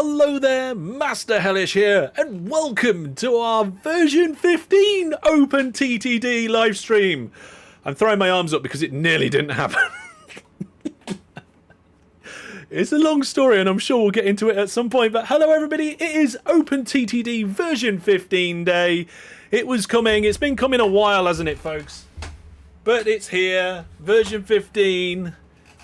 Hello there, Master Hellish here, and welcome to our version 15 OpenTTD live stream. I'm throwing my arms up because it nearly didn't happen. It's a long story and I'm sure we'll get into it at some point, but hello everybody, it is OpenTTD version 15 day. It was coming, it's been coming a while, hasn't it, folks? But it's here, version 15.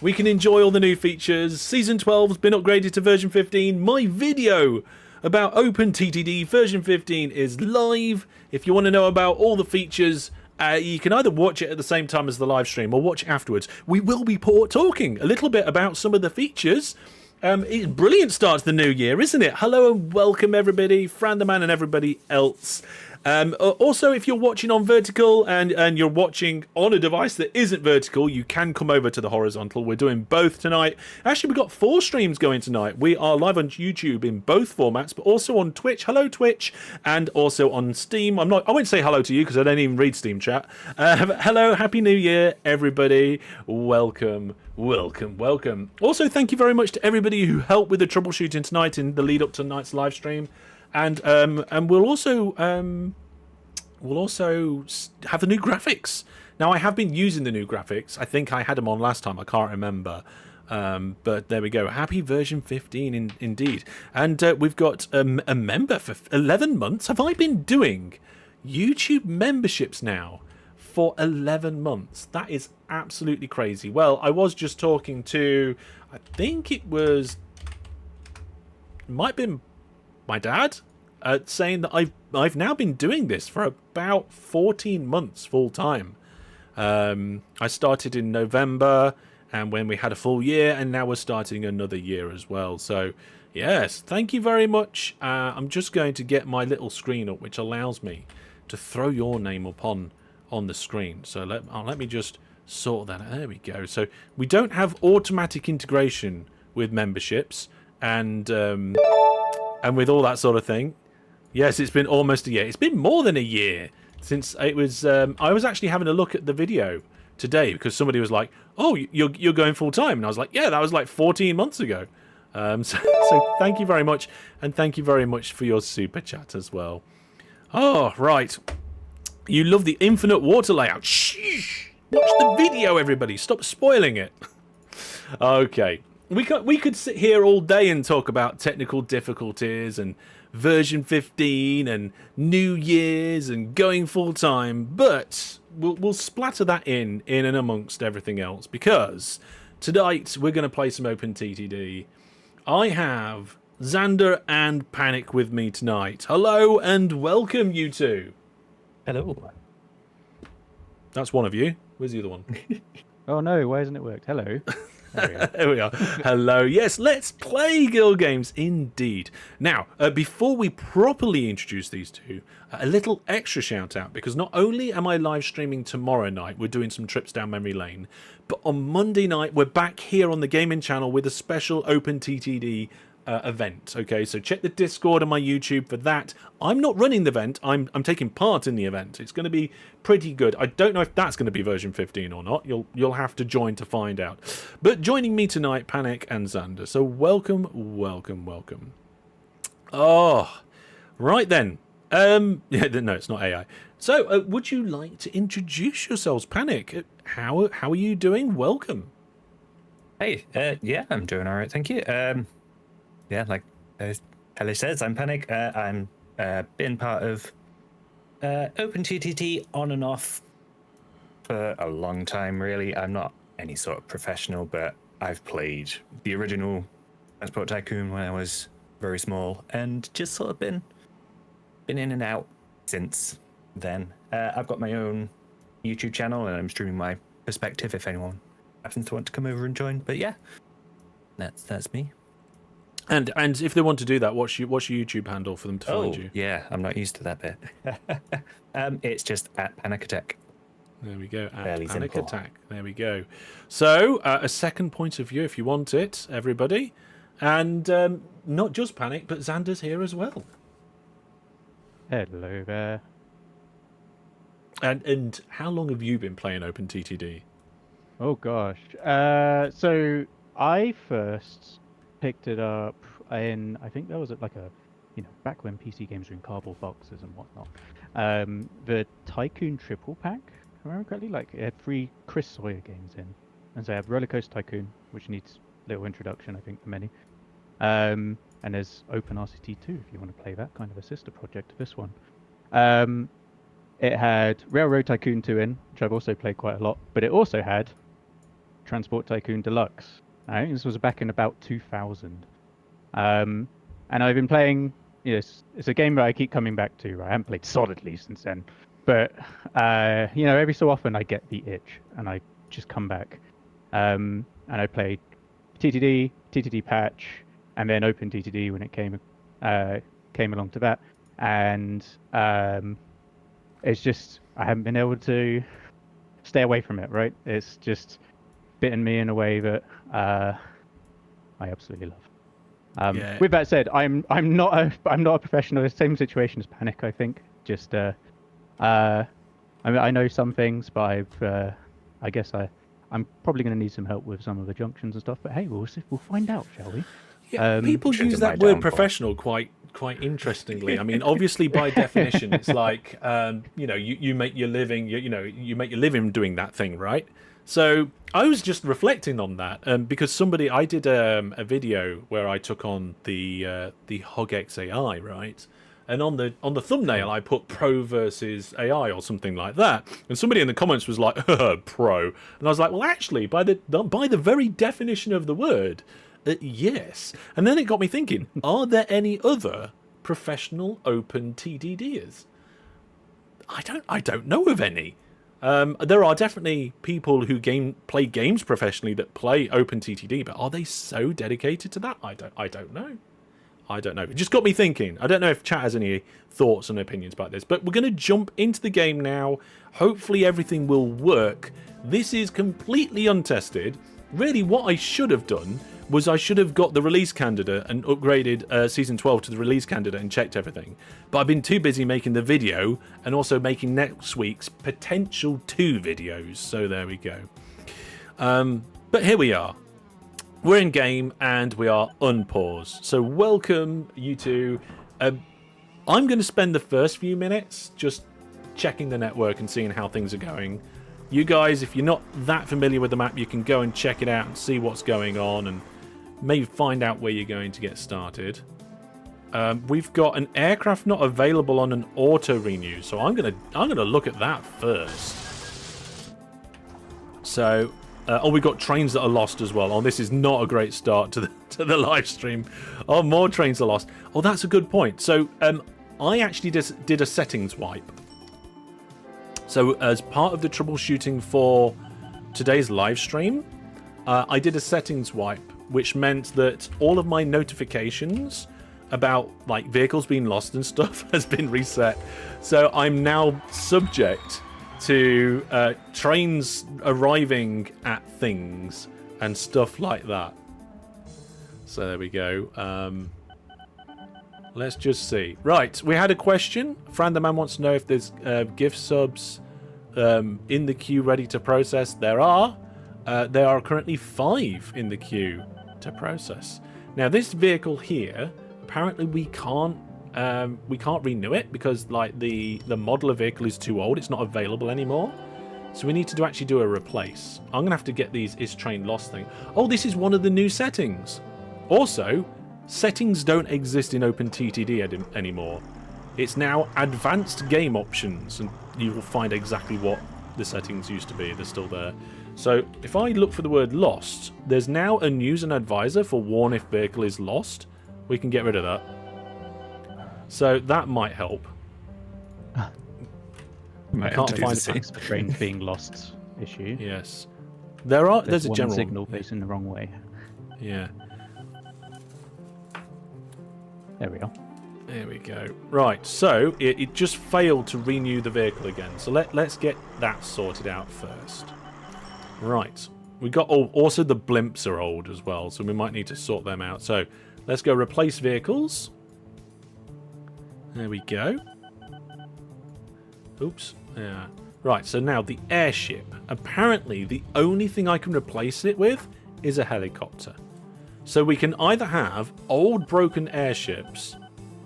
We can enjoy all the new features. Season 12 has been upgraded to version 15. My video about OpenTTD version 15 is live. If you want to know about all the features, you can either watch it at the same time as the live stream or watch it afterwards. We will be talking a little bit about some of the features. It's a brilliant start to the new year, isn't it? Hello and welcome everybody, Fran the Man and everybody else. Also, if you're watching on vertical and you're watching on a device that isn't vertical, you can come over to the horizontal. We're doing both tonight. Actually, we've got 4 streams going tonight. We are live on YouTube in both formats, but also on Twitch. Hello, Twitch. And also on Steam. I won't say hello to you because I don't even read Steam chat. Hello, Happy New Year, everybody. Welcome. Welcome. Also, thank you very much to everybody who helped with the troubleshooting tonight in the lead up to tonight's live stream. And we'll also have the new graphics. Now, I have been using the new graphics. I think I had them on last time. I can't remember. But there we go. Happy version 15 indeed. And we've got a member for 11 months. Have I been doing YouTube memberships now for 11 months? That is absolutely crazy. Well, I was just talking to, I think it might have been my dad, saying that I've now been doing this for about 14 months full time. I started in November, and when we had a full year, and now we're starting another year as well. So yes, thank you very much. I'm just going to get my little screen up, which allows me to throw your name up on the screen. So let me just sort that out. There we go. So we don't have automatic integration with memberships and with all that sort of thing. Yes, it's been almost a year. It's been more than a year since it was. I was actually having a look at the video today because somebody was like, "Oh, you're going full time," and I was like, "Yeah, that was like 14 months ago." So thank you very much, and thank you very much for your super chat as well. Oh, right. You love the infinite water layout. Shh! Watch the video, everybody. Stop spoiling it. Okay. We could sit here all day and talk about technical difficulties and version 15 and New Year's and going full time, but we'll splatter that in and amongst everything else because tonight we're going to play some OpenTTD. I have Xander and Panic with me tonight. Hello and welcome, you two. Hello. That's one of you. Where's the other one? Oh no, why hasn't it worked? Hello. There we are. Hello. Yes, let's play Girl Games indeed. Now, before we properly introduce these two, a little extra shout out because not only am I live streaming tomorrow night, we're doing some trips down memory lane, but on Monday night we're back here on the gaming channel with a special OpenTTD event. Okay, so check the Discord and my YouTube for that. I'm not running the event. I'm taking part in the event. It's going to be pretty good. I don't know if that's going to be version 15 or not. You'll have to join to find out. But joining me tonight, Panic and Xander. So welcome. Oh, right then. Yeah, no, it's not AI. So would you like to introduce yourselves, Panic? How are you doing? Welcome. Hey, yeah, I'm doing all right, thank you. Yeah, like Hellish says, I'm Panic. I'm been part of OpenTTD on and off for a long time, really. I'm not any sort of professional, but I've played the original Transport Tycoon when I was very small, and just sort of been in and out since then. I've got my own YouTube channel, and I'm streaming my perspective if anyone happens to want to come over and join. But yeah, that's me. And if they want to do that, what's your YouTube handle for them to find you? Yeah, I'm not used to that bit. It's just at Panic Attack. There we go. At Fairly Panic simple. Attack. There we go. So a second point of view, if you want it, everybody, and not just Panic, but Xander's here as well. Hello there. And how long have you been playing OpenTTD? Oh gosh. So I first picked it up in, I think that was at like a, back when PC games were in cardboard boxes and whatnot. The Tycoon triple pack, if I remember correctly, like it had 3 Chris Sawyer games in. And so I have Roller Coaster Tycoon, which needs a little introduction, I think, for many. And there's OpenRCT 2, if you want to play that, kind of a sister project to this one. It had Railroad Tycoon 2 in, which I've also played quite a lot, but it also had Transport Tycoon Deluxe. I think this was back in about 2000. And I've been playing, it's a game that I keep coming back to. Right? I haven't played solidly since then, but every so often I get the itch and I just come back. And I played TTD, TTD patch, and then OpenTTD when it came along to that. And it's just I haven't been able to stay away from it. Right? It's just bitten me in a way that I absolutely love. With that said, I'm not a professional. It's the same situation as Panic, I think. Just I know some things, but I guess I'm probably going to need some help with some of the junctions and stuff. But hey, we'll find out, shall we? Yeah, people use that word "professional" quite interestingly. I mean, obviously by definition, it's like you make your living. You make your living doing that thing, right? So I was just reflecting on that because I did a video where I took on the HogX AI, right? And on the thumbnail, I put pro versus AI or something like that. And somebody in the comments was like, pro. And I was like, well, actually, by the very definition of the word, yes. And then it got me thinking, are there any other professional OpenTTDers? I don't know of any. There are definitely people who play games professionally that play OpenTTD, but are they so dedicated to that? I don't know. It just got me thinking. I don't know if chat has any thoughts and opinions about this, but we're going to jump into the game now. Hopefully everything will work. This is completely untested. Really, what I should have done was I should have got the release candidate and upgraded Season 12 to the release candidate and checked everything. But I've been too busy making the video and also making next week's potential 2 videos. So there we go. But here we are. We're in game and we are unpaused. So welcome, you two. I'm going to spend the first few minutes just checking the network and seeing how things are going. You guys, if you're not that familiar with the map, you can go and check it out and see what's going on and maybe find out where you're going to get started. We've got an aircraft not available on an auto renew, so I'm gonna look at that first. So, we've got trains that are lost as well. Oh, this is not a great start to the live stream. Oh, more trains are lost. Oh, that's a good point. So, I actually did a settings wipe. So, as part of the troubleshooting for today's live stream, I did a settings wipe, which meant that all of my notifications about like vehicles being lost and stuff has been reset. So I'm now subject to trains arriving at things and stuff like that. So there we go. Let's just see. Right, we had a question. Fran the Man wants to know if there's gift subs in the queue ready to process. There are currently 5 in the queue to process. Now this vehicle here, apparently we can't renew it because like the model of vehicle is too old. It's not available anymore. So we need to actually do a replace. I'm gonna have to get these is train lost thing. Oh, this is one of the new settings. Also, settings don't exist in OpenTTD anymore. It's now advanced game options, and you will find exactly what the settings used to be. They're still there. So if I look for the word lost, there's now a news and advisor for warn if vehicle is lost. We can get rid of that. So that might help. I can't find the train being lost issue. Yes. There's a general signal facing the wrong way. Yeah. There we are. There we go. Right, so it just failed to renew the vehicle again. So let's get that sorted out first. Right. We got also the blimps are old as well, so we might need to sort them out. So let's go replace vehicles. There we go. Oops. Yeah. Right, so now the airship. Apparently the only thing I can replace it with is a helicopter. So we can either have old broken airships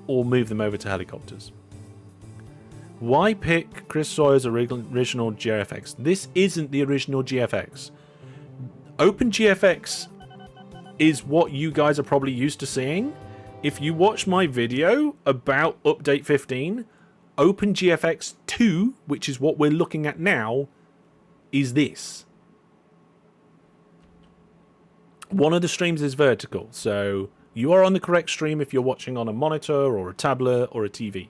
or move them over to helicopters. Why pick Chris Sawyer's original GFX? This isn't the original GFX. OpenGFX is what you guys are probably used to seeing. If you watch my video about Update 15, OpenGFX 2, which is what we're looking at now, is this. One of the streams is vertical, so you are on the correct stream if you're watching on a monitor or a tablet or a TV.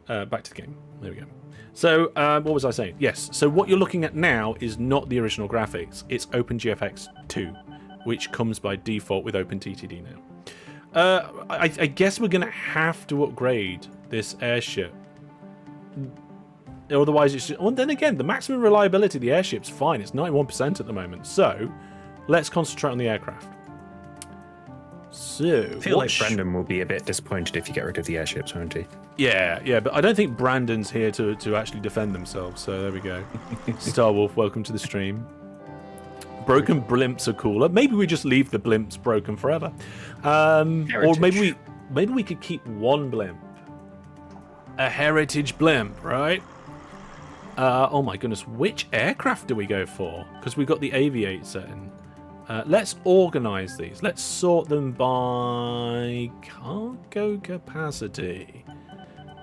Back to the game. There we go. So, what was I saying? Yes, so what you're looking at now is not the original graphics. It's OpenGFX 2, which comes by default with OpenTTD now. I guess we're going to have to upgrade this airship. Otherwise, it's just... Well, then again, the maximum reliability of the airship's fine. It's 91% at the moment. So, let's concentrate on the aircraft. So, I feel like Brandon will be a bit disappointed if you get rid of the airships, won't he? Yeah, but I don't think Brandon's here to actually defend themselves, so there we go. Star Wolf, welcome to the stream. Broken blimps are cooler. Maybe we just leave the blimps broken forever. Or maybe we could keep one blimp. A heritage blimp, right? Oh my goodness, which aircraft do we go for? Because we got the Aviate setting. Let's organize these. Let's sort them by cargo capacity.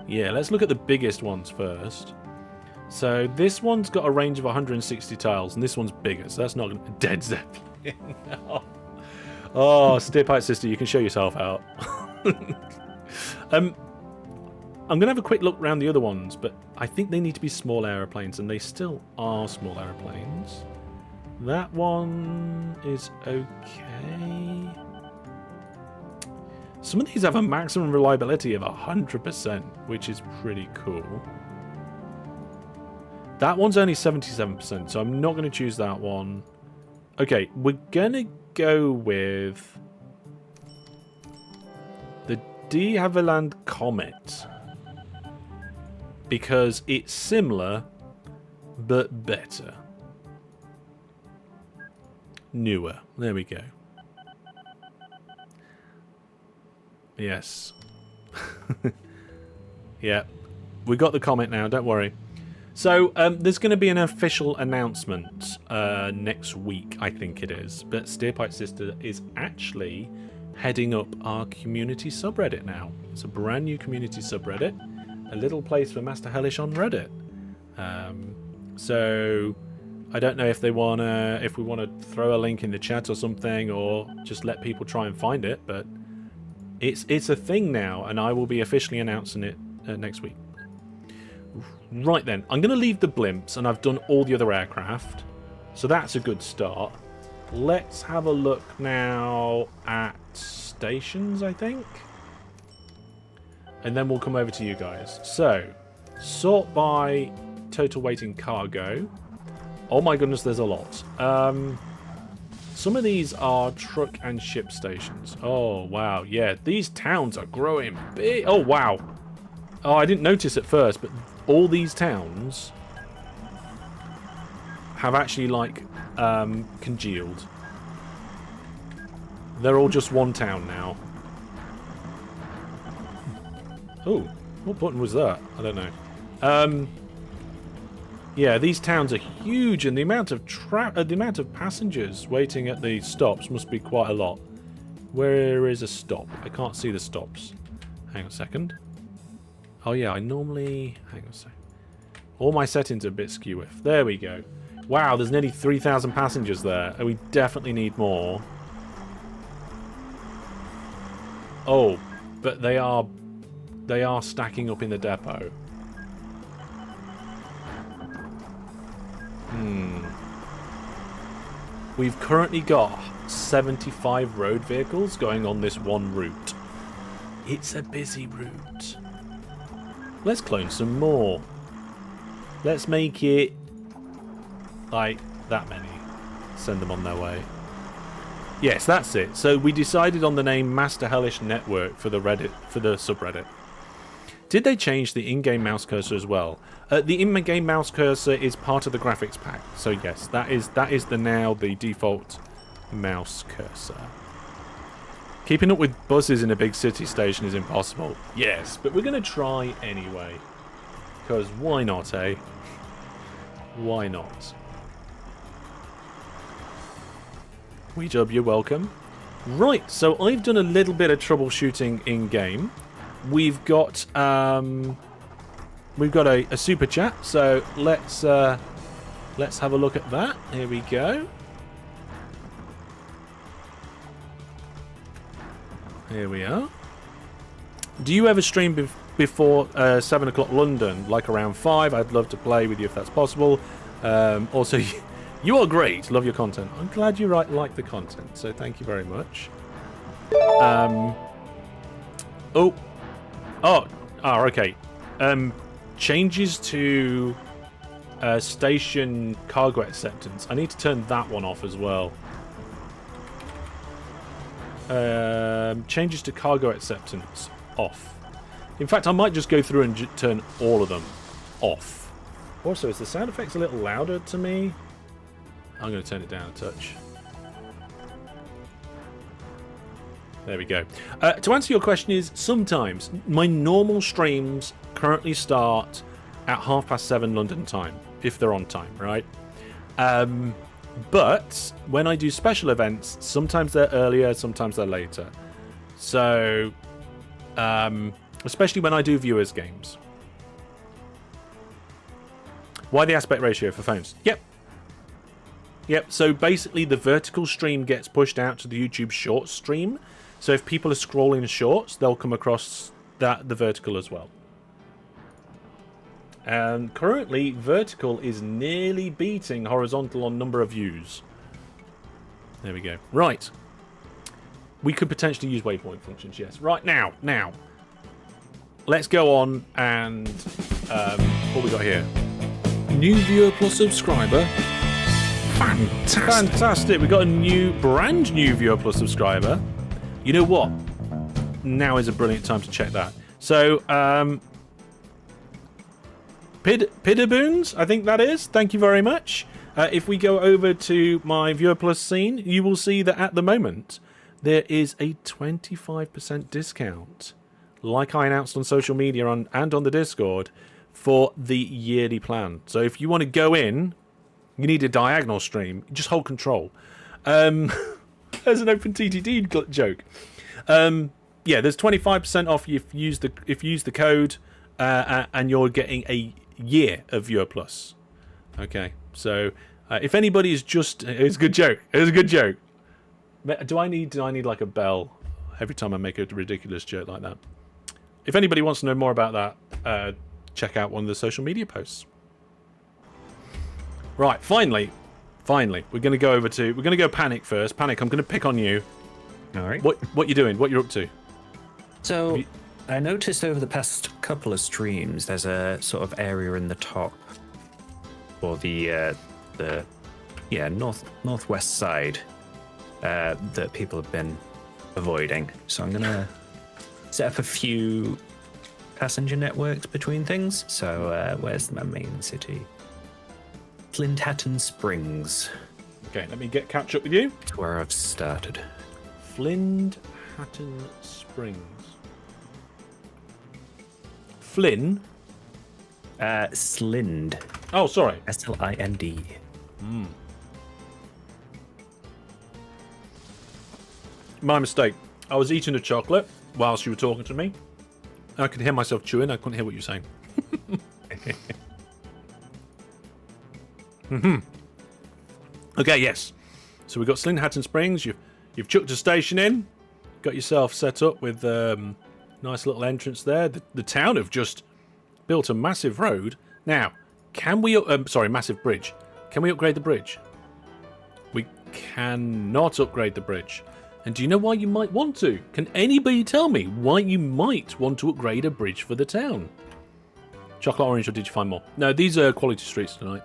Yeah, let's look at the biggest ones first. So this one's got a range of 160 tiles, and this one's bigger, so that's not going to... Dead Zeppelin. No. Oh, Steerpipe Sister, you can show yourself out. I'm going to have a quick look around the other ones, but I think they need to be small aeroplanes, and they still are small aeroplanes. That one is okay. Some of these have a maximum reliability of 100%, which is pretty cool. That one's only 77%, so I'm not going to choose that one. Okay, we're going to go with the de Havilland Comet. Because it's similar, but better. Newer. There we go. Yes. Yeah. We got the comment now, don't worry. So, there's going to be an official announcement next week, I think it is. But Steerpipe Sister is actually heading up our community subreddit now. It's a brand new community subreddit. A little place for Master Hellish on Reddit. So, I don't know if we want to throw a link in the chat or something, or just let people try and find it, but it's a thing now, and I will be officially announcing it next week. Right then, I'm going to leave the blimps, and I've done all the other aircraft, so that's a good start. Let's have a look now at stations, I think, and then we'll come over to you guys. So, sort by total weight in cargo. Oh my goodness, there's a lot. Some of these are truck and ship stations. Oh, wow. Yeah, these towns are growing big. Oh, wow. Oh, I didn't notice at first, but all these towns have actually, like, congealed. They're all just one town now. Oh, what button was that? I don't know. Yeah, these towns are huge, and the amount of passengers waiting at the stops must be quite a lot. Where is a stop? I can't see the stops. Hang on a second. Oh yeah, I normally... Hang on a second. All my settings are a bit skew-iff. There we go. Wow, there's nearly 3,000 passengers there. And we definitely need more. Oh, but they are stacking up in the depot. We've currently got 75 road vehicles going on this one route. It's a busy route. Let's clone some more. Let's make it like that many. Send them on their way. Yes, that's it. So we decided on the name Master Hellish Network for the subreddit. Did they change the in-game mouse cursor as well? The in-game mouse cursor is part of the graphics pack. So yes, that is now the default mouse cursor. Keeping up with buses in a big city station is impossible. Yes, but we're going to try anyway. Because why not, eh? Why not? you're welcome. Right, so I've done a little bit of troubleshooting in game. We've got a super chat, so let's have a look at that. Here we go. Here we are. Do you ever stream before 7 o'clock London, like around 5? I'd love to play with you if that's possible. Also, you are great. Love your content. I'm glad you like the content, so thank you very much. Okay. Changes to station cargo acceptance. I need to turn that one off as well. Changes to cargo acceptance off. In fact, I might just go through and turn all of them off. Also, is the sound effects a little louder to me? I'm going to turn it down a touch. There we go. To answer your question is, sometimes my normal streams currently start at 7:30 London time, if they're on time, right? But when I do special events, sometimes they're earlier, sometimes they're later. So, especially when I do viewers games. Why the aspect ratio for phones? Yep. So basically the vertical stream gets pushed out to the YouTube short stream. So if people are scrolling shorts, they'll come across the vertical as well. And currently, vertical is nearly beating horizontal on number of views. There we go. Right. We could potentially use waypoint functions, yes. Right, now. Let's go on and... what we got here? New viewer plus subscriber. Fantastic. We got a brand new viewer plus subscriber. You know what? Now is a brilliant time to check that. So, Pidaboons, I think that is. Thank you very much. If we go over to my Viewer Plus scene, you will see that at the moment there is a 25% discount, like I announced on social media and on the Discord, for the yearly plan. So if you want to go in, you need a diagonal stream, just hold control. There's an OpenTTD joke. Yeah, there's 25% off if you use the code, and you're getting a year of Viewer Plus. Okay, so if anybody is just, it's a good joke. It was a good joke. Do I need like a bell every time I make a ridiculous joke like that? If anybody wants to know more about that, check out one of the social media posts. Right, finally, we're going to go Panic first. Panic, I'm going to pick on you. All right. What you doing? What you're up to? So, I noticed over the past couple of streams, there's a sort of area in the top, or the northwest side, that people have been avoiding. So I'm gonna set up a few passenger networks between things. So where's my main city? Flinthatton Springs. Okay, let me catch up with you. That's where I've started. Flinthatton Springs. Flynn? Slind. Oh, sorry. S-L-I-N-D. My mistake. I was eating a chocolate whilst you were talking to me. I could hear myself chewing. I couldn't hear what you were saying. Okay, yes. So we've got Slindhatton Springs. You've chucked a station in. Got yourself set up with nice little entrance there. The town have just built a massive road. Now, can we... massive bridge. Can we upgrade the bridge? We cannot upgrade the bridge. And do you know why you might want to? Can anybody tell me why you might want to upgrade a bridge for the town? Chocolate orange, or did you find more? No, these are quality streets tonight.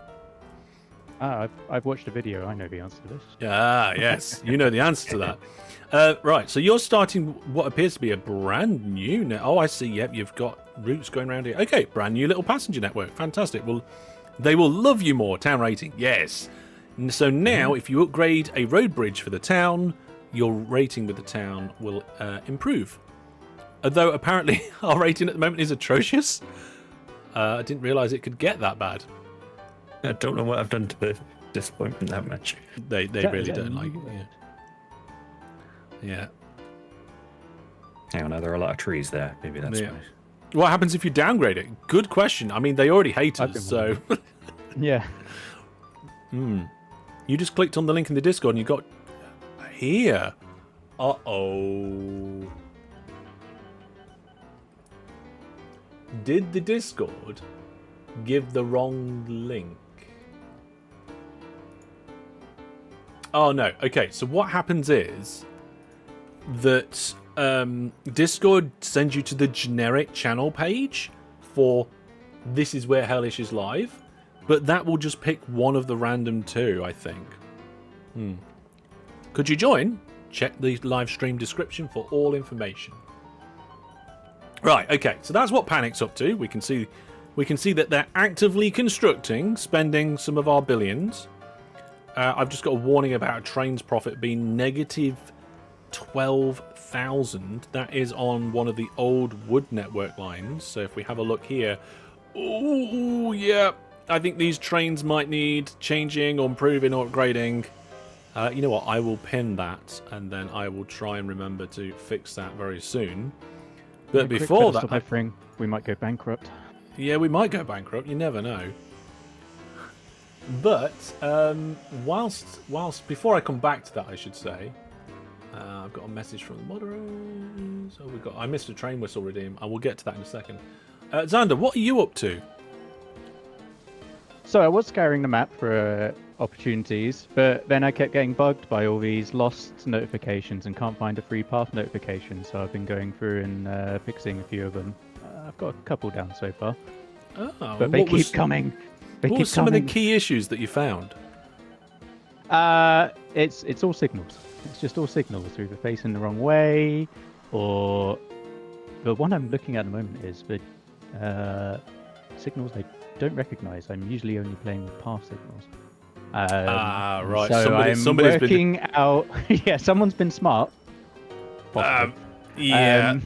I've watched a video. I know the answer to this. Ah, yes. You know the answer to that. Right, so you're starting what appears to be a brand new... Oh, I see. Yep, you've got routes going around here. Okay, brand new little passenger network. Fantastic. Well, they will love you more. Town rating. Yes. So now, if you upgrade a road bridge for the town, your rating with the town will improve. Although apparently our rating at the moment is atrocious. I didn't realise it could get that bad. I don't know what I've done to the disappointment that much. They really don't like it. Yeah. Hang on, are there a lot of trees there? Maybe that's why. What happens if you downgrade it? Good question. I mean, they already hate us, so... Yeah. You just clicked on the link in the Discord and you got... Here. Uh-oh. Did the Discord give the wrong link? Oh, no. Okay, so what happens is that Discord sends you to the generic channel page for this is where Hellish is live, but that will just pick one of the random two, I think. Could you join? Check the live stream description for all information. Right, okay, so that's what Panic's up to. We can see that they're actively constructing, spending some of our billions. I've just got a warning about a train's profit being negative 12,000. That is on one of the old wood network lines. So if we have a look here, oh yeah, I think these trains might need changing or improving or upgrading. You know what? I will pin that, and then I will try and remember to fix that very soon. But before that, we might go bankrupt. Yeah, we might go bankrupt. You never know. But whilst before I come back to that, I should say, I've got a message from the moderators. So I missed a train whistle redeem. I will get to that in a second. Xander, what are you up to? So I was scouring the map for opportunities, but then I kept getting bugged by all these lost notifications and can't find a free path notification. So I've been going through and fixing a few of them. I've got a couple down so far. Oh, but they keep coming. What were some of the key issues that you found? It's all signals. It's just all signals, either facing the wrong way, or the one I'm looking at the moment is the signals I don't recognise. I'm usually only playing with path signals. Right. So somebody's working out. Yeah, someone's been smart. Yeah,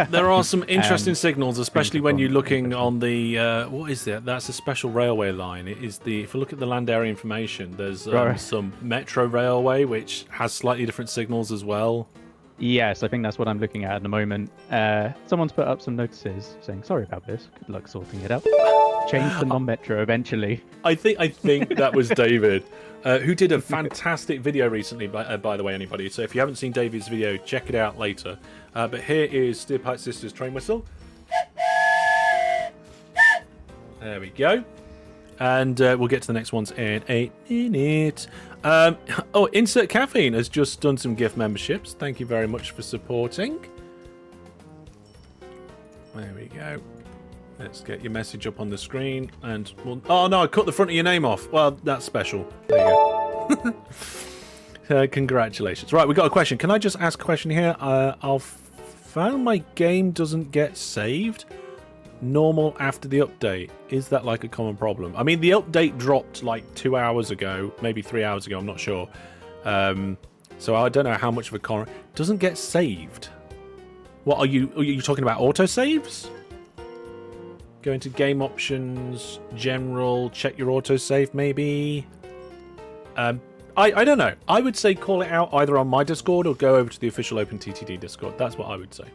there are some interesting signals, especially when you're looking on the what is that? That's a special railway line. It is the if you look at the land area information, there's some metro railway which has slightly different signals as well. Yes, I think that's what I'm looking at the moment. Someone's put up some notices saying sorry about this. Good luck sorting it out. Change the non-metro eventually. I think that was David. Who did a fantastic video recently, by the way, anybody. So if you haven't seen David's video, check it out later. But here is Steer Pipe Sisters' train whistle. There we go. And we'll get to the next ones in a minute. Insert Caffeine has just done some gift memberships. Thank you very much for supporting. There we go. Let's get your message up on the screen. And oh no, I cut the front of your name off. Well, that's special. There you go. Congratulations. Right, we got a question. Can I just ask a question here? I've found my game doesn't get saved normal after the update. Is that like a common problem? I mean, the update dropped like 2 hours ago, maybe 3 hours ago. I'm not sure. So I don't know how much of a common. Doesn't get saved. What are you talking about? Autosaves? Go into game options, general, check your autosave maybe. I don't know. I would say call it out either on my Discord or go over to the official OpenTTD Discord. That's what I would say.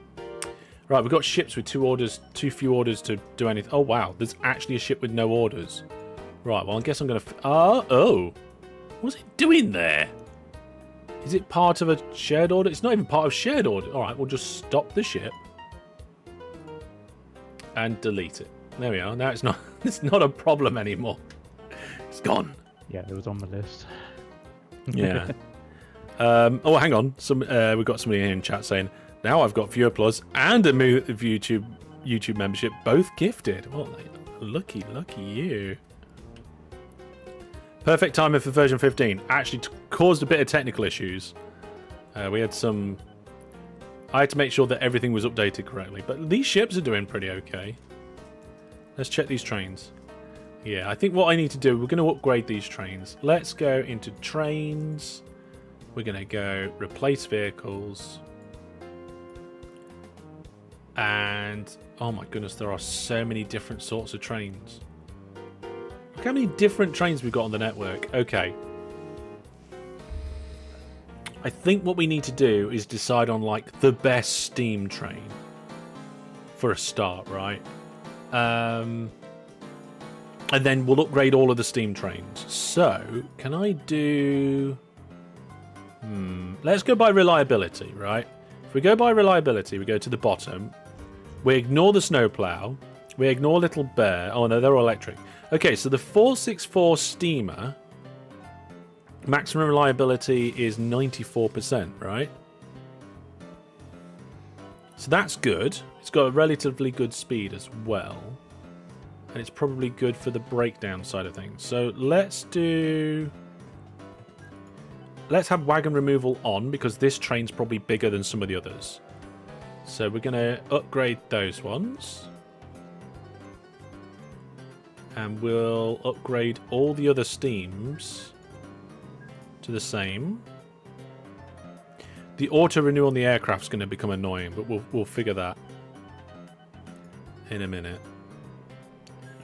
Right, we've got ships with too few orders to do anything. Oh wow, there's actually a ship with no orders. Right, well I guess I'm gonna. Oh, what's it doing there? Is it part of a shared order? It's not even part of shared order. All right, we'll just stop the ship and delete it. There we are. Now it's not. It's not a problem anymore. It's gone. Yeah, it was on the list. Yeah. Oh, hang on. We've got somebody in chat saying now I've got Viewer Plus and a YouTube membership, both gifted. Well, lucky you. Perfect timer for version 15. Actually caused a bit of technical issues. We had some. I had to make sure that everything was updated correctly, but these ships are doing pretty okay. Let's check these trains. Yeah, I think what I need to do, we're going to upgrade these trains. Let's go into trains. We're going to go replace vehicles. And, oh my goodness, there are so many different sorts of trains. Look how many different trains we've got on the network. Okay. I think what we need to do is decide on, like, the best steam train. For a start, right? And then we'll upgrade all of the steam trains. So, can I do... let's go by reliability, right? If we go by reliability, we go to the bottom. We ignore the snowplow. We ignore Little Bear. Oh, no, they're all electric. Okay, so the 464 steamer, maximum reliability is 94%, right? So that's good. It's got a relatively good speed as well. And it's probably good for the breakdown side of things. So let's have wagon removal on, because this train's probably bigger than some of the others. So we're going to upgrade those ones. And we'll upgrade all the other steams to the same. The auto-renew on the aircraft's going to become annoying, but we'll figure that in a minute.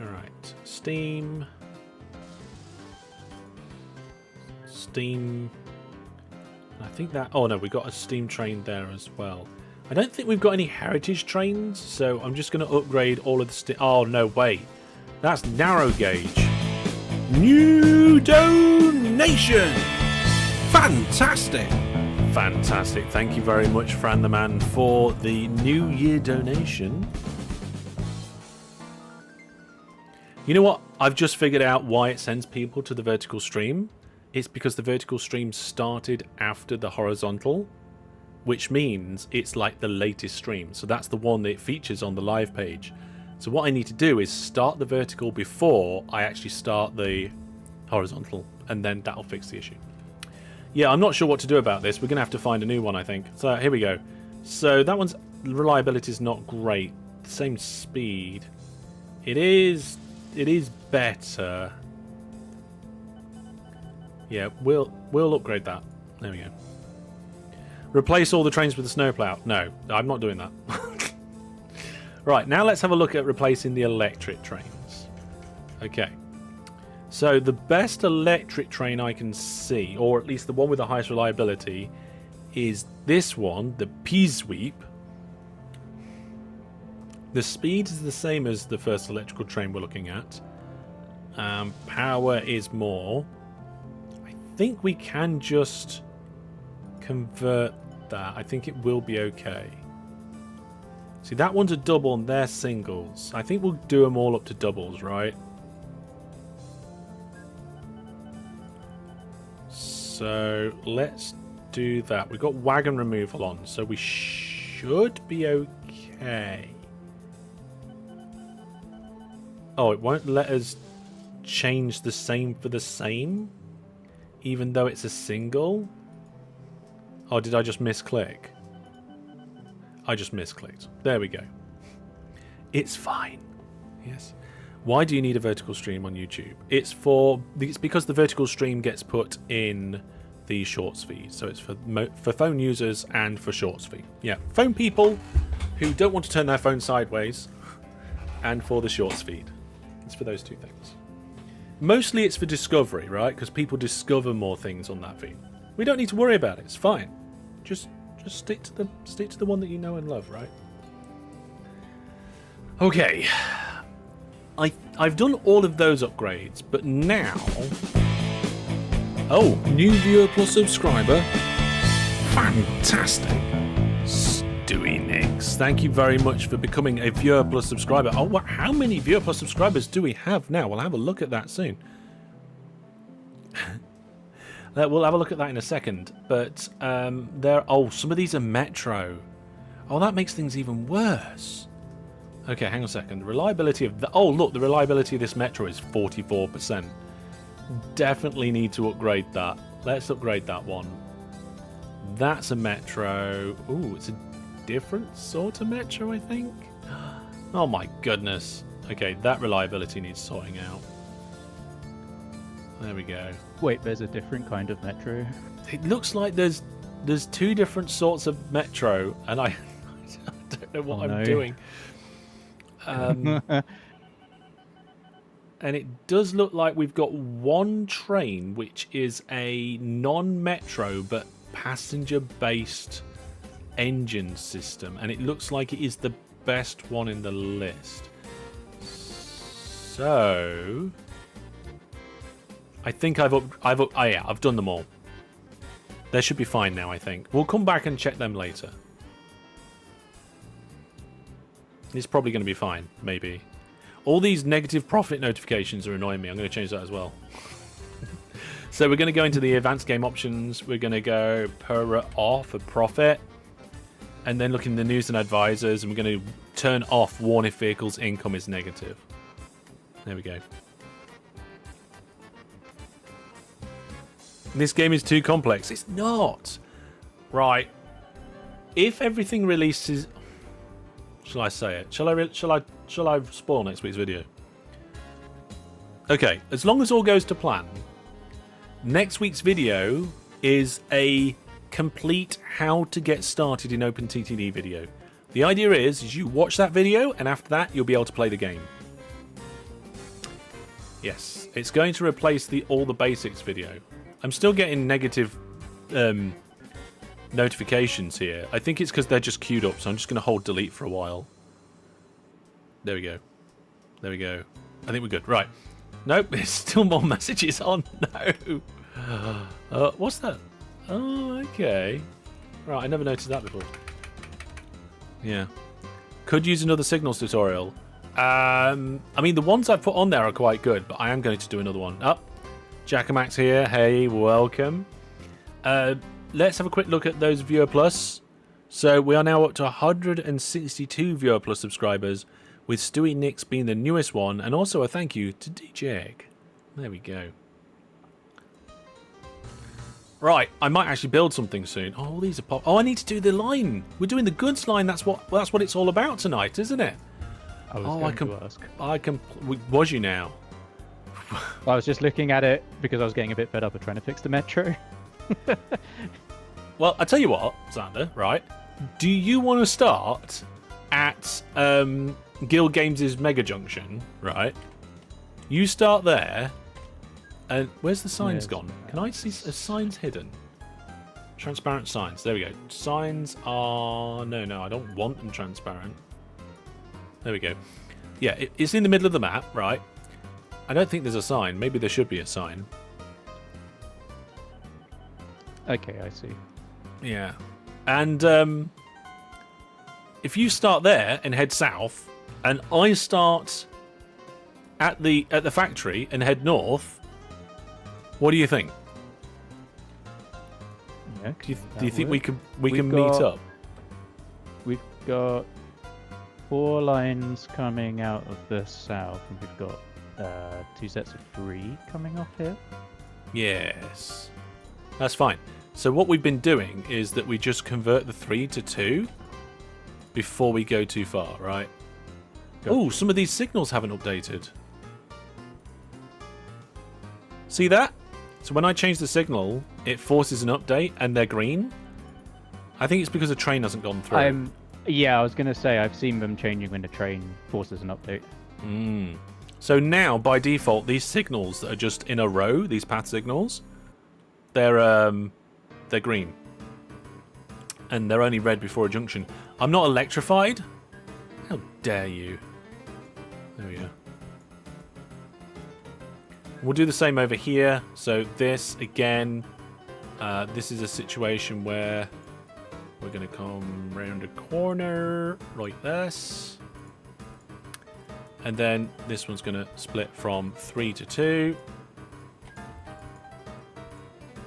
Alright, steam. Steam. I think that... Oh no, we got a steam train there as well. I don't think we've got any heritage trains, so I'm just going to upgrade all of the steam... Oh no, wait. That's narrow gauge. New donation! Fantastic! Fantastic. Thank you very much, Fran the Man, for the New Year donation. You know what? I've just figured out why it sends people to the vertical stream. It's because the vertical stream started after the horizontal, which means it's like the latest stream. So that's the one that it features on the live page. So what I need to do is start the vertical before I actually start the horizontal, and then that'll fix the issue. Yeah, I'm not sure what to do about this. We're going to have to find a new one, I think. So here we go. So that one's reliability is not great. Same speed. It is better. Yeah, we'll upgrade that. There we go. Replace all the trains with the snowplow. No, I'm not doing that. Right, now let's have a look at replacing the electric trains. Okay. So the best electric train I can see, or at least the one with the highest reliability, is this one, the P-Sweep. The speed is the same as the first electrical train we're looking at. Power is more. I think we can just convert that. I think it will be okay. See, that one's a double and they're singles. I think we'll do them all up to doubles, right? So let's do that. We've got wagon removal on, so we should be okay. Oh, it won't let us change the same for the same, even though it's a single. Oh, did I just misclick? I just misclicked. There we go. It's fine. Yes. Why do you need a vertical stream on YouTube? It's because the vertical stream gets put in the shorts feed. So it's for phone users and for shorts feed. Yeah, phone people who don't want to turn their phone sideways, and for the shorts feed. It's for those two things. Mostly it's for discovery, right? Because people discover more things on that feed. We don't need to worry about it. It's fine. Just stick to the one that you know and love, right? Okay. I've done all of those upgrades, but now... Oh, new viewer plus subscriber. Fantastic. Stewie Nix. Thank you very much for becoming a viewer plus subscriber. Oh, how many viewer plus subscribers do we have now? We'll have a look at that soon. We'll have a look at that in a second. But some of these are Metro. Oh, that makes things even worse. Okay, hang on a second. The reliability of the... Oh, look, the reliability of this Metro is 44%. Definitely need to upgrade that. Let's upgrade that one. That's a Metro. Ooh, it's a different sort of Metro, I think. Oh my goodness. Okay, that reliability needs sorting out. There we go. Wait, there's a different kind of metro. It looks like there's two different sorts of metro, and I don't know what I'm doing. And it does look like we've got one train which is a non-metro but passenger-based engine system, and it looks like it is the best one in the list. So I think I've done them all. They should be fine now, I think. We'll come back and check them later. It's probably going to be fine, maybe. All these negative profit notifications are annoying me. I'm going to change that as well. So we're going to go into the advanced game options. We're going to go per off for profit. And then look in the news and advisors. And we're going to turn off warn if vehicles income is negative. There we go. This game is too complex. It's not. Right. If everything releases... Shall I say it? Shall I spoil next week's video? Okay, as long as all goes to plan, next week's video is a complete how to get started in OpenTTD video. The idea is you watch that video, and after that, you'll be able to play the game. Yes, it's going to replace the all the basics video. I'm still getting negative notifications here. I think it's because they're just queued up, so I'm just going to hold delete for a while. There we go. There we go. I think we're good. Right. Nope, there's still more messages on. No. What's that? Oh, okay. Right, I never noticed that before. Yeah. Could use another signals tutorial. I mean, the ones I've put on there are quite good, but I am going to do another one. Up. Jackamax here. Hey, welcome. Let's have a quick look at those Viewer Plus. So we are now up to 162 Viewer Plus subscribers, with Stewie Nix being the newest one, and also a thank you to DJ. There we go. Right, I might actually build something soon. Oh, these are pop. Oh, I need to do the line. We're doing the goods line. That's what it's all about tonight, isn't it? I was going to ask. Was you now? I was just looking at it because I was getting a bit fed up of trying to fix the metro. Well, I tell you what, Xander, right? Do you want to start at Guild Games' Mega Junction, right? You start there, and where's the signs gone? Can I see signs hidden? Transparent signs. There we go. Signs are... No, I don't want them transparent. There we go. Yeah, it's in the middle of the map, right? I don't think there's a sign. Maybe there should be a sign. Okay, I see. Yeah. And if you start there and head south, and I start at the factory and head north, what do you think? Yeah, do you think we can meet up? We've got 4 lines coming out of the south, and we've got 2 sets of 3 coming off here. Yes. That's fine. So what we've been doing is that we just convert the 3 to 2 before we go too far, right? Oh, some of these signals haven't updated. See that? So when I change the signal, it forces an update and they're green. I think it's because the train hasn't gone through. Yeah, I was going to say I've seen them changing when the train forces an update. So now, by default, these signals that are just in a row, these path signals, they're green. And they're only red before a junction. I'm not electrified? How dare you? There we go. We'll do the same over here. So this, again, this is a situation where we're going to come round a corner like this. And then this one's going to split from 3 to 2.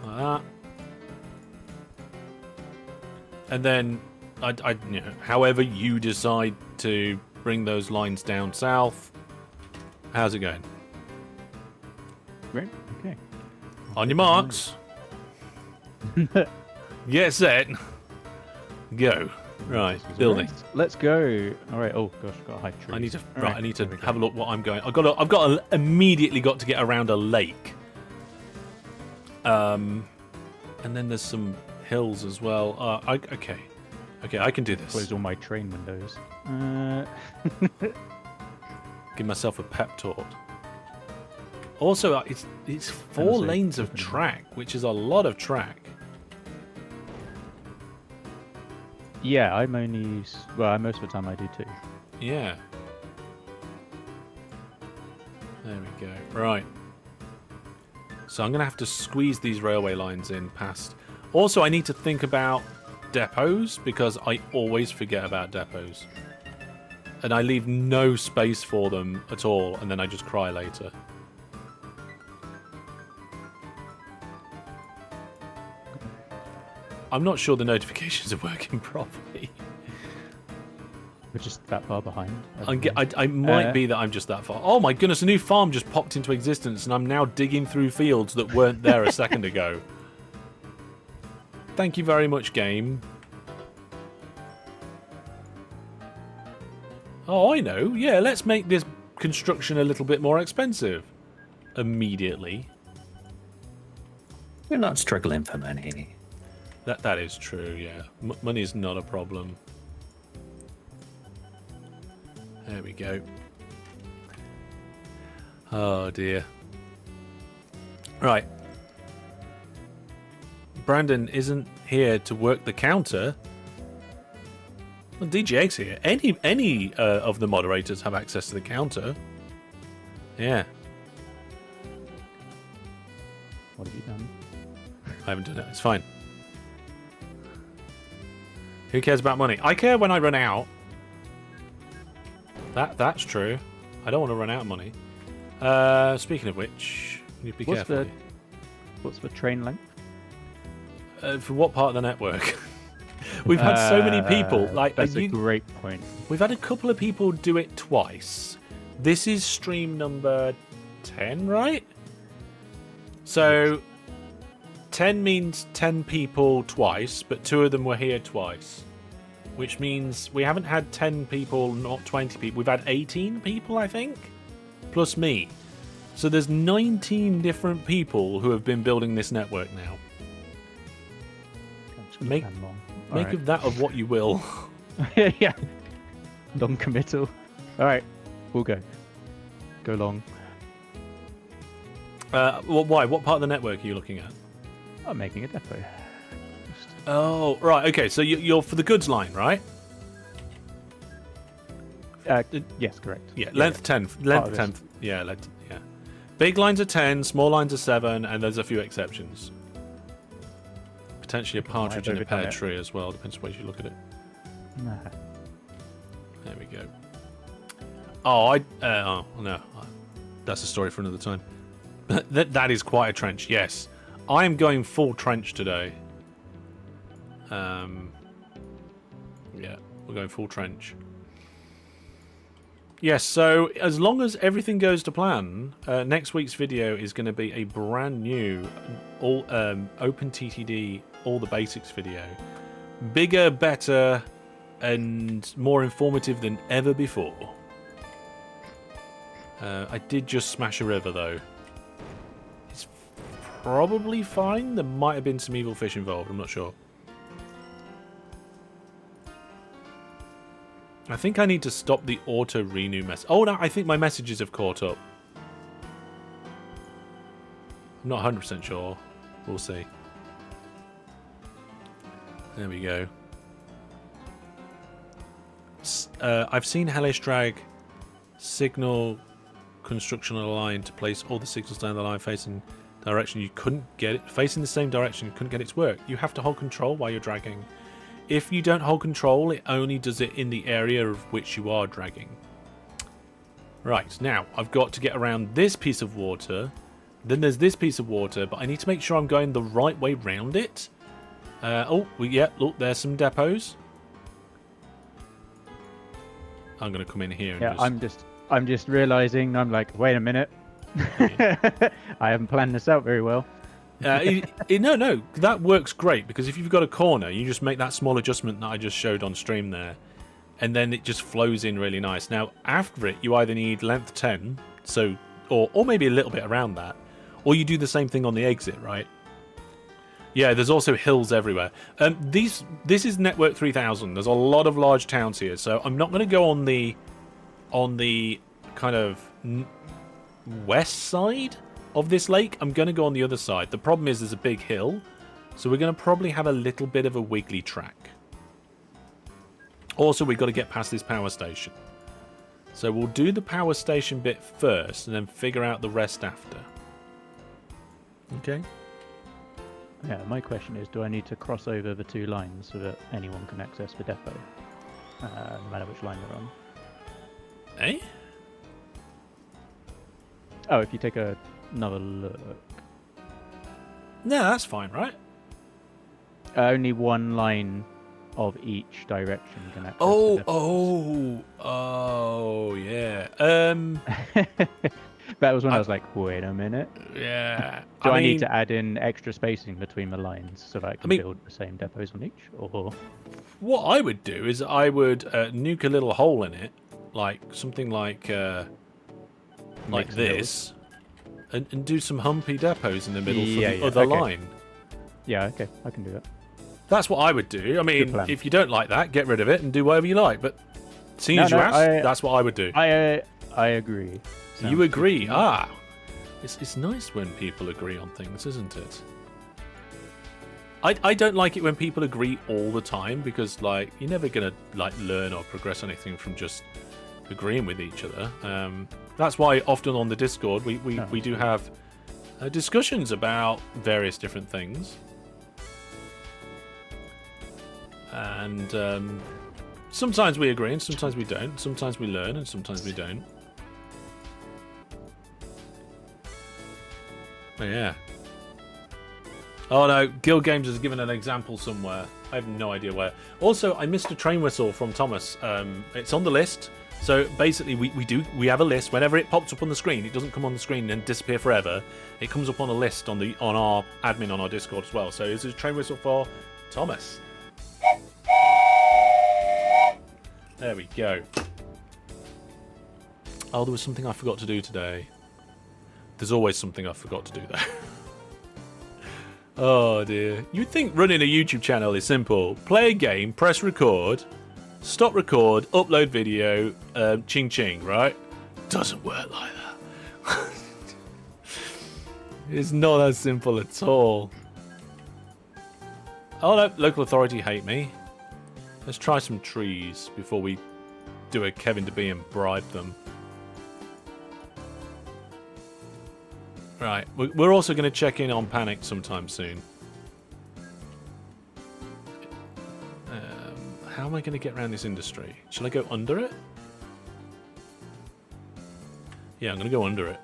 Like that. And then, however you decide to bring those lines down south. How's it going? Great. Okay. On your marks. Get set. Go. Right. Building. Right. Let's go. All right. Oh gosh, got a high tree. I need to. Right. I need to have a look what I'm going. I've got to immediately got to get around a lake. And then there's some hills as well. Okay, I can do this. Close all my train windows. Give myself a pep talk. Also, it's 4 lanes of track, which is a lot of track. Yeah, I'm only... Well, most of the time I do too. Yeah. There we go. Right. So I'm going to have to squeeze these railway lines in past. Also, I need to think about depots, because I always forget about depots. And I leave no space for them at all, and then I just cry later. I'm not sure the notifications are working properly. We're just that far behind. I might be that I'm just that far. Oh my goodness, a new farm just popped into existence, and I'm now digging through fields that weren't there a second ago. Thank you very much, game. Oh, I know. Yeah, let's make this construction a little bit more expensive. Immediately. We're not struggling for money. That is true, yeah. Money is not a problem. There we go. Oh, dear. Right. Brandon isn't here to work the counter. Well, DGX here. Any of the moderators have access to the counter. Yeah. What have you done? I haven't done it. It's fine. Who cares about money? I care when I run out. That's true. I don't want to run out of money. Speaking of which, you need to be careful. What's the train length? For what part of the network? We've had so many people. That's a great point. We've had a couple of people do it twice. This is stream number 10, right? So 10 means 10 people twice, but 2 of them were here twice. Which means we haven't had 10 people, not 20 people. We've had 18 people, I think, plus me. So there's 19 different people who have been building this network now. Make of that of what you will. Yeah. Non-committal. All right, we'll go. Go long. Why? What part of the network are you looking at? I'm making a depot. Oh, right. Okay, so you're for the goods line, right? Yes, correct. Yeah, length 10. Length 10. Yeah, yeah. Big lines are 10, small lines are 7, and there's a few exceptions. Potentially a partridge in a pear tree as well, depends on which you look at it. Nah. There we go. Oh, no. That's a story for another time. That is quite a trench, yes. I am going full trench today. Yeah, we're going full trench. Yes, so as long as everything goes to plan, next week's video is going to be a brand new OpenTTD all the basics video. Bigger, better, and more informative than ever before. I did just smash a river though. It's probably fine. There might have been some evil fish involved, I'm not sure. I think I need to stop the auto renew mess. Oh no, I think my messages have caught up. I'm not 100% sure. We'll see. There we go. I've seen Hellish drag signal construction on a line to place all the signals down the line facing direction. You couldn't get it facing the same direction. You couldn't get it to work. You have to hold control while you're dragging. If you don't hold control, it only does it in the area of which you are dragging. Right, now I've got to get around this piece of water. Then there's this piece of water, but I need to make sure I'm going the right way round it. Yeah, look, there's some depots. I'm going to come in here and I'm just realizing, I'm like, wait a minute. I haven't planned this out very well. No, that works great, because if you've got a corner, you just make that small adjustment that I just showed on stream there, and then it just flows in really nice. Now, after it, you either need length 10, so or maybe a little bit around that, or you do the same thing on the exit, right? Yeah, there's also hills everywhere. This is Network 3000. There's a lot of large towns here, so I'm not going to go on the kind of west side of this lake. I'm going to go on the other side. The problem is there's a big hill, so we're going to probably have a little bit of a wiggly track. Also, we've got to get past this power station. So we'll do the power station bit first, and then figure out the rest after. Okay. Yeah, my question is, do I need to cross over the 2 lines so that anyone can access the depot, no matter which line they're on? Eh? Oh, if you take another look. No, that's fine, right? Only 1 line of each direction can access Oh, the depot. yeah. That was when I was like, wait a minute. Yeah. Do I need mean, to add in extra spacing between the lines so that I can build the same depots on each? Or what I would do is I would nuke a little hole in it, like something like Mix this, and do some humpy depots in the middle for the Yeah, other okay. line. yeah, okay, I can do that. That's what I would do. I mean, plan. if you don't like that, get rid of it and do whatever you like. But seeing as you asked, that's what I would do. I agree. Sounds You good agree? to me. Ah, it's nice when people agree on things, isn't it? I don't like it when people agree all the time, because like you're never gonna like learn or progress anything from just agreeing with each other. That's why often on the Discord we do have discussions about various different things, and sometimes we agree and sometimes we don't. Sometimes we learn and sometimes we don't. But yeah. Oh no, Guild Games has given an example somewhere. I have no idea where. Also, I missed a train whistle from Thomas. It's on the list. So basically, we have a list. Whenever it pops up on the screen, it doesn't come on the screen and disappear forever. It comes up on a list on our admin on our Discord as well. So this is a train whistle for Thomas. There we go. Oh, there was something I forgot to do today. There's always something I forgot to do there. Oh dear. You'd think running a YouTube channel is simple. Play a game, press record, stop record, upload video, ching ching, right? Doesn't work like that. It's not that simple at all. Oh no, local authority hate me. Let's try some trees before we do a Kevin DeB and bribe them. Right, we're also going to check in on Panic sometime soon. How am I going to get around this industry? Shall I go under it? Yeah, I'm going to go under it.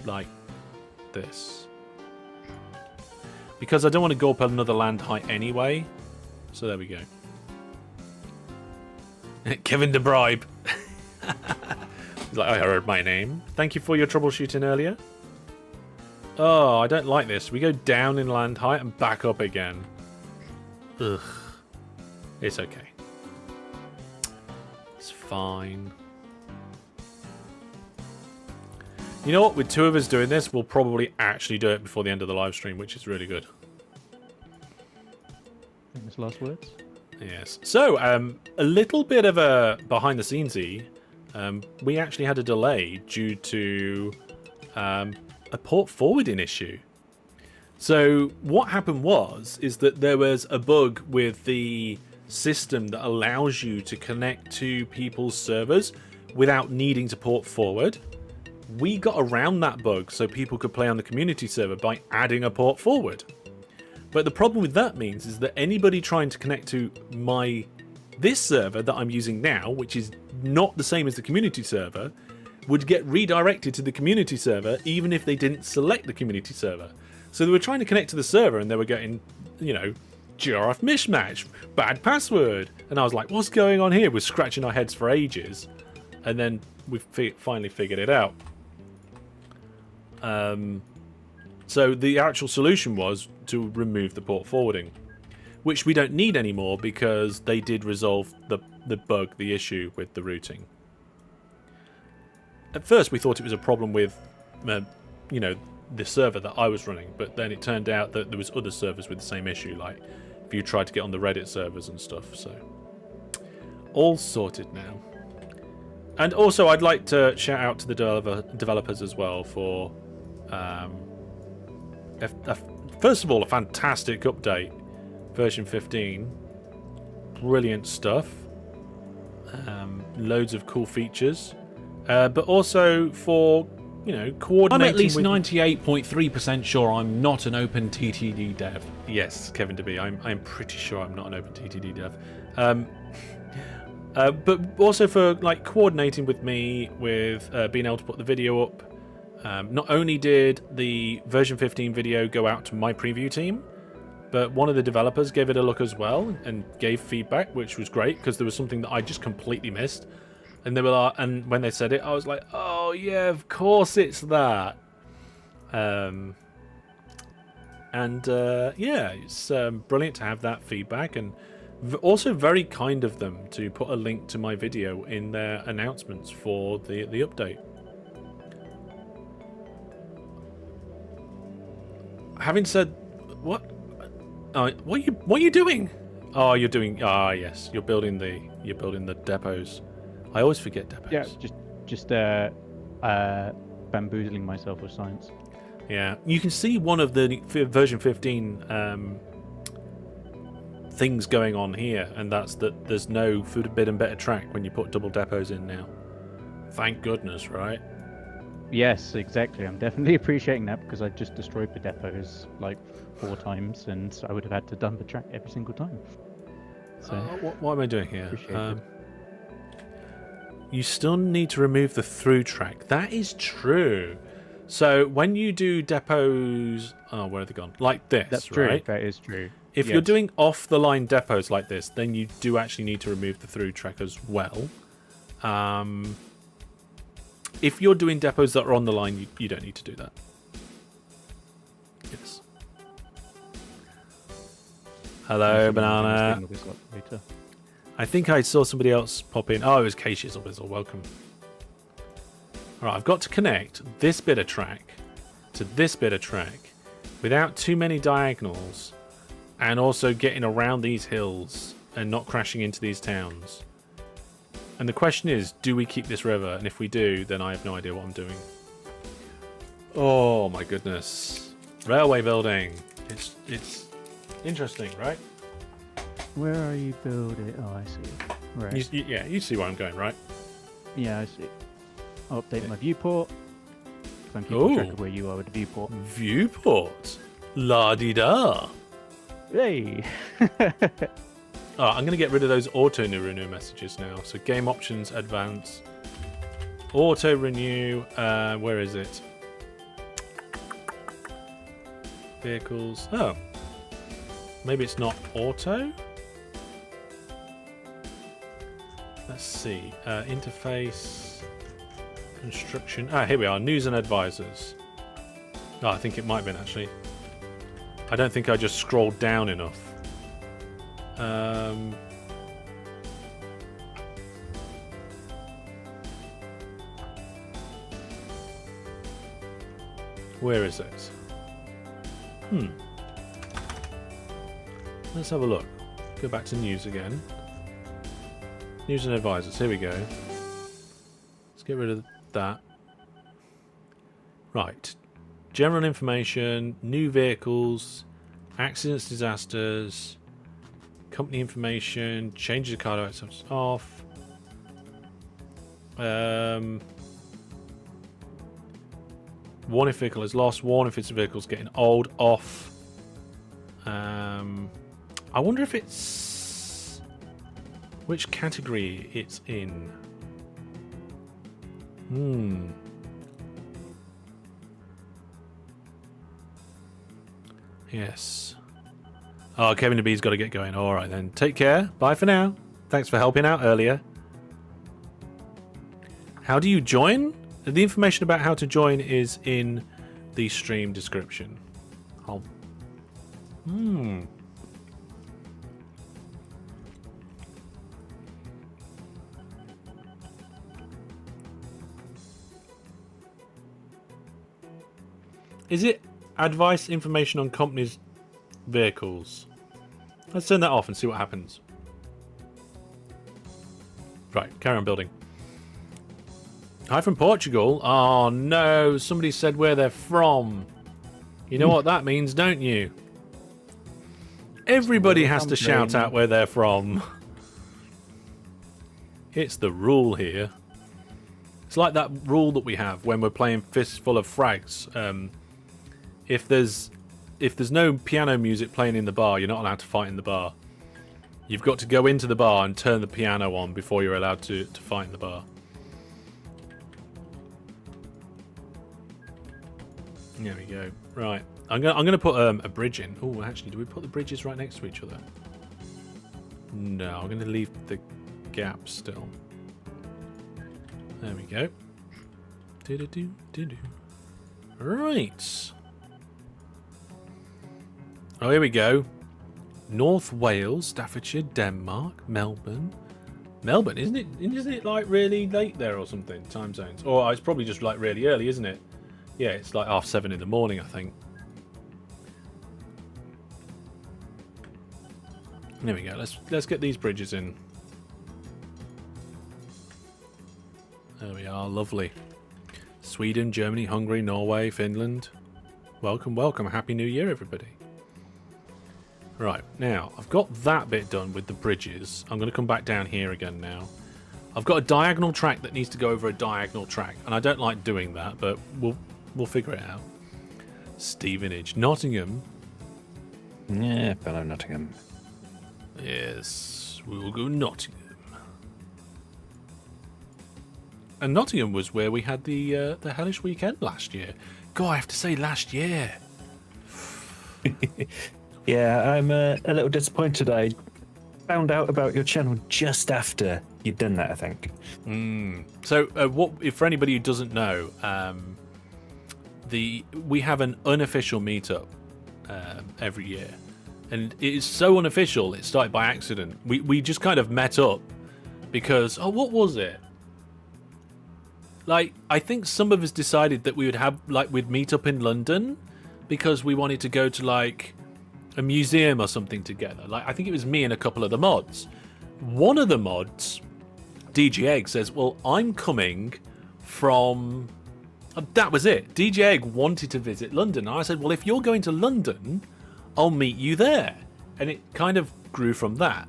Like this. Because I don't want to go up another land height anyway. So there we go. Kevin the Bribe. He's like, I heard my name. Thank you for your troubleshooting earlier. Oh, I don't like this. We go down in land height and back up again. Ugh. It's okay. It's fine. You know what? With 2 of us doing this, we'll probably actually do it before the end of the live stream, which is really good. Famous last words. Yes. So, a little bit of a behind the scenes-y. We actually had a delay due to a port forwarding issue. So what happened is that there was a bug with the system that allows you to connect to people's servers without needing to port forward. We got around that bug so people could play on the community server by adding a port forward. But the problem with that means is that anybody trying to connect to this server that I'm using now, which is not the same as the community server, would get redirected to the community server even if they didn't select the community server. So they were trying to connect to the server and they were getting, GRF mismatch, bad password. And I was like, what's going on here? We're scratching our heads for ages. And then we finally figured it out. So the actual solution was to remove the port forwarding, which we don't need anymore because they did resolve the bug, the issue with the routing. At first we thought it was a problem with, the server that I was running, but then it turned out that there was other servers with the same issue, like if you tried to get on the Reddit servers and stuff. So all sorted now. And also, I'd like to shout out to the developers as well for, first of all, a fantastic update, version 15. Brilliant stuff. Loads of cool features. But also for, coordinating. I'm at least with... 98.3% sure I'm not an OpenTTD dev. Yes, Kevin DeB. I'm pretty sure I'm not an OpenTTD dev. But also for coordinating with me with being able to put the video up. Not only did the version 15 video go out to my preview team, but one of the developers gave it a look as well and gave feedback, which was great because there was something that I just completely missed. And they were like, and when they said it, I was like, "Oh yeah, of course it's that." Yeah, it's brilliant to have that feedback, and also very kind of them to put a link to my video in their announcements for the update. Having said, what are you doing? Oh, you're doing. Yes, you're building the depots. I always forget depots. Yeah, just bamboozling myself with science. Yeah, you can see one of the version 15 things going on here, and that's that there's no forbidden better track when you put double depots in now. Thank goodness, right? Yes, exactly. I'm definitely appreciating that because I just destroyed the depots like 4 times, and I would have had to dump a track every single time. So, what am I doing here? appreciate it. You still need to remove the through track. That is true. So when you do depots, where have they gone? Like this, That's true. right? That is true. If you're doing off the line depots like this, then you do actually need to remove the through track as well. If you're doing depots that are on the line, you don't need to do that. Yes. Hello, Banana. I think I saw somebody else pop in. Oh, it was K-Shizzle Bizzle. Welcome. Alright, I've got to connect this bit of track to this bit of track without too many diagonals and also getting around these hills and not crashing into these towns. And the question is, do we keep this river? And if we do, then I have no idea what I'm doing. Oh my goodness. Railway building. It's interesting, right? Where are you building? Oh, I see. Right. You see where I'm going, right? Yeah, I see. I'll update my viewport. So I'm keeping track of where you are with the viewport. Viewport. La-di-da. Hey! I'm going to get rid of those auto-renew messages now. So game options, advance. Auto-renew. Where is it? Vehicles. Oh. Maybe it's not auto? Let's see. Interface. Construction. Here we are. News and advisors. I think it might have been, actually. I don't think I just scrolled down enough. Where is it? Let's have a look. Go back to news again. News and advisors. Here we go. Let's get rid of that. Right. General information, new vehicles, accidents, disasters, company information, changes of cargo items off. Warn if vehicle is lost, warn if its vehicle is getting old, off. I wonder if it's which category it's in. Yes. Oh, Kevin the B's got to get going. All right then. Take care. Bye for now. Thanks for helping out earlier. How do you join? The information about how to join is in the stream description. Is it advice, information on companies' vehicles? Let's turn that off and see what happens. Right, carry on building. Hi from Portugal. Oh no, somebody said where they're from. You know what that means, don't you? Everybody has to shout out where they're from. It's the rule here. It's like that rule that we have when we're playing Fistful of Frags. If there's no piano music playing in the bar, you're not allowed to fight in the bar. You've got to go into the bar and turn the piano on before you're allowed to fight in the bar. There we go. Right. I'm gonna put a bridge in. Oh, actually, do we put the bridges right next to each other? No, I'm gonna leave the gap still. There we go. Right. Oh, here we go. North Wales, Staffordshire, Denmark, Melbourne. Melbourne, isn't it like really late there or something? Time zones. Or it's probably just like really early, isn't it? Yeah, it's like 7:30 in the morning, I think. There we go. Let's get these bridges in. There we are. Lovely. Sweden, Germany, Hungary, Norway, Finland. Welcome, welcome. Happy New Year, everybody. Right, now, I've got that bit done with the bridges. I'm going to come back down here again now. I've got a diagonal track that needs to go over a diagonal track, and I don't like doing that, but we'll figure it out. Stevenage. Nottingham. Yeah, fellow Nottingham. Yes, we'll go Nottingham. And Nottingham was where we had the Hellish weekend last year. God, I have to say last year. Yeah, I'm a little disappointed. I found out about your channel just after you'd done that, I think. So, what if for anybody who doesn't know, we have an unofficial meetup every year, and it is so unofficial. It started by accident. We just kind of met up because what was it? Like, I think some of us decided that we'd meet up in London because we wanted to go to like a museum or something together. Like, I think it was me and a couple of the mods. One of the mods, DG Egg, says, well, I'm coming from... that was it. DG Egg wanted to visit London. And I said, well, if you're going to London, I'll meet you there. And it kind of grew from that.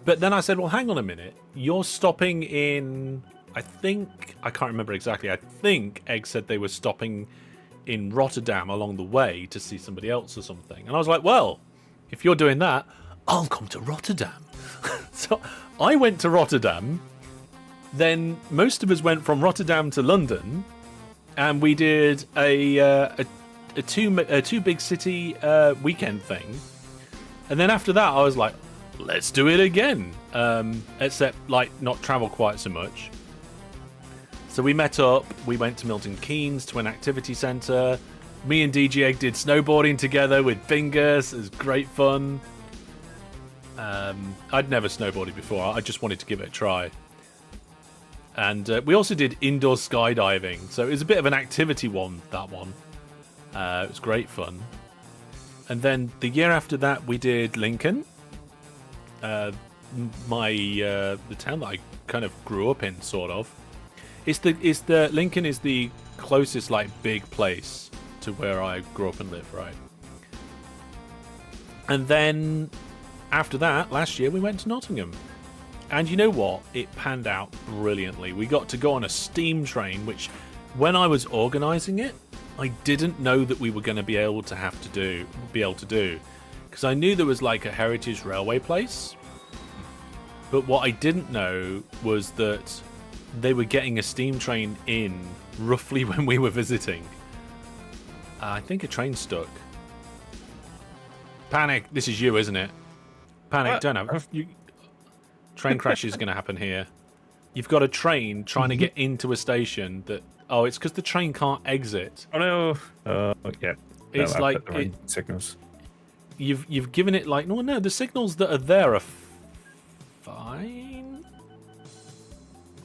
But then I said, well, hang on a minute. You're stopping in... I can't remember exactly. I think Egg said they were stopping in Rotterdam along the way to see somebody else or something. And I was like, well, if you're doing that, I'll come to Rotterdam. So I went to Rotterdam. Then most of us went from Rotterdam to London, and we did a two big city weekend thing. And then after that, I was like, let's do it again. Except like not travel quite so much. So we met up, we went to Milton Keynes to an activity centre. Me and DG Egg did snowboarding together with fingers. It was great fun. I'd never snowboarded before. I just wanted to give it a try. And we also did indoor skydiving. So it was a bit of an activity one, that one. It was great fun. And then the year after that, we did Lincoln. The town that I kind of grew up in, sort of. Lincoln is the closest like big place to where I grew up and live, right? And then after that, last year we went to Nottingham. And you know what? It panned out brilliantly. We got to go on a steam train, which when I was organising it, I didn't know that we were going to be able to do. Because I knew there was like a heritage railway place. But what I didn't know was that they were getting a steam train in roughly when we were visiting. I think a train stuck. Panic! This is you, isn't it? Panic! Don't have you. Train crash is going to happen here. You've got a train trying to get into a station that. Oh, it's because the train can't exit. Oh no! Yeah. It's like signals. You've given it like no. The signals that are there are fine.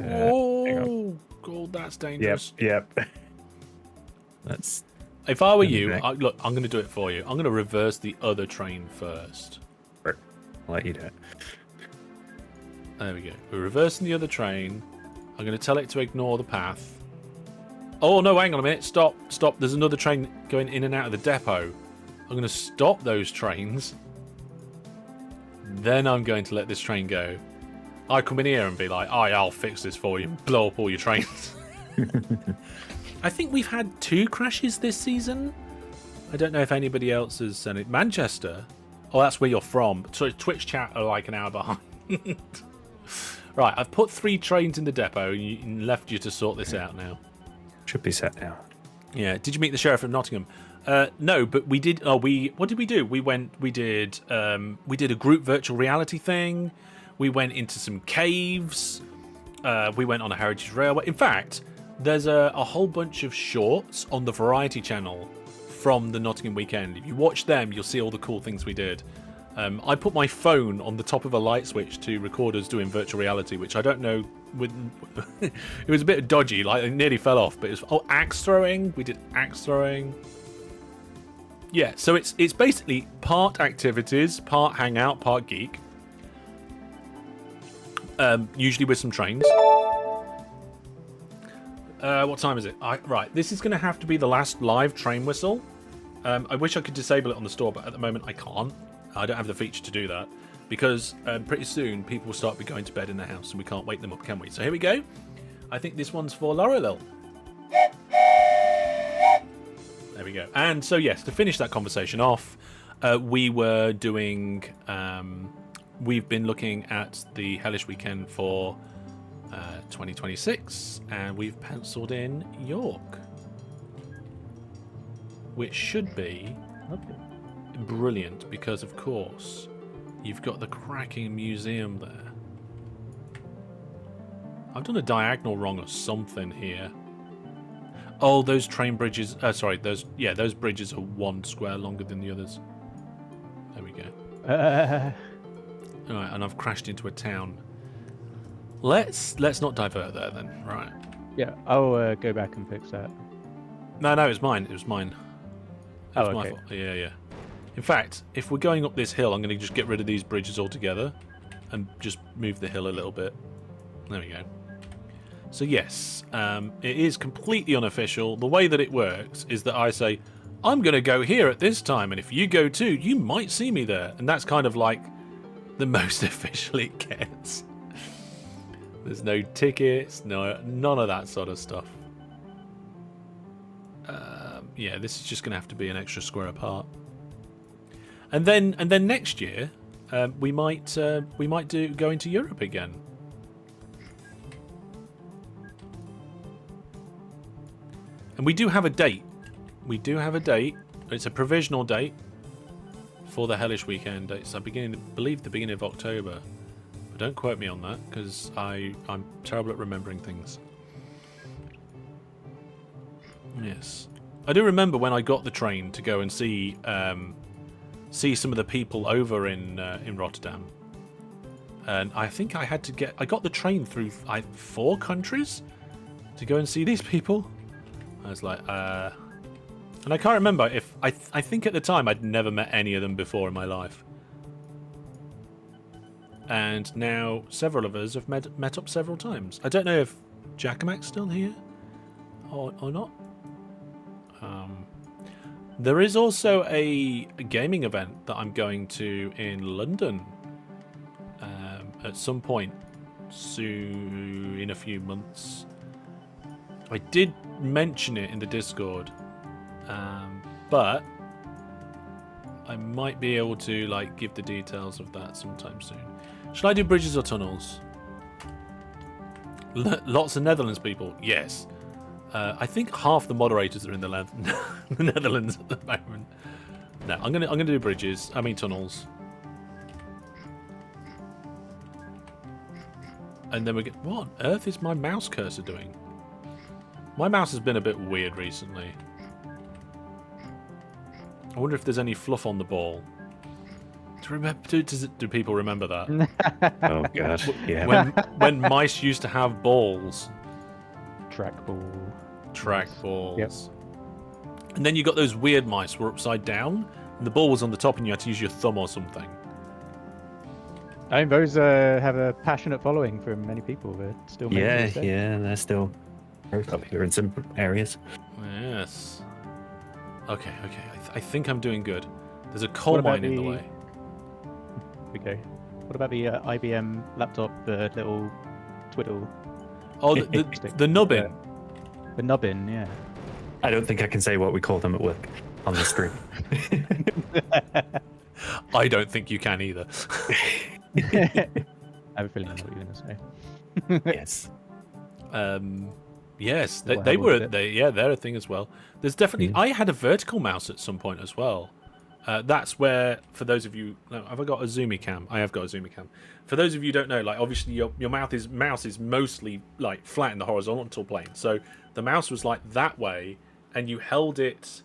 Oh, God, that's dangerous. Yep. That's. If I were you, Okay. look, I'm going to do it for you. I'm going to reverse the other train first. I'll let you do it. There we go. We're reversing the other train. I'm going to tell it to ignore the path. Oh, no, hang on a minute. Stop. There's another train going in and out of the depot. I'm going to stop those trains. Then I'm going to let this train go. I come in here and be like, I'll fix this for you. Blow up all your trains. I think we've had 2 crashes this season. I don't know if anybody else has done it. Manchester. Oh, that's where you're from. So Twitch chat are like an hour behind. Right, I've put 3 trains in the depot and left you to sort this out now. Should be set now. Yeah. Did you meet the sheriff of Nottingham? No, but we did. What did we do? We did a group virtual reality thing. We went into some caves. We went on a heritage railway. In fact, there's a whole bunch of shorts on the Variety channel from the Nottingham weekend. If you watch them, you'll see all the cool things we did. I put my phone on the top of a light switch to record us doing virtual reality, which I don't know. It was a bit dodgy, like it nearly fell off. But it was axe throwing. We did axe throwing. Yeah, so it's basically part activities, part hangout, part geek. Usually with some trains. What time is it? Right, this is going to have to be the last live train whistle. I wish I could disable it on the store, but at the moment I can't. I don't have the feature to do that. Because pretty soon people will start going to bed in the house and we can't wake them up, can we? So here we go. I think this one's for Laurelil. There we go. And so yes, to finish that conversation off, we were doing... we've been looking at the Hellish weekend for 2026, and we've penciled in York, which should be brilliant because, of course, you've got the cracking museum there. I've done a diagonal wrong or something here. Oh, those train bridges. Those bridges are 1 square longer than the others. There we go. Alright, and I've crashed into a town. Let's not divert there then. Right. Yeah, I'll go back and fix that. No, it was mine. It was mine. It was my okay. fault. Yeah. In fact, if we're going up this hill, I'm going to just get rid of these bridges altogether and just move the hill a little bit. There we go. So yes, it is completely unofficial. The way that it works is that I say, I'm going to go here at this time, and if you go too, you might see me there. And that's kind of like the most official it gets. There's no tickets, none of that sort of stuff. Yeah, this is just going to have to be an extra square apart. And then next year, we might go into Europe again. And we do have a date. It's a provisional date for the Hellish weekend. It's I believe the beginning of October. But don't quote me on that because I'm terrible at remembering things. Yes, I do remember when I got the train to go and see some of the people over in Rotterdam, and I think I got the train through 4 countries to go and see these people. I was like, and I can't remember if I think at the time I'd never met any of them before in my life, and now several of us have met up several times. I don't know if Jackamac's still here or not. There is also a gaming event that I'm going to in London at some point soon, in a few months. I did mention it in the Discord, but I might be able to give the details of that sometime soon. Shall I do bridges or tunnels? Lots of Netherlands people, yes. I think half the moderators are in the Netherlands at the moment. No, I'm gonna do bridges. I mean tunnels. And then we get... What on earth is my mouse cursor doing? My mouse has been a bit weird recently. I wonder if there's any fluff on the ball. Do people remember that? Oh god, yeah. When mice used to have balls. Trackball. Trackballs. Yep. And then you got those weird mice were upside down, and the ball was on the top, and you had to use your thumb or something. I mean, those have a passionate following from many people. They're still making Yeah, this day. yeah, they're still very popular in some areas. Yes. Okay. I think I'm doing good. There's a coal mine in the way. Okay. What about the IBM laptop, the little twiddle? Oh, the nubbin. The nubbin, yeah. I don't think I can say what we call them at work on the stream. I don't think you can either. I have a feeling I know what you're going to say. Yes. Yes, Well, they how were. was it? They're a thing as well. There's definitely. I had a vertical mouse at some point as well. That's where, for those of you, have I got a zoomy cam? I have got a zoomy cam. For those of you who don't know, like obviously your mouse is mostly like flat in the horizontal plane. So the mouse was like that way, and you held it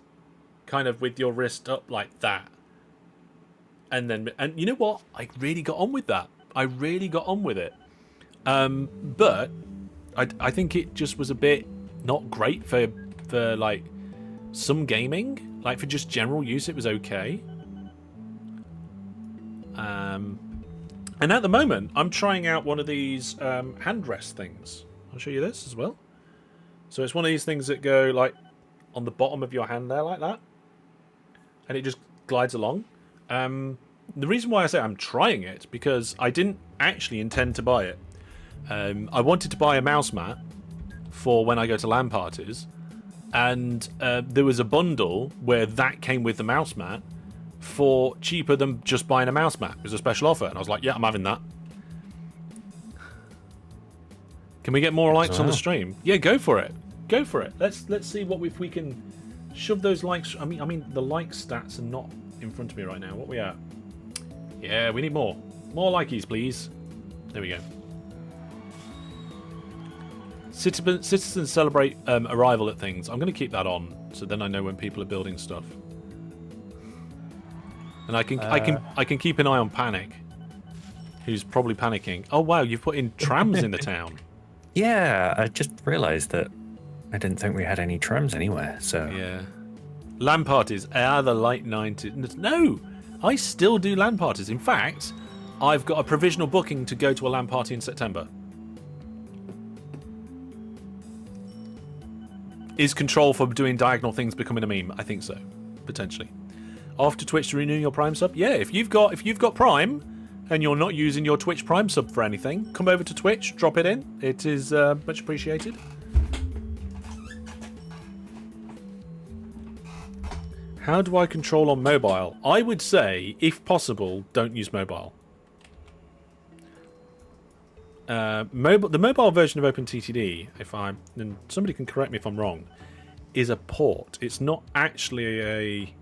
kind of with your wrist up like that. And you know what? I really got on with that. I really got on with it. But I think it just was a bit not great for like some gaming. Like for just general use, it was okay. And at the moment, I'm trying out one of these hand rest things. I'll show you this as well. So it's one of these things that go like on the bottom of your hand there, like that, and it just glides along. The reason why I say I'm trying it because I didn't actually intend to buy it. I wanted to buy a mouse mat for when I go to LAN parties, and there was a bundle where that came with the mouse mat for cheaper than just buying a mouse mat. It was a special offer, and I was like, yeah, I'm having that. Can we get more likes on the stream? Yeah, go for it. Go for it. Let's see if we can shove those likes. I mean, the like stats are not in front of me right now. What are we at? Yeah, we need more. More likeys, please. There we go. Citizens celebrate arrival at things. I'm going to keep that on, so then I know when people are building stuff. And I can keep an eye on Panic, who's probably panicking. Oh wow, you've put in trams in the town. Yeah, I just realised that I didn't think we had any trams anywhere. So Yeah. LAN parties are the late 90s. No, I still do LAN parties. In fact, I've got a provisional booking to go to a LAN party in September. Is Control for doing diagonal things becoming a meme? I think so, potentially. After Twitch to renew your Prime sub, yeah. If you've got Prime and you're not using your Twitch Prime sub for anything, come over to Twitch, drop it in. It is much appreciated. How do I control on mobile? I would say, if possible, don't use mobile. The mobile version of OpenTTD, and somebody can correct me if I'm wrong, is a port. It's not actually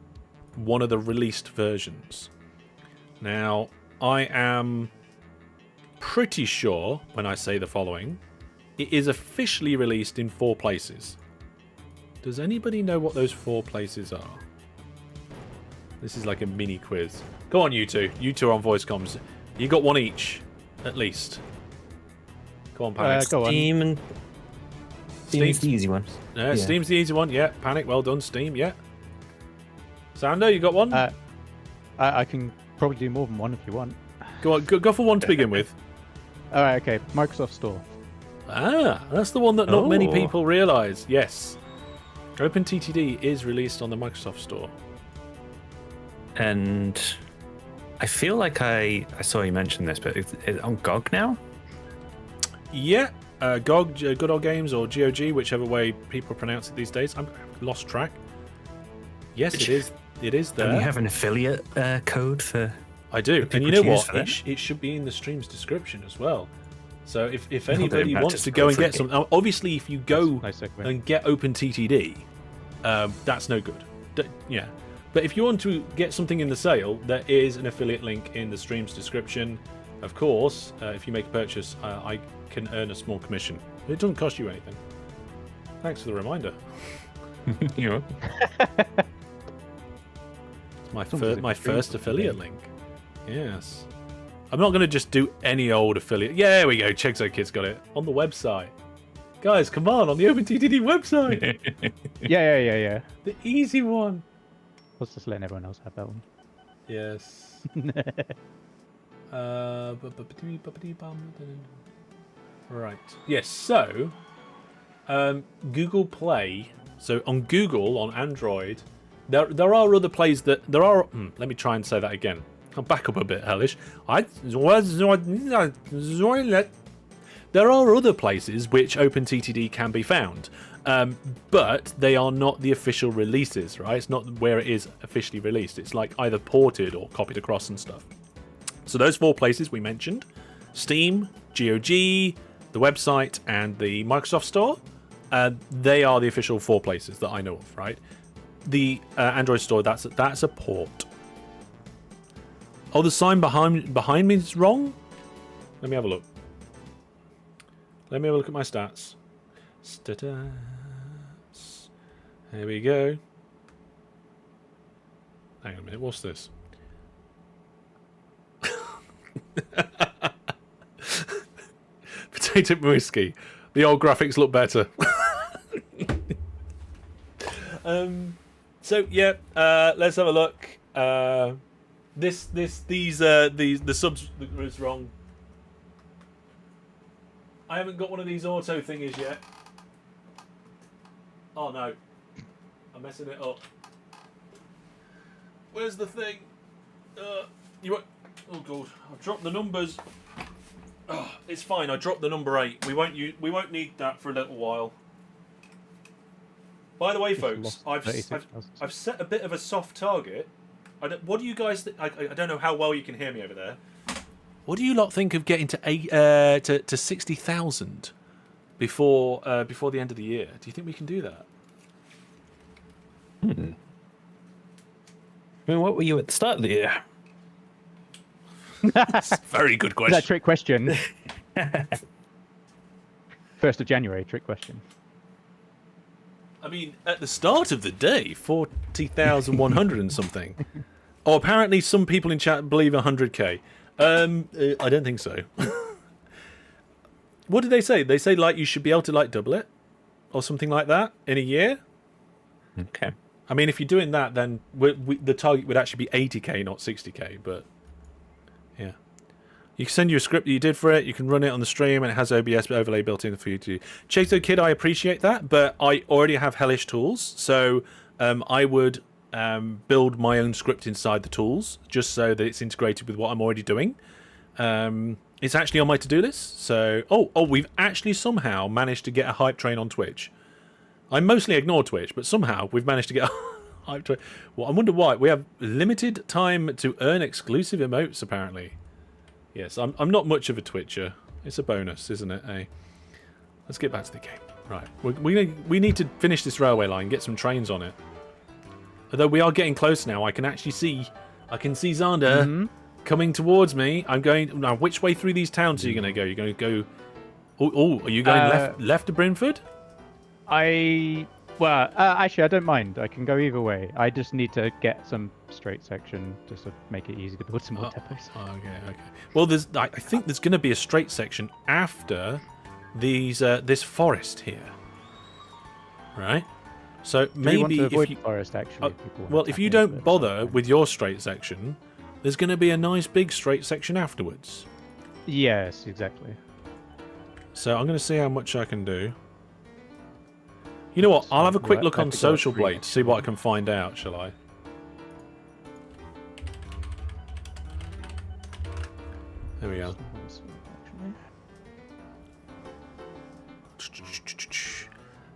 one of the released versions. Now, I am pretty sure when I say the following, it is officially released in 4 places. Does anybody know what those 4 places are? This is like a mini quiz. Go on, you two. You two are on voice comms. You got one each, at least. Go on, Panic. Go on. Steam's the easy one. Yeah. Steam's the easy one. Yeah, Panic. Well done, Steam. Yeah. Sander, you got one? I can probably do more than one if you want. Go on. Go for one to begin with. All right, okay. Microsoft Store. Ah, that's the one that not many Oh. people realise. Yes. OpenTTD is released on the Microsoft Store. And I feel like I saw you mention this, but it's on GOG now? Yeah. GOG, Good Old Games, or GOG, whichever way people pronounce it these days. I've lost track. Yes, it is. It is there. Don't you have an affiliate code for... I do. for And you people know to use what? for that? It should be in the stream's description as well. So if Well, anybody then wants just to go go and for get it. some... Obviously, if you go Nice segue. and get OpenTTD, that's no good. Yeah. But if you want to get something in the sale, there is an affiliate link in the stream's description. Of course, if you make a purchase, I can earn a small commission. It doesn't cost you anything. Thanks for the reminder. You know? My first affiliate link. Yes. I'm not going to just do any old affiliate. Yeah, there we go. Chexo Kids got it. On the website. Guys, come on the OpenTTD website. Yeah. The easy one. I was just letting everyone else have that one. Yes. Right. Yes. So, Google Play. So on Google on Android, there are other plays that there are. Let me try and say that again. I'll back up a bit, Hellish. There are other places which OpenTTD can be found, but they are not the official releases, right? It's not where it is officially released. It's like either ported or copied across and stuff. So those 4 places we mentioned, Steam, GOG, the website, and the Microsoft Store, they are the official 4 places that I know of, right? The Android Store, that's a port. Oh, the sign behind me is wrong? Let me have a look. Let me have a look at my stats. Stats. Here we go. Hang on a minute, what's this? Potato whiskey. The old graphics look better. So yeah, let's have a look. The subs was wrong. I haven't got one of these auto thingies yet. Oh no, I'm messing it up. Where's the thing? You won't. Oh god, I've dropped the numbers. Oh, it's fine. I dropped the number 8. We won't need that for a little while. By the way, folks, I've set a bit of a soft target. What do you guys? I don't know how well you can hear me over there. What do you lot think of getting to 60,000 before the end of the year? Do you think we can do that? I mean, what were you at the start of the year? That's a very good question. That trick question. 1st of January, trick question. I mean, at the start of the day, 40,100 and something. Oh, apparently some people in chat believe 100k. I don't think so. What did they say? They say like you should be able to like double it, or something like that in a year. Okay. I mean, if you're doing that, then the target would actually be 80k, not 60k. But yeah, you can send you a script that you did for it. You can run it on the stream, and it has OBS overlay built in for you to. Chato Kid, I appreciate that, but I already have Hellish tools, so I would build my own script inside the tools, just so that it's integrated with what I'm already doing. It's actually on my to-do list. So, we've actually somehow managed to get a hype train on Twitch. I mostly ignore Twitch, but somehow we've managed to get a hype train. Well, I wonder why. We have limited time to earn exclusive emotes, apparently. Yes, I'm not much of a Twitcher. It's a bonus, isn't it? Eh? Let's get back to the game. Right, we need to finish this railway line, get some trains on it. Although we are getting close now, I can see Xander coming towards me. I'm going now. Which way through these towns are you going to go? You're going to go. Oh, are you going left to Brentford? Actually, I don't mind. I can go either way. I just need to get some straight section just to make it easy to build some more depots. Okay. Well, I think there's going to be a straight section after this forest here, right? So maybe if you forest actually, if you don't bother with your straight section, there's going to be a nice big straight section afterwards. Yes, exactly. So I'm going to see how much I can do. You know what? I'll have a quick look on Social Blade to see what I can find out, shall I? There we go.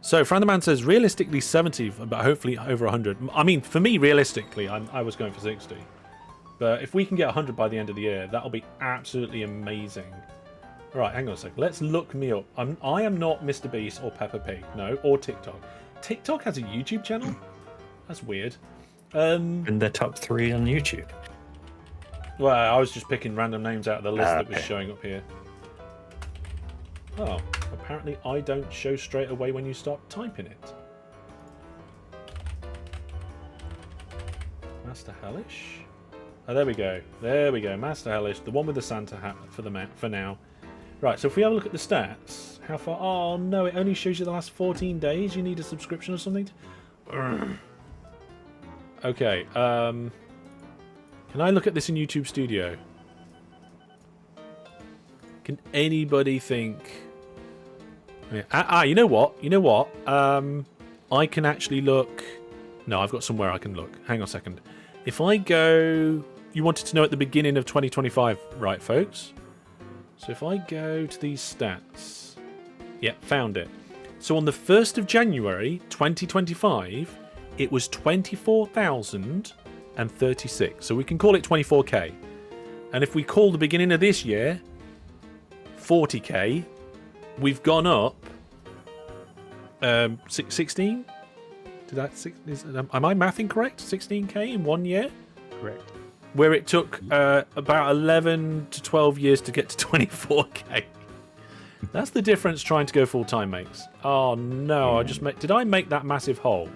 So, Franderman says, realistically 70, but hopefully over 100. I mean, for me, realistically, I was going for 60. But if we can get 100 by the end of the year, that'll be absolutely amazing. All right, hang on a sec. Let's look me up. I am not Mr. Beast or Peppa Pig, no, or TikTok. TikTok has a YouTube channel? That's weird. In the top 3 on YouTube. Well, I was just picking random names out of the list that was showing up here. Oh, apparently I don't show straight away when you start typing it. Master Hellish? Oh, there we go. There we go. Master Hellish, the one with the Santa hat for now. Right, so if we have a look at the stats, How far? Oh no, it only shows you the last 14 days. You need a subscription or something. Okay. Can I look at this in YouTube Studio? Can anybody think? You know what? You know what? I can actually look. No, I've got somewhere I can look. Hang on a second. If I go, you wanted to know at the beginning of 2025, right, folks? So if I go to these stats, yep, found it. So on the 1st of January 2025, it was 24,036. So we can call it 24k. And if we call the beginning of this year 40k, we've gone up 16. Am I mathing correct? 16k in 1 year? Correct. Where it took about 11 to 12 years to get to 24k. That's the difference trying to go full time makes. Oh no! Did I make that massive hole?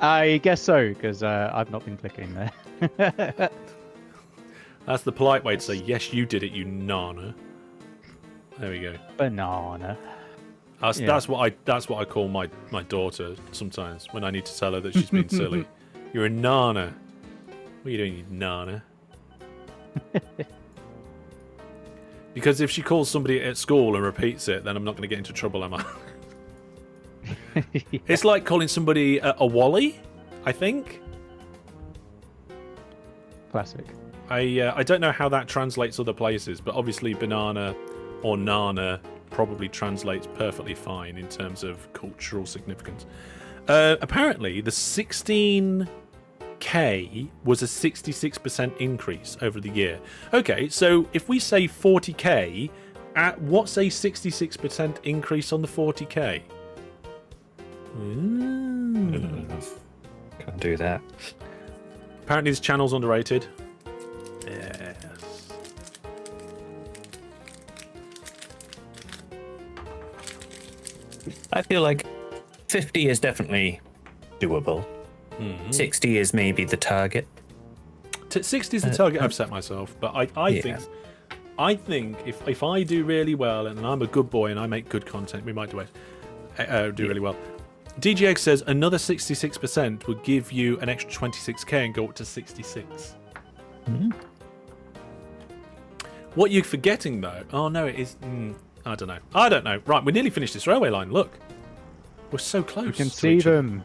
I guess so, because I've not been clicking there. That's the polite way to say yes, you did it, you nana. There we go. Banana. That's what I call my daughter sometimes when I need to tell her that she's being silly. You're a nana. What are you doing, you nana? Because if she calls somebody at school and repeats it, then I'm not going to get into trouble, am I? Yeah. It's like calling somebody a Wally, I think. Classic. I don't know how that translates other places, but obviously banana or nana probably translates perfectly fine in terms of cultural significance. Apparently, the 16k was a 66% increase over the year. Okay, so if we say 40k, what's a 66% increase on the 40k? Can't do that. Apparently this channel's underrated. Yes. I feel like 50 is definitely doable. 60 is maybe the target. 60 is the target I've set myself, but I think if I do really well and I'm a good boy and I make good content, we might do really well. DGX says another 66% would give you an extra 26k and go up to 66. What you're forgetting though? Oh no, it is. I don't know. Right, we nearly finished this railway line. Look, we're so close. You can see them.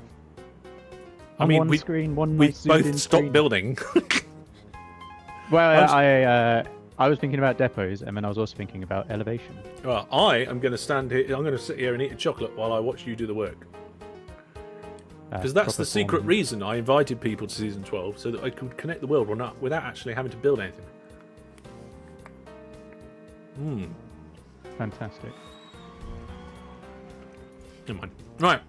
I mean, one screen, one we nice both zoomed-in stopped screen. building. Well, I was thinking about depots, and then I was also thinking about elevation. Well, I am going to stand here. I'm going to sit here and eat a chocolate while I watch you do the work. Because that's the secret reason I invited people to season 12, so that I could connect the world without actually having to build anything. Fantastic. Never mind. Right.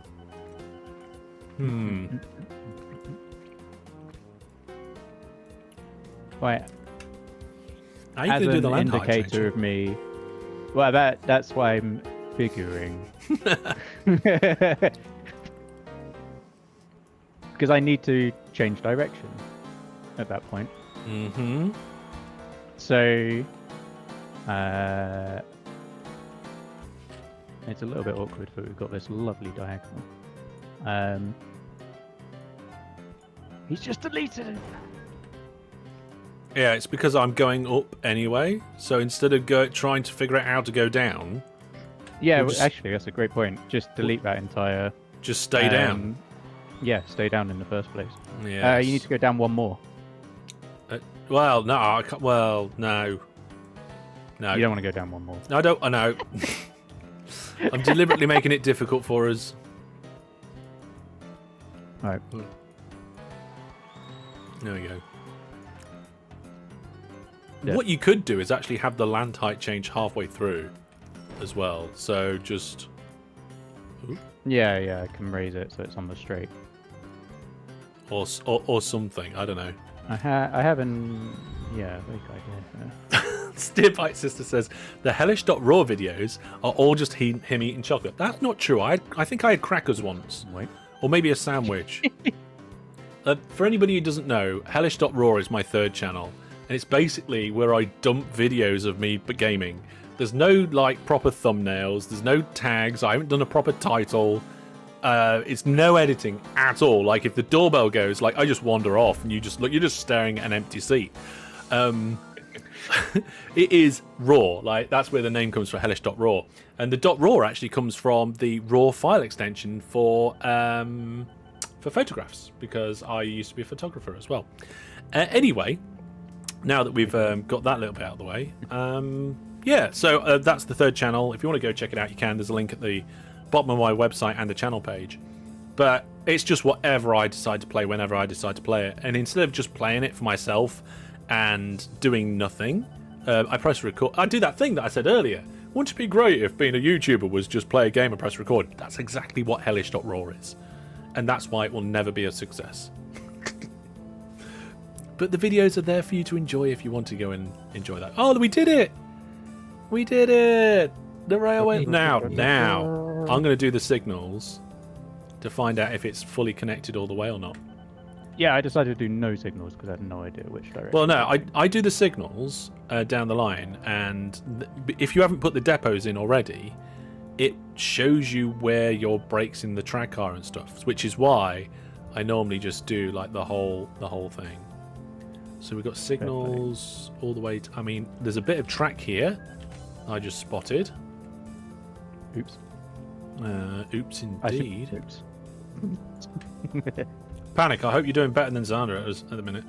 Right. How are you As going to do an the land height indicator change? of me. Well, that's why I'm figuring. Because I need to change direction at that point. Mm-hmm. So, it's a little bit awkward, but we've got this lovely diagonal. He's just deleted it. Yeah, it's because I'm going up anyway. So instead of trying to figure out how to go down, Yeah, We'll just- actually, that's a great point. Just delete that entire. just stay down. Yeah, stay down in the first place. Yeah. You need to go down one more. Well, no, I can't. Well, no. No. You don't want to go down one more. I don't. I know. I'm deliberately making it difficult for us. All right. There we go. Yeah. What you could do is actually have the land height change halfway through as well. So just... Yeah, I can raise it so it's on the straight. Or something. I don't know. I haven't... Yeah, very good idea. Steerbite Sister says, the Hellish.raw videos are all just him eating chocolate. That's not true. I think I had crackers once. Wait. Or maybe a sandwich. For anybody who doesn't know, Hellish.raw is my third channel. and it's basically where I dump videos of me gaming. There's no like proper thumbnails. There's no tags. I haven't done a proper title. It's no editing at all. Like if the doorbell goes, like I just wander off, and you just look. You're just staring at an empty seat. It is raw. Like that's where the name comes from, hellish.raw. And the .raw actually comes from the raw file extension for photographs, because I used to be a photographer as well. Anyway, now that we've got that little bit out of the way, yeah, so that's the third channel. If you want to go check it out, you can. There's a link at the bottom of my website and the channel page. But it's just whatever I decide to play whenever I decide to play it. And instead of just playing it for myself and doing nothing, I press record. I do that thing that I said earlier. Wouldn't it be great if being a YouTuber was just play a game and press record? That's exactly what hellish.raw is. And that's why it will never be a success. But the videos are there for you to enjoy if you want to go and enjoy that. Oh, we did it! We did it! The railway... Now, I'm going to do the signals to find out if it's fully connected all the way or not. Yeah, I decided to do no signals because I had no idea which direction. Well, no, I do the signals down the line, and if you haven't put the depots in already, it shows you where your breaks in the track are and stuff, which is why I normally just do like the whole thing. So we've got signals all the way to, I mean, there's a bit of track here I just spotted. Oops. Oops indeed. Oops. Panic, I hope you're doing better than Xander at the minute.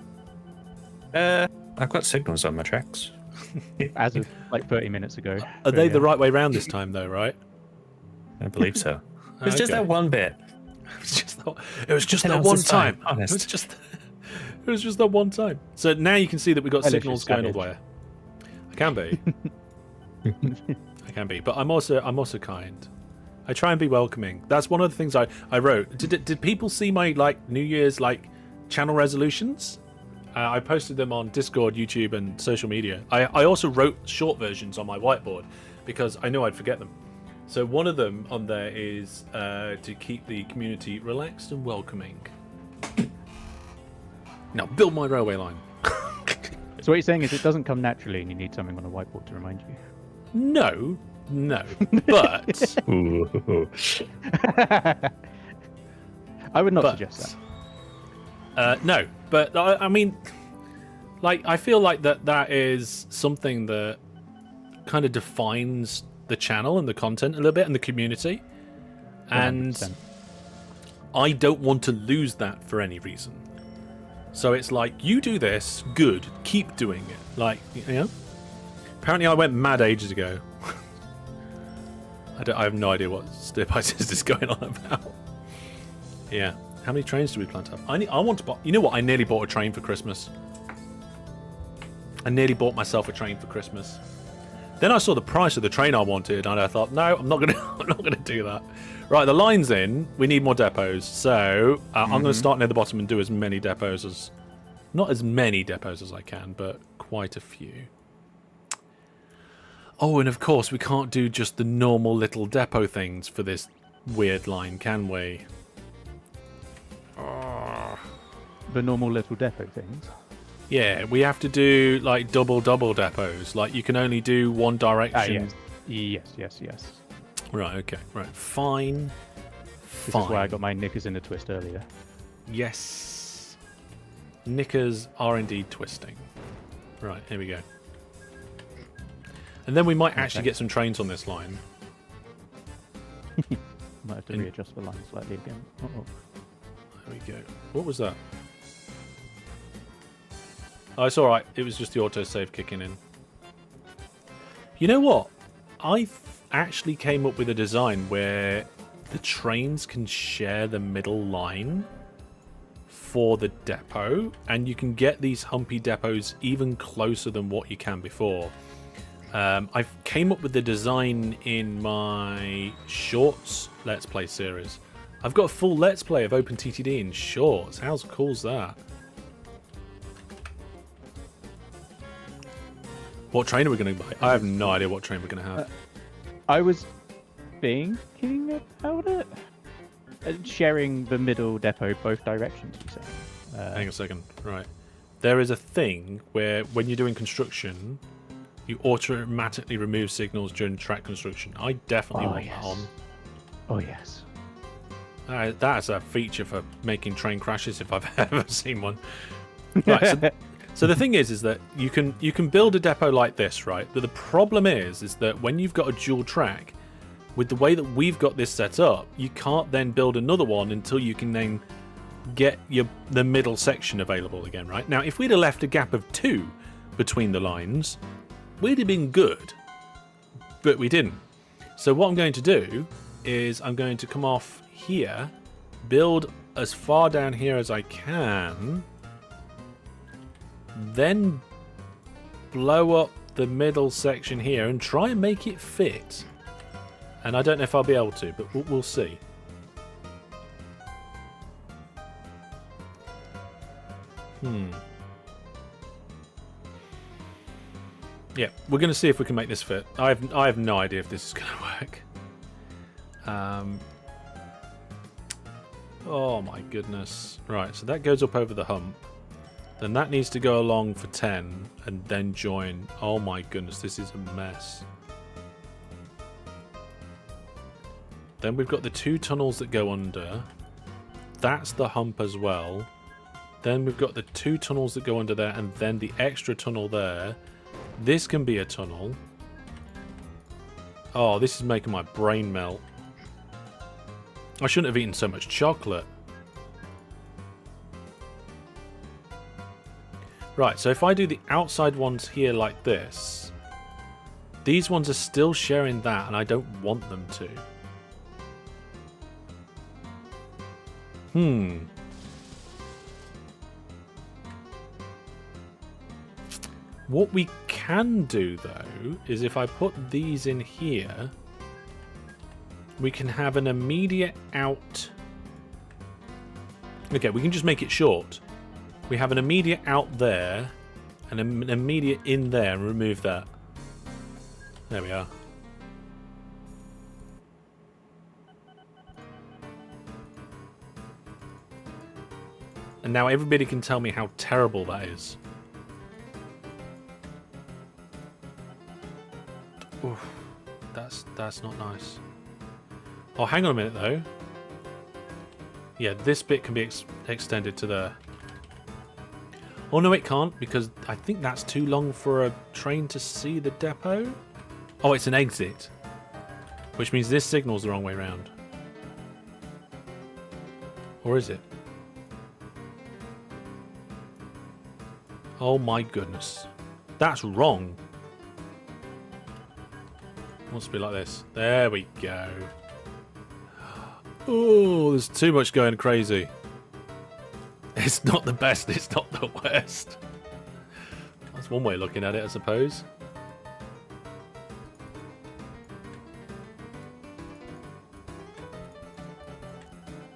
I've got signals on my tracks. As of like 30 minutes ago. Are they the right way round this time though, right? I believe so. It's just that one bit. It was just that one time. Honest. It was just that one time. So now you can see that we've got signals going all the way. I can be. I can be, but I'm also kind. I try and be welcoming. That's one of the things I wrote. Did people see my like New Year's like channel resolutions? I posted them on Discord, YouTube, and social media. I also wrote short versions on my whiteboard because I knew I'd forget them. So one of them on there is to keep the community relaxed and welcoming. Now build my railway line. So what you're saying is it doesn't come naturally and you need something on a whiteboard to remind you? No, but... I would not suggest that. No, but I mean, like, I feel like that is something that kind of defines the channel and the content a little bit and the community. 100%. And I don't want to lose that for any reason. So it's like, you do this, good, keep doing it. Like, you know? Apparently I went mad ages ago. I have no idea what Steerpites is going on about. Yeah. How many trains do we plan to have? I want to buy... You know what? I nearly bought a train for Christmas. I nearly bought myself a train for Christmas. Then I saw the price of the train I wanted, and I thought, no, I'm not gonna do that. Right, the line's in. We need more depots. So I'm going to start near the bottom and do as many depots as... Not as many depots as I can, but quite a few. Oh, and of course, we can't do just the normal little depot things for this weird line, can we? The normal little depot things? Yeah, we have to do, like, double depots. Like, you can only do one direction. Yes. Right, okay. Right, fine. This is why I got my knickers in a twist earlier. Yes. Knickers are indeed twisting. Right, here we go. And then we might actually get some trains on this line. Might have to readjust the line slightly again. There we go. What was that? Oh, it's alright. It was just the autosave kicking in. You know what? I actually came up with a design where the trains can share the middle line for the depot, and you can get these humpy depots even closer than what you can before. I came up with the design in my Shorts Let's Play series. I've got a full Let's Play of OpenTTD in Shorts. How cool is that? What train are we going to buy? I have no idea what train we're going to have. I was thinking about it. Sharing the middle depot both directions, you say? Hang on a second. Right. there is a thing where when you're doing construction, you automatically remove signals during track construction. I definitely want that on. Oh, yes. That's a feature for making train crashes if I've ever seen one. Right, so the thing is that you can build a depot like this, right? But the problem is that when you've got a dual track, with the way that we've got this set up, you can't then build another one until you can then get the middle section available again, right? Now, if we'd have left a gap of 2 between the lines, we'd have been good, but we didn't. So what I'm going to do is I'm going to come off here, build as far down here as I can, then blow up the middle section here and try and make it fit. And I don't know if I'll be able to, but we'll see. Yeah, we're going to see if we can make this fit. I have no idea if this is going to work. Oh my goodness. Right, so that goes up over the hump. Then that needs to go along for 10 and then join. Oh my goodness, this is a mess. Then we've got the 2 tunnels that go under. That's the hump as well. Then we've got the 2 tunnels that go under there and then the extra tunnel there. This can be a tunnel. Oh, this is making my brain melt. I shouldn't have eaten so much chocolate. Right, so if I do the outside ones here like this, these ones are still sharing that and I don't want them to. What we can do, though, is if I put these in here, we can have an immediate out. Okay, we can just make it short. We have an immediate out there and an immediate in there and remove that. There we are. And now everybody can tell me how terrible that is. Oof, that's not nice. Oh, hang on a minute though. Yeah, this bit can be extended to there. Oh no, it can't, because I think that's too long for a train to see the depot. Oh, it's an exit, which means this signal's the wrong way around. Or is it? Oh my goodness. That's wrong. It wants to be like this. There we go. Oh, there's too much going crazy. It's not the best, it's not the worst. That's one way of looking at it, I suppose.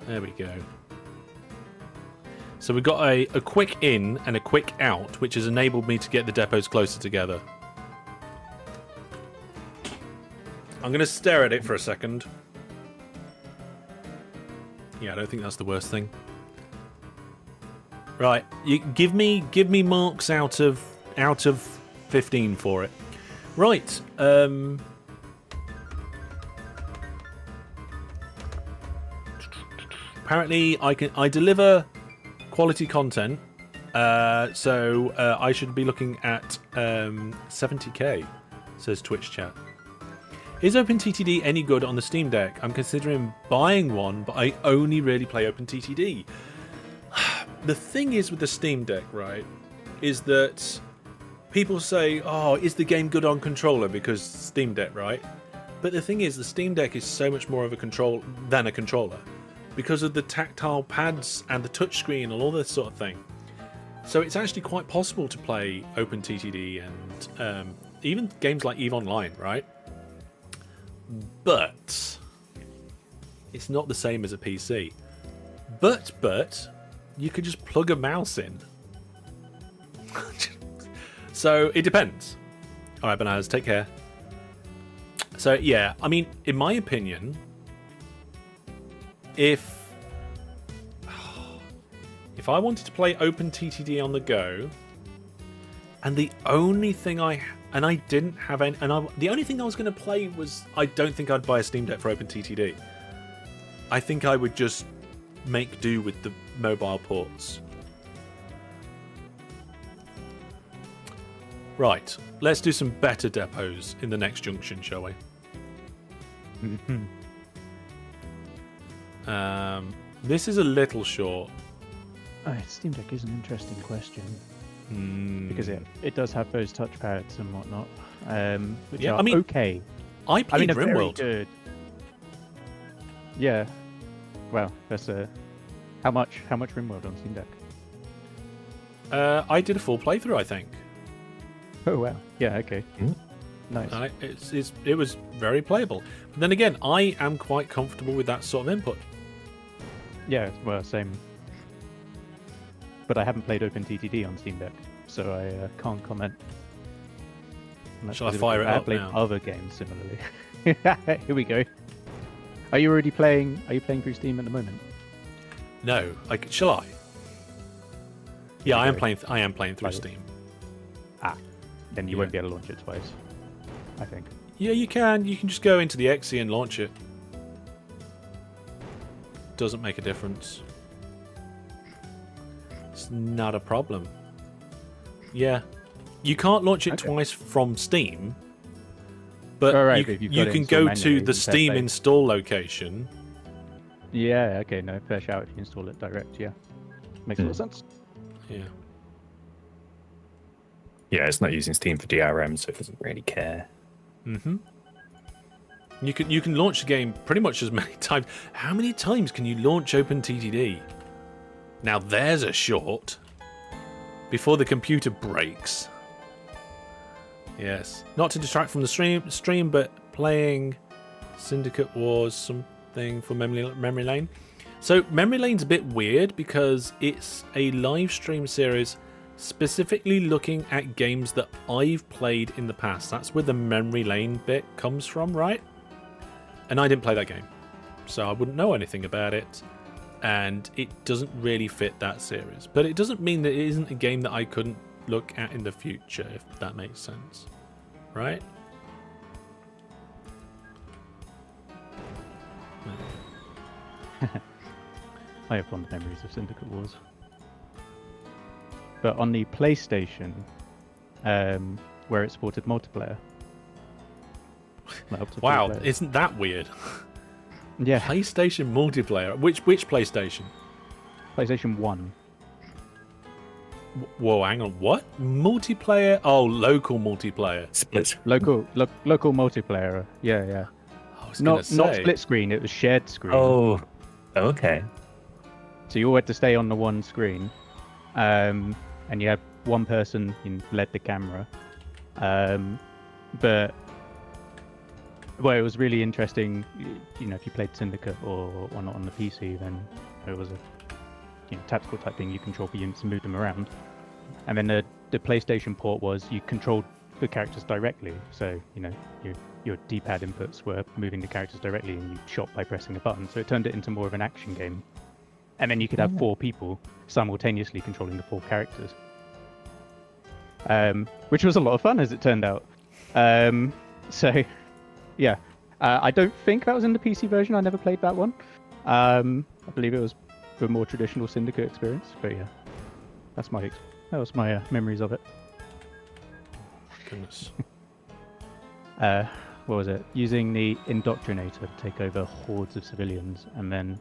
There we go. So we've got a quick in and a quick out, which has enabled me to get the depots closer together. I'm going to stare at it for a second. Yeah, I don't think that's the worst thing. Right, you give me marks out of 15 for it. Right. Apparently, I deliver quality content, so I should be looking at 70k. Says Twitch chat. Is OpenTTD any good on the Steam Deck? I'm considering buying one, but I only really play OpenTTD. The thing is with the Steam Deck, right, is that people say, oh, is the game good on controller because Steam Deck, right? But the thing is, the Steam Deck is so much more of a controller than a controller because of the tactile pads and the touchscreen and all this sort of thing. So it's actually quite possible to play OpenTTD and even games like EVE Online, right? But it's not the same as a PC. But you could just plug a mouse in. So it depends. All right, bananas, take care. So yeah, I mean, in my opinion, if if I wanted to play OpenTTD on the go, and the only thing I didn't have any, the only thing I was going to play was, I don't think I'd buy a Steam Deck for OpenTTD. I think I would just make do with the mobile ports. Right, let's do some better depots in the next junction, shall we? This is a little short. Steam Deck is an interesting question. Because it does have those touchpads and whatnot, which are okay. I played mean, RimWorld. Very good. Yeah. Well, that's how much RimWorld on Steam Deck? I did a full playthrough, I think. Oh wow. Yeah. Okay. Nice. It was very playable. But then again, I am quite comfortable with that sort of input. Yeah. Well, same. But I haven't played OpenTTD on Steam Deck, so I can't comment. Shall I fire it up played now? Other games similarly. Here we go. Are you already playing? Are you playing through Steam at the moment? No. Shall I? Yeah, I am Okay. playing through Steam. Then you won't be able to launch it twice, I think. Yeah, you can. You can just go into the exe and launch it. Doesn't make a difference. It's not a problem. Yeah. You can't launch it twice from Steam, but you can go to the Steam install location. Yeah, okay, no, fair shout if you install it direct, yeah. Makes a lot of sense. Yeah. Yeah, it's not using Steam for DRM, so it doesn't really care. You can launch the game pretty much as many times. How many times can you launch OpenTTD? Now there's a short. Before the computer breaks. Yes. Not to distract from the stream, but playing Syndicate Wars something for Memory Lane. So Memory Lane's a bit weird because it's a live stream series specifically looking at games that I've played in the past. That's where the Memory Lane bit comes from, right? And I didn't play that game, so I wouldn't know anything about it. And it doesn't really fit that series. But it doesn't mean that it isn't a game that I couldn't look at in the future, if that makes sense. Right? I have fond memories of Syndicate Wars. But on the PlayStation, where it supported multiplayer. Like up to Wow, 4 players. isn't that weird? Yeah, PlayStation multiplayer. Which PlayStation? PlayStation 1. Whoa, hang on. What? Multiplayer? Oh, local multiplayer. Split. Local multiplayer. Yeah, yeah. I was gonna say. Not split screen, it was shared screen. Oh, okay. So you all had to stay on the one screen. And you had one person who led the camera. But it was really interesting. You know, if you played Syndicate or not on the PC, then it was a tactical type thing. You control the units and move them around. And then the PlayStation port was you controlled the characters directly. So your D-pad inputs were moving the characters directly, and you shot by pressing a button. So it turned it into more of an action game. And then you could have 4 people simultaneously controlling the 4 characters, which was a lot of fun, as it turned out. So, yeah, I don't think that was in the PC version. I never played that one. I believe it was the more traditional Syndicate experience. But yeah, that was my memories of it. Goodness. What was it? Using the Indoctrinator to take over hordes of civilians, and then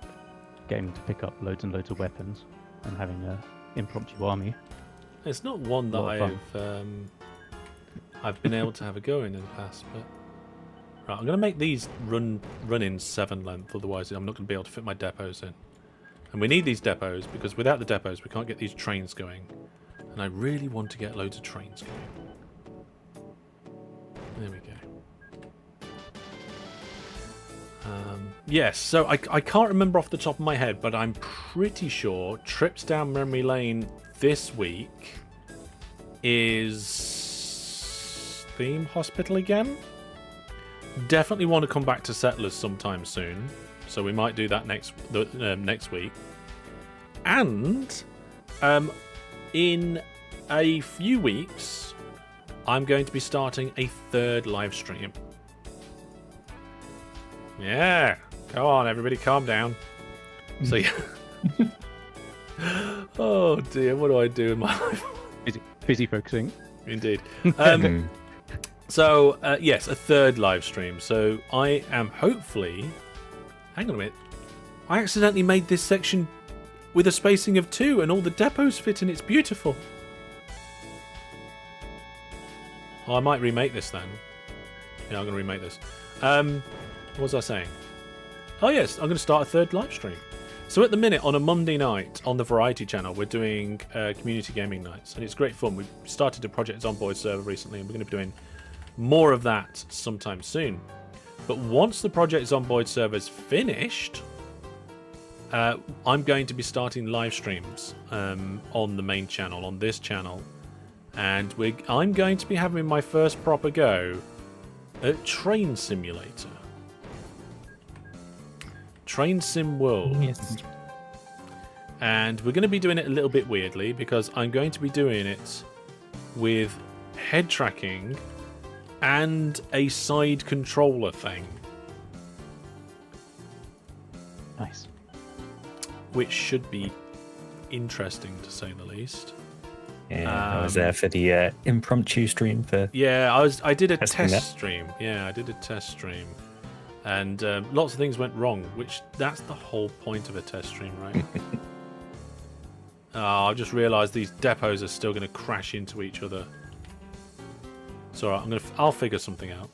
getting to pick up loads and loads of weapons, and having an impromptu army. It's not one that I've been able to have a go in the past, but right, I'm going to make these run in 7 length, otherwise I'm not going to be able to fit my depots in. And we need these depots because without the depots we can't get these trains going. And I really want to get loads of trains going. There we go. Yes, so I can't remember off the top of my head, but I'm pretty sure trips down memory lane this week is Theme Hospital again. Definitely want to come back to Settlers sometime soon, so we might do that next week. And in a few weeks, I'm going to be starting a 3rd live stream. Yeah, go on, everybody, calm down. So, yeah. Oh dear, what do I do in my life? Busy focusing. Indeed. So, yes, a 3rd live stream. So, I am hopefully... Hang on a minute. I accidentally made this section with a spacing of 2 and all the depots fit in. It's beautiful. Oh, I might remake this then. Yeah, I'm going to remake this. What was I saying? Oh, yes, I'm going to start a 3rd live stream. So at the minute, on a Monday night on the Variety channel, we're doing community gaming nights, and it's great fun. We've started a Project Zomboid server recently, and we're going to be doing more of that sometime soon. But once the Project Zomboid server's finished, I'm going to be starting live streams on the main channel, on this channel, and I'm going to be having my first proper go at Train Simulator. Train Sim World. Yes. And we're going to be doing it a little bit weirdly because I'm going to be doing it with head tracking and a side controller thing. Nice. Which should be interesting to say the least. Yeah, I was there for the impromptu stream for. Yeah, I did a testing test stream. Yeah, I did a test stream. And lots of things went wrong, which that's the whole point of a test stream, right? Oh, I've just realised these depots are still going to crash into each other. It's all right. I'll figure something out.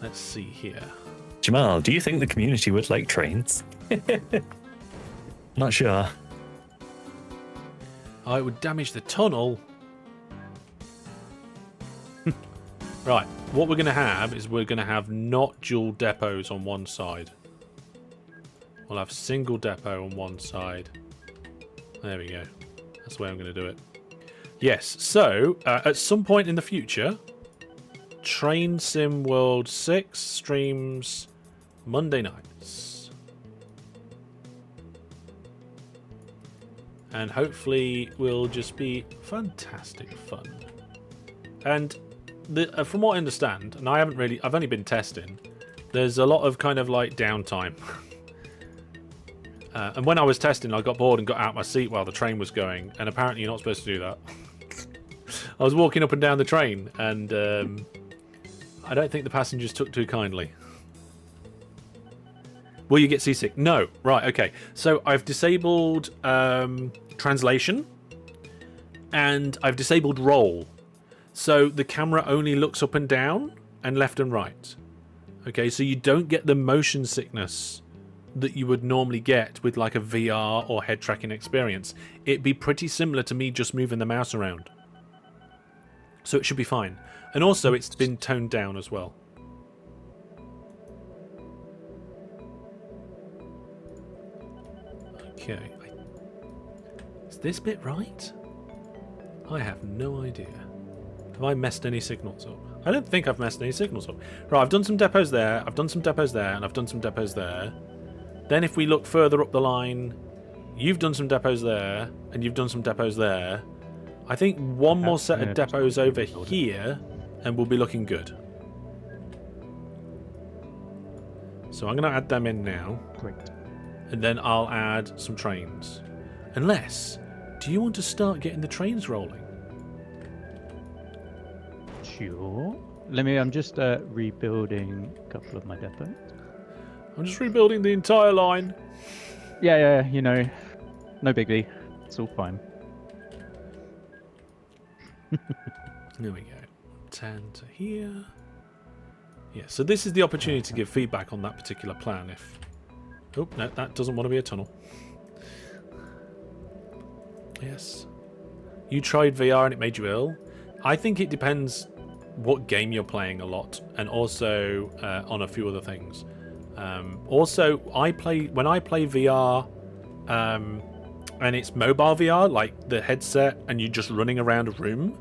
Let's see here. Jamal, do you think the community would like trains? Not sure. Oh, it would damage the tunnel. Right, what we're going to have is we're going to have not dual depots on one side. We'll have single depot on one side. There we go. That's the way I'm going to do it. Yes, so at some point in the future, Train Sim World 6 streams Monday nights. And hopefully will just be fantastic fun. And from what I understand, and I've only been testing, there's a lot of kind of like downtime. And when I was testing, I got bored and got out of my seat while the train was going, and apparently you're not supposed to do that. I was walking up and down the train, and I don't think the passengers took too kindly. Will you get seasick? No. Right, okay. So I've disabled translation, and I've disabled roll. So the camera only looks up and down and left and right. Okay, so you don't get the motion sickness that you would normally get with like a VR or head tracking experience. It'd be pretty similar to me just moving the mouse around. So it should be fine. And also it's been toned down as well. Okay. Is this bit right? I have no idea. Have I messed any signals up? I don't think I've messed any signals up. Right, I've done some depots there, I've done some depots there, and I've done some depots there. Then if we look further up the line, you've done some depots there, and you've done some depots there. I think one more set of depots over here, and we'll be looking good. So I'm going to add them in now. Great. And then I'll add some trains. Unless, do you want to start getting the trains rolling? Sure. I'm just rebuilding a couple of my depots. I'm just rebuilding the entire line. Yeah, you know, no biggie. It's all fine. There we go. 10 to here. Yeah, so this is the opportunity to give feedback on that particular plan. If oh no, that doesn't want to be a tunnel. Yes. You tried VR and it made you ill. I think it depends what game you're playing a lot, and also on a few other things. Also, when I play VR, and it's mobile VR, like the headset, and you're just running around a room,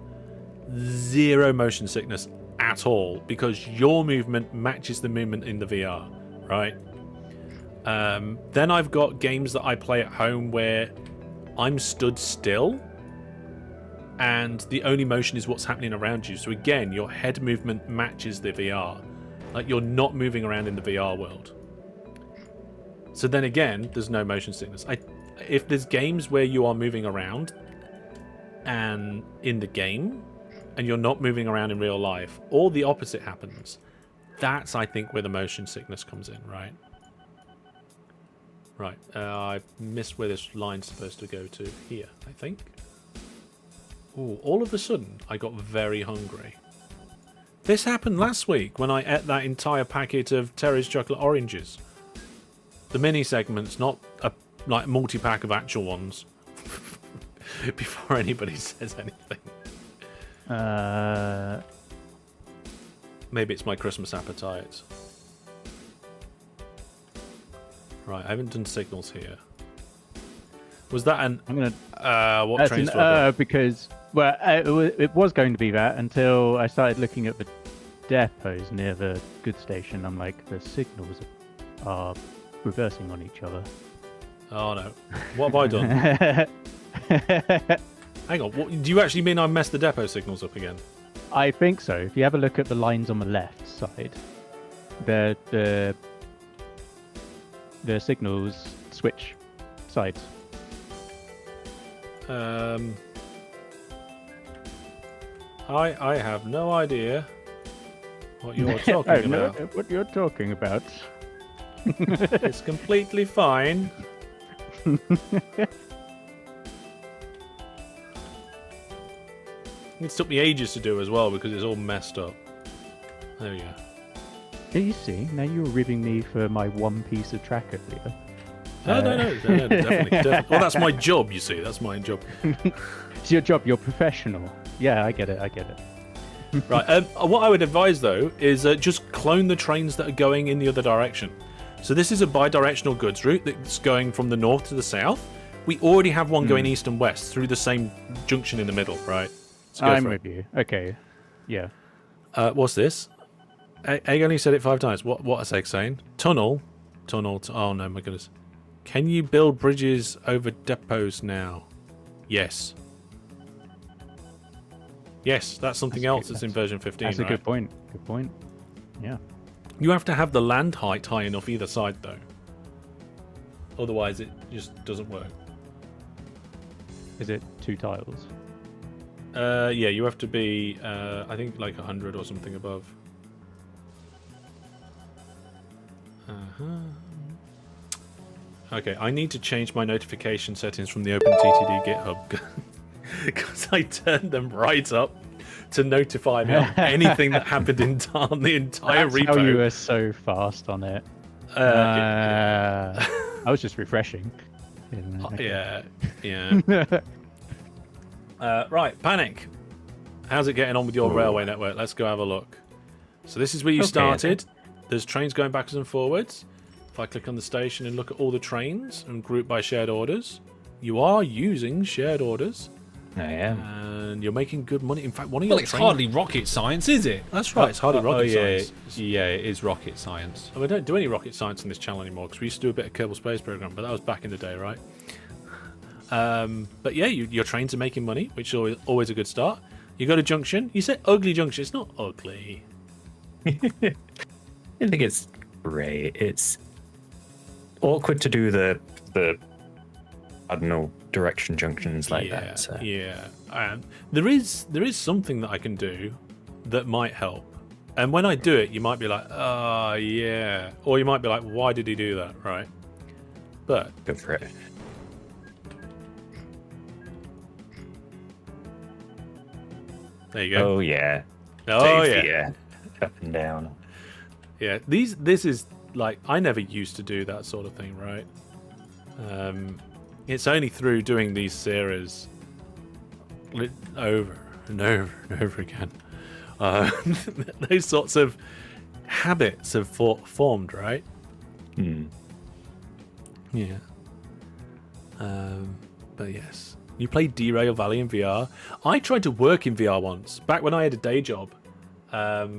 zero motion sickness at all, because your movement matches the movement in the VR, right? Then I've got games that I play at home where I'm stood still and the only motion is what's happening around you. So again, your head movement matches the VR. Like, you're not moving around in the VR world. So then again, there's no motion sickness. If there's games where you are moving around and in the game and you're not moving around in real life, or the opposite happens, that's, I think, where the motion sickness comes in, right? Right, I missed where this line's supposed to go to. Here, I think. Ooh, all of a sudden, I got very hungry. This happened last week when I ate that entire packet of Terry's chocolate oranges. The mini segments, not a like multi-pack of actual ones. Before anybody says anything. Maybe it's my Christmas appetite. Right, I haven't done signals here. Was that an... I'm gonna. What trains do I got? Because it was going to be that until I started looking at the depots near the goods station. I'm like, the signals are reversing on each other. Oh no! What have I done? Hang on. What, do you actually mean I messed the depot signals up again? I think so. If you have a look at the lines on the left side, the signals switch sides. I have no idea what you're talking about. What you're talking about. It's completely fine. It took me ages to do as well because it's all messed up. There we go. Yeah, you see, now you're ribbing me for my one piece of track earlier. No, definitely. Well, that's my job, you see. That's my job. It's your job. You're professional. Yeah, I get it. Right. What I would advise, though, is just clone the trains that are going in the other direction. So this is a bi-directional goods route that's going from the north to the south. We already have one going east and west through the same junction in the middle, right? I'm with you. Okay. Yeah. What's this? Egg only said it 5 times. What is Egg saying? Tunnel. Oh, no, my goodness. Can you build bridges over depots now? Yes. Yes, that's something else that's in version 15, That's a good point. Good point. Yeah. You have to have the land height high enough either side, though. Otherwise, it just doesn't work. Is it 2 tiles? Yeah, you have to be, I think, like 100 or something above. Okay, I need to change my notification settings from the OpenTTD GitHub because I turned them right up to notify me of anything that happened on the entire repo. How you were so fast on it. I was just refreshing. Yeah. Right, Panic. How's it getting on with your railway network? Let's go have a look. So this is where you started. There's trains going backwards and forwards. If I click on the station and look at all the trains and group by shared orders, you are using shared orders. I am. And you're making good money. In fact, one of your Well, it's hardly rocket science, is it? That's right, it's hardly rocket science. Yeah, it is rocket science. And we don't do any rocket science on this channel anymore because we used to do a bit of Kerbal Space Program, but that was back in the day, right? But yeah, your trains are making money, which is always a good start. You go to Junction. You said ugly Junction. It's not ugly. I think it's great. It's awkward to do the I don't know, direction junctions like that. So. Yeah. There is something that I can do that might help. And when I do it, you might be like, oh, yeah. Or you might be like, why did he do that, right? But... Go for it. There you go. Oh, yeah. Oh, Safety, yeah. Up and down. Yeah, this is, like, I never used to do that sort of thing, right? It's only through doing these series over and over and over again. Those sorts of habits have formed, right? Yeah. But yes. You played Derail Valley in VR. I tried to work in VR once, back when I had a day job. I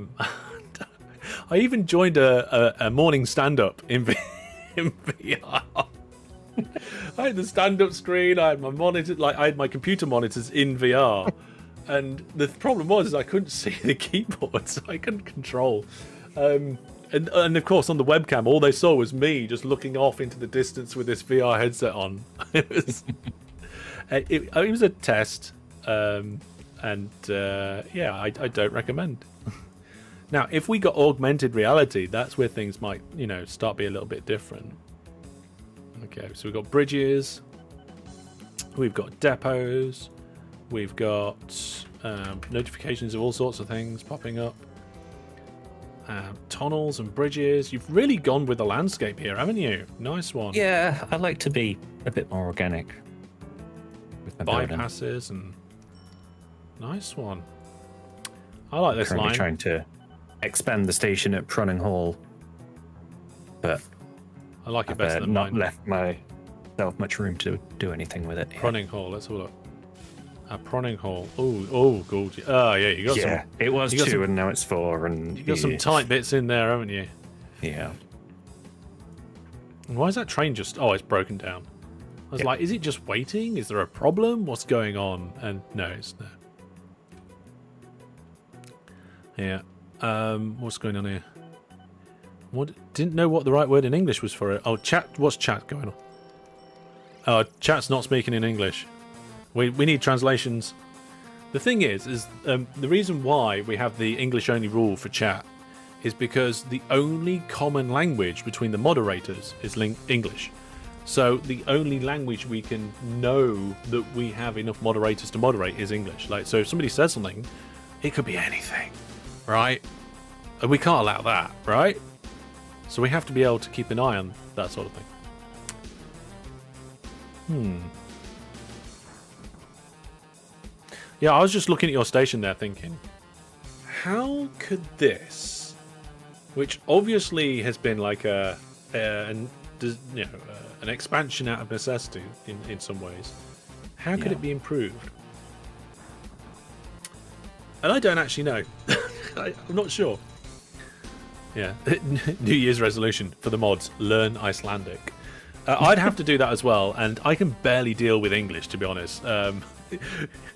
even joined a morning stand-up in in VR. I had the stand-up screen. I had my monitor, like I had my computer monitors in VR, and the problem was I couldn't see the keyboard, so I couldn't control. And of course on the webcam, all they saw was me just looking off into the distance with this VR headset on. It was a test, and yeah, I don't recommend. Now, if we got augmented reality, that's where things might, start being a little bit different. Okay, so we've got bridges, we've got depots, we've got notifications of all sorts of things popping up. Tunnels and bridges. You've really gone with the landscape here, haven't you? Nice one. Yeah, I like to be a bit more organic with my building. Bypasses and nice one. I like this Currently line. trying to expand the station at Pronning Hall, but I like it I've better than not mine. left myself much room to do anything with it. yet. Pronning Hall. Let's have a look. Pronning Hall. Oh, gorgeous. Oh, yeah, you got Yeah, some. it was you got 2 some- and now it's 4, and You got some tight bits in there, haven't you? Yeah. And why is that train just? Oh, it's broken down. I was like, is it just waiting? Is there a problem? What's going on? And no, it's no. Yeah. What's going on here? What? Didn't know what the right word in English was for it. Oh, chat. What's chat going on? Oh, chat's not speaking in English. We need translations. The thing is the reason why we have the English only rule for chat is because the only common language between the moderators is English. So the only language we can know that we have enough moderators to moderate is English. Like, so if somebody says something, it could be anything, right? And we can't allow that, right? So we have to be able to keep an eye on that sort of thing. Yeah, I was just looking at your station there thinking, how could this, which obviously has been like an expansion out of necessity in some ways, how could it be improved? And I don't actually know. I'm not sure. Yeah, New Year's resolution for the mods, learn Icelandic. I'd have to do that as well, and I can barely deal with English, to be honest.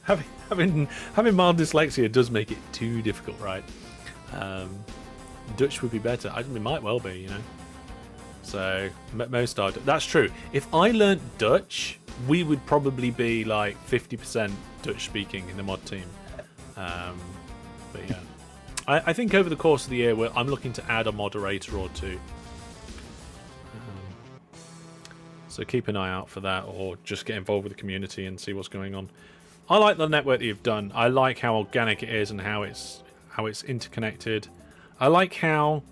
Having mild dyslexia does make it too difficult, right? Dutch would be better. It might well be, So most are. That's true. If I learnt Dutch, we would probably be like 50% Dutch speaking in the mod team. But yeah, I think over the course of the year, I'm looking to add a moderator or two. So keep an eye out for that, or just get involved with the community and see what's going on. I like the network that you've done. I like how organic it is and how it's interconnected. I like how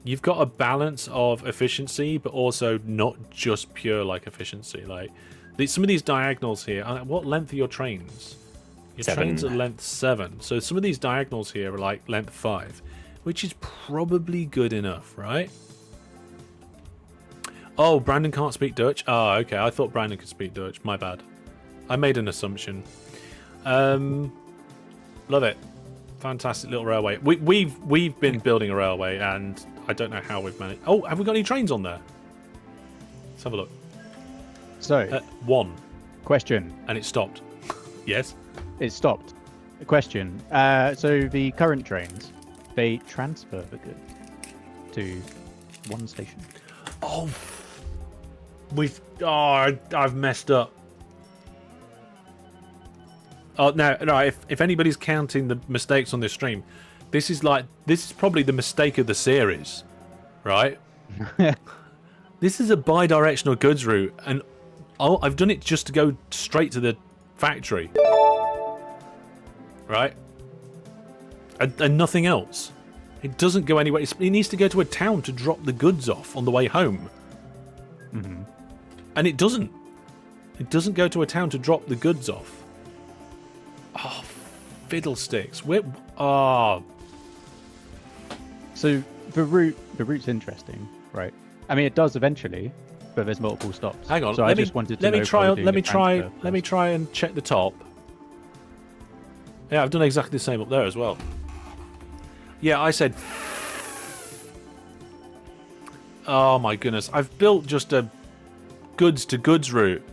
you've got a balance of efficiency, but also not just pure like efficiency. Like some of these diagonals here. What length are your trains? Your 7. trains are length 7. So some of these diagonals here are like length 5, which is probably good enough, right? Oh, Brandon can't speak Dutch? Oh, okay. I thought Brandon could speak Dutch. My bad. I made an assumption. Love it. Fantastic little railway. We've been building a railway, and I don't know how we've managed. Oh, have we got any trains on there? Let's have a look. So, 1, question. and it stopped. Yes. It stopped. A question. So the current trains, they transfer the goods to one station. Oh, I've messed up. Oh no! If anybody's counting the mistakes on this stream, this is probably the mistake of the series, right? This is a bi-directional goods route, and I've done it just to go straight to the factory, right? And nothing else. It doesn't go anywhere. It needs to go to a town to drop the goods off on the way home. Mm-hmm. And it doesn't. It doesn't go to a town to drop the goods off. Oh, fiddlesticks. So the route's interesting, right? I mean, it does eventually, but there's multiple stops. Hang on. So I just wanted to know if I was doing a transfer Let me try and check the top. Yeah, I've done exactly the same up there as well. Yeah, I said. Oh my goodness. I've built just a goods to goods route.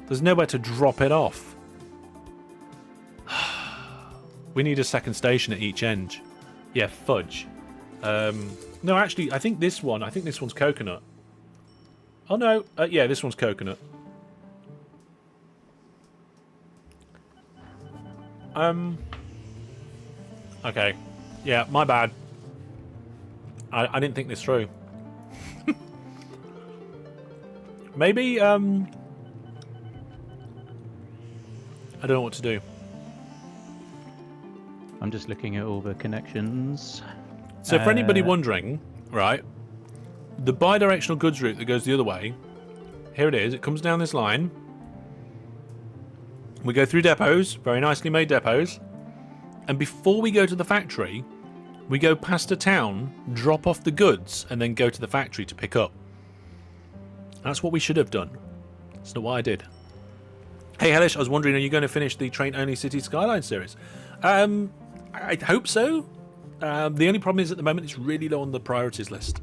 There's nowhere to drop it off. We need a second station at each end. Yeah, fudge. No, actually, I think this one's coconut. Oh no, yeah, this one's coconut. Okay. Yeah, my bad. I didn't think this through. Maybe, I don't know what to do. I'm just looking at all the connections. So for anybody wondering, right, the bi-directional goods route that goes the other way, here it is. It comes down this line. We go through depots, very nicely made depots. And before we go to the factory, we go past a town, drop off the goods, and then go to the factory to pick up. That's what we should have done. That's not what I did. Hey, Hellish, I was wondering, are you going to finish the train-only City Skyline series? I hope so. The only problem is at the moment it's really low on the priorities list.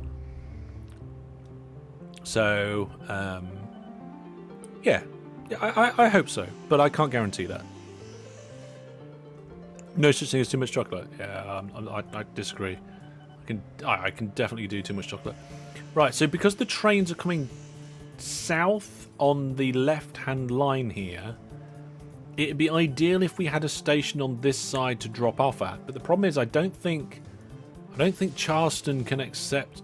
So, yeah. I hope so, but I can't guarantee that. No such thing as too much chocolate. Yeah, I disagree. I can definitely do too much chocolate. Right, so because the trains are coming south on the left-hand line here, it'd be ideal if we had a station on this side to drop off at. But the problem is, I don't think Charleston can accept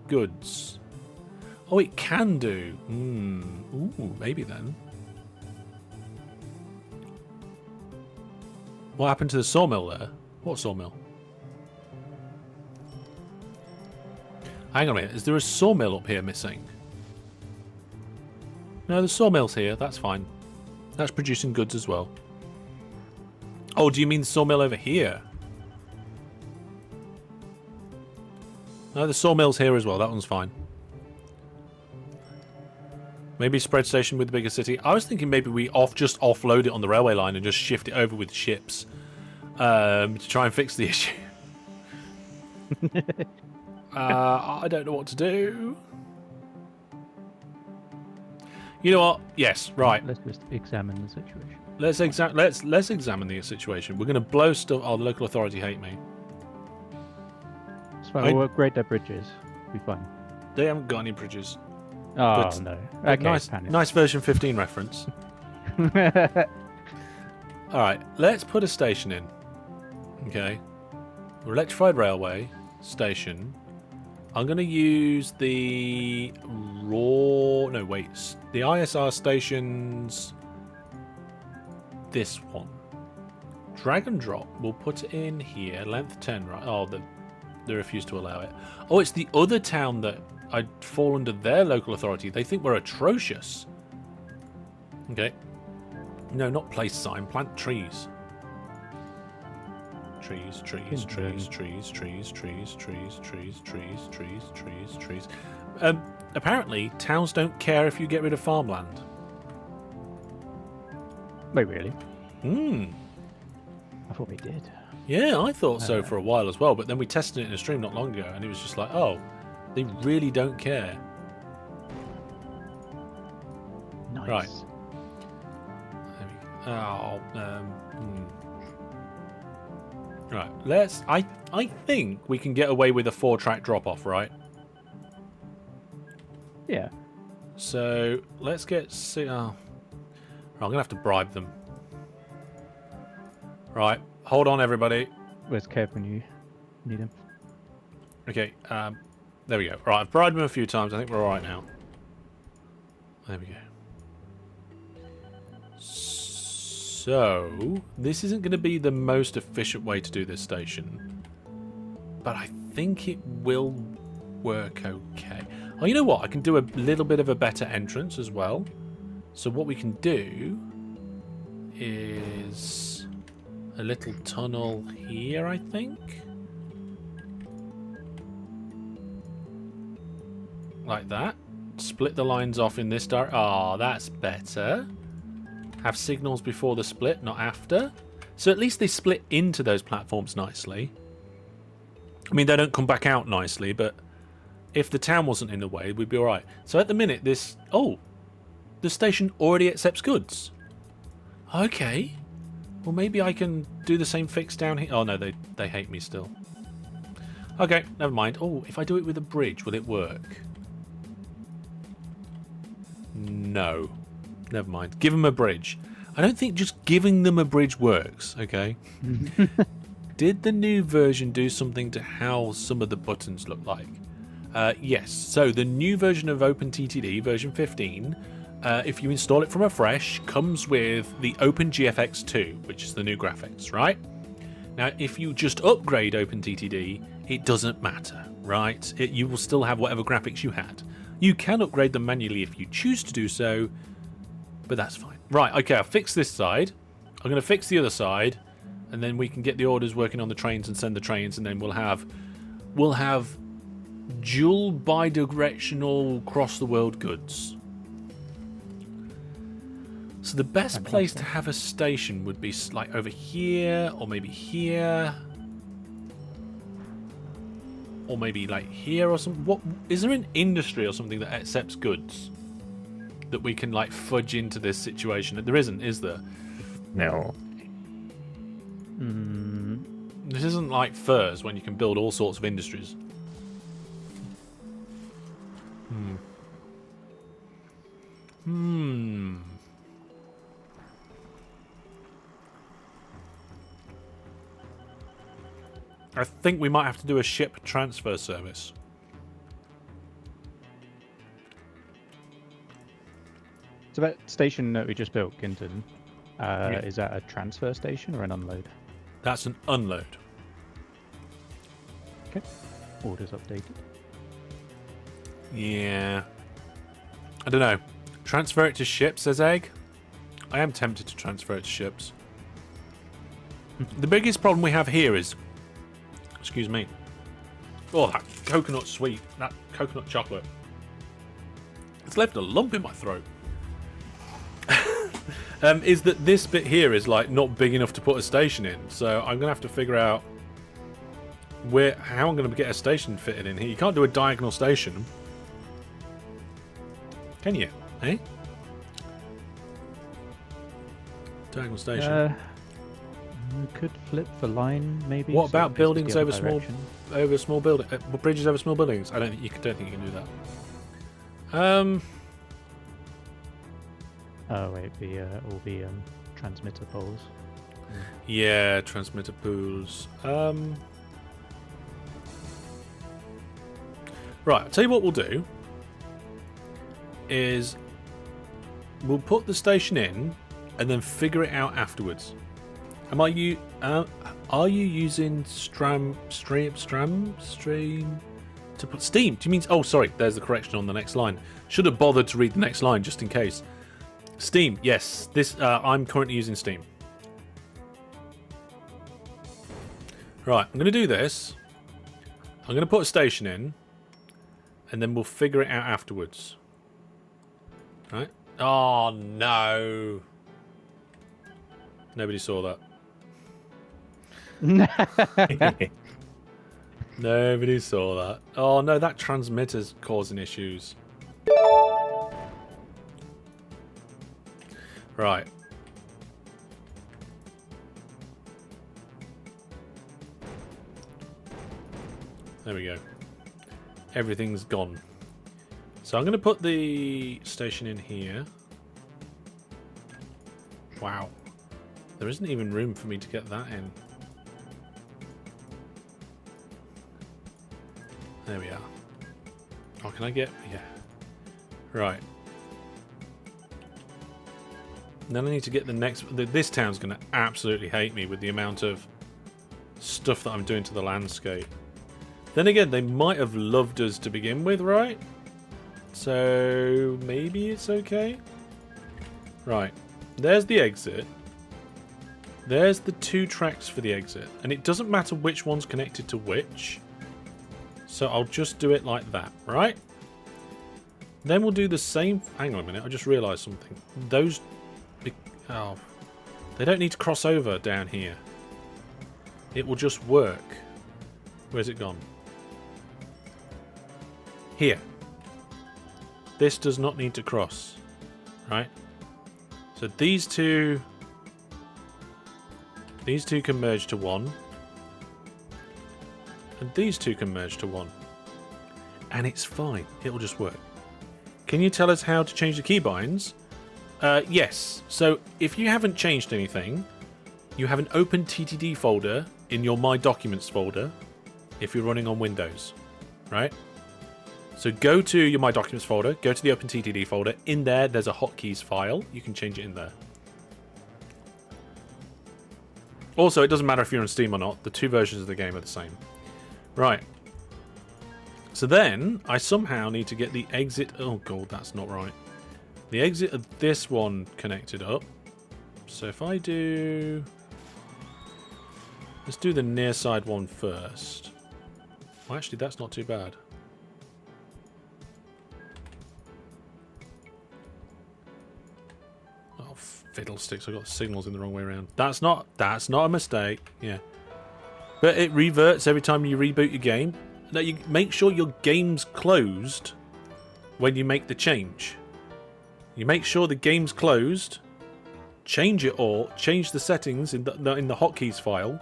goods. Oh, it can do. Ooh, maybe then. What happened to the sawmill there? What sawmill? Hang on a minute. Is there a sawmill up here missing? No, the sawmill's here. That's fine. That's producing goods as well. Oh, do you mean the sawmill over here? No, the sawmill's here as well. That one's fine. Maybe spread station with the bigger city. I was thinking maybe we just offload it on the railway line and just shift it over with ships to try and fix the issue. I don't know what to do. You know what? Yes, right. Let's just examine the situation. Let's examine the situation. We're going to blow stuff. Oh, the local authority hate me. It's fine. We'll upgrade their bridges. Be fine. They haven't got any bridges. Oh But- no. But Okay. nice version 15 reference. All right, let's put a station in. Okay, electrified railway station. I'm going to use the the ISR stations. This one. Drag and drop. We'll put it in here. Length 10, right? Oh, they refuse to allow it. Oh, it's the other town that I'd fall under their local authority. They think we're atrocious. Okay. No, not place sign. Plant trees. Trees, trees, trees, trees, trees, trees, trees, trees, trees, trees, trees, trees. Apparently, towns don't care if you get rid of farmland. Wait, really? I thought we did. Yeah, I thought so for a while as well, but then we tested it in a stream not long ago, and it was just like, oh, they really don't care. Nice. Right. Oh, right. I think we can get away with a 4-track drop-off, right? Yeah. So let's get. I'm gonna have to bribe them. Right. Hold on, everybody. Where's Kev when you need him? Okay. There we go. Right. I've bribed them a few times. I think we're all right now. There we go. So this isn't going to be the most efficient way to do this station, but I think it will work okay. Oh, you know what? I can do a little bit of a better entrance as well. So what we can do is a little tunnel here, I think. Like that. Split the lines off in this direction. Oh, that's better. Have signals before the split, not after. So at least they split into those platforms nicely. I mean, they don't come back out nicely, but if the town wasn't in the way, we'd be all right. So at the minute, this... Oh, the station already accepts goods. Okay. Well, maybe I can do the same fix down here. Oh, no, they hate me still. Okay, never mind. Oh, if I do it with a bridge, will it work? No. Never mind. Give them a bridge. I don't think just giving them a bridge works, okay? Did the new version do something to how some of the buttons look like? Yes. So the new version of OpenTTD, version 15, if you install it from afresh, comes with the OpenGFX 2, which is the new graphics, right? Now, if you just upgrade OpenTTD, it doesn't matter, right? You will still have whatever graphics you had. You can upgrade them manually if you choose to do so, but that's fine. Right, okay, I'll fix this side. I'm going to fix the other side, and then we can get the orders working on the trains and send the trains, and then we'll have dual bi-directional cross-the-world goods. So the best place to have a station would be like over here, or maybe here, or maybe like here or something. What is there an industry or something that accepts goods that we can like fudge into this situation? There isn't, is there? No. This isn't like furs when you can build all sorts of industries. I think we might have to do a ship transfer service. So that station that we just built, Ginton, is that a transfer station or an unload? That's an unload. Okay. Orders updated. Yeah. I don't know. Transfer it to ships, says Egg. I am tempted to transfer it to ships. The biggest problem we have here is... Excuse me. Oh, that coconut sweet. That coconut chocolate. It's left a lump in my throat. Is that this bit here is like not big enough to put a station in. So I'm going to have to figure out how I'm going to get a station fitted in here. You can't do a diagonal station. Can you? Eh? Diagonal station. You could flip the line, maybe. What so about it faces buildings the over other direction. small buildings? Bridges over small buildings? I don't think you can do that. Oh wait, all the transmitter poles. Yeah, transmitter pools. Right, I'll tell you what we'll do. Is we'll put the station in and then figure it out afterwards. Are you using Stream to put Steam? Do you mean? Oh, sorry. There's the correction on the next line. Should have bothered to read the next line just in case. Steam. Yes. This I'm currently using Steam. Right. I'm going to do this. I'm going to put a station in, and then we'll figure it out afterwards. Right? Oh no! Nobody saw that. Nobody saw that. Oh no, that transmitter's causing issues. Right. There we go. Everything's gone. So I'm going to put the station in here. Wow. There isn't even room for me to get that in. There we are. Oh, can I get... Yeah. Right. Then I need to get the next... This town's going to absolutely hate me with the amount of stuff that I'm doing to the landscape. Then again, they might have loved us to begin with, right? So maybe it's okay. Right. There's the exit. There's the 2 tracks for the exit. And it doesn't matter which one's connected to which. So I'll just do it like that, right? Then we'll do the same... Hang on a minute, I just realised something. Those... Oh. They don't need to cross over down here. It will just work. Where's it gone? here. This does not need to cross, right? So these two can merge to one, and these two can merge to one, and it's fine. It'll just work. Can you tell us how to change the keybinds? Yes. So if you haven't changed anything, you have an OpenTTD folder in your My Documents folder if you're running on Windows, right? So go to your My Documents folder, go to the OpenTTD folder. In there, there's a hotkeys file. You can change it in there. Also, it doesn't matter if you're on Steam or not. The two versions of the game are the same. Right. So then, I somehow need to get the exit... Oh, God, that's not right. The exit of this one connected up. So if I do... Let's do the near side one first. Well, actually, that's not too bad. Oh, fiddlesticks! I got the signals in the wrong way around. That's not a mistake. Yeah, but it reverts every time you reboot your game. Now you make sure your game's closed when you make the change. You make sure the game's closed. Change it all. Change the settings in the hotkeys file.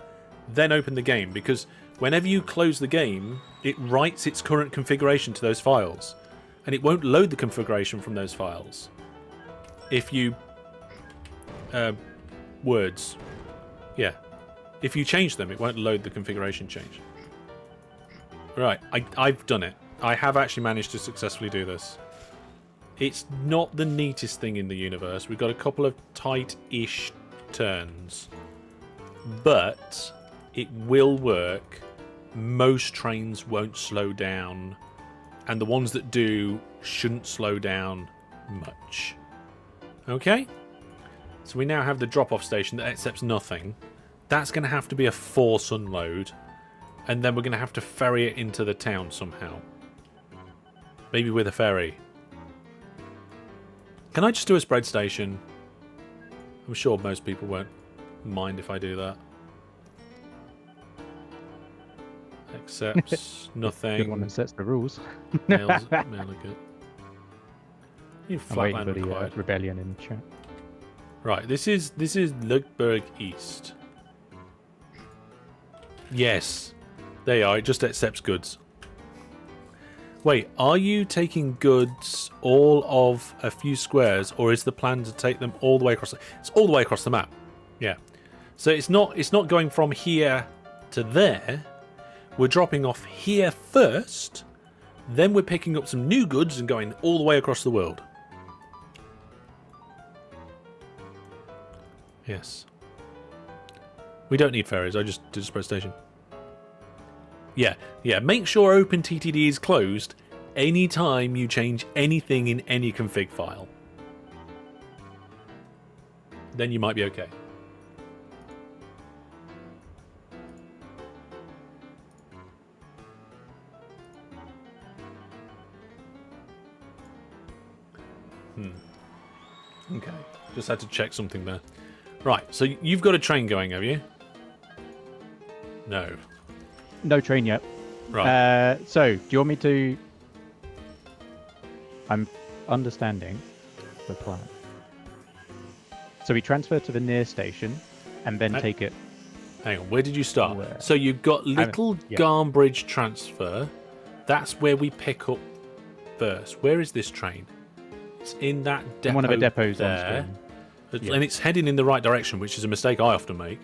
Then open the game, because whenever you close the game, it writes its current configuration to those files, and it won't load the configuration from those files. If you words, yeah, if you change them, it won't load the configuration change. Right, I've done it. I have actually managed to successfully do this. It's not the neatest thing in the universe. We've got a couple of tight-ish turns, but it will work. Most trains won't slow down, and the ones that do shouldn't slow down much. Okay? So we now have the drop-off station that accepts nothing. That's going to have to be a force unload, and then we're going to have to ferry it into the town somehow. Maybe with a ferry. Can I just do a spread station? I'm sure most people won't mind if I do that. Accepts nothing. Good one that sets the rules. Mail it good. You I'm waiting flatland for the required. rebellion in chat. Right, this is Lugberg East. Yes, there you are. It just accepts goods. Wait, are you taking goods all of a few squares, or is the plan to take them all the way across? It's all the way across the map. Yeah. So it's not going from here to there. We're dropping off here first, then we're picking up some new goods and going all the way across the world. Yes. We don't need ferries. I just did a spread station. Yeah. Make sure OpenTTD is closed anytime you change anything in any config file. Then you might be okay. Okay. Just had to check something there. Right, so you've got a train going, have you? No. No train yet. Right. So, do you want me to... I'm understanding the plan. So we transfer to the near station and then take it... Hang on, where did you start? Where? So you've got Little yeah. Garmbridge transfer. That's where we pick up first. Where is this train? It's in that depot. In one of the depots there. on screen. Yeah. And it's heading in the right direction, which is a mistake I often make.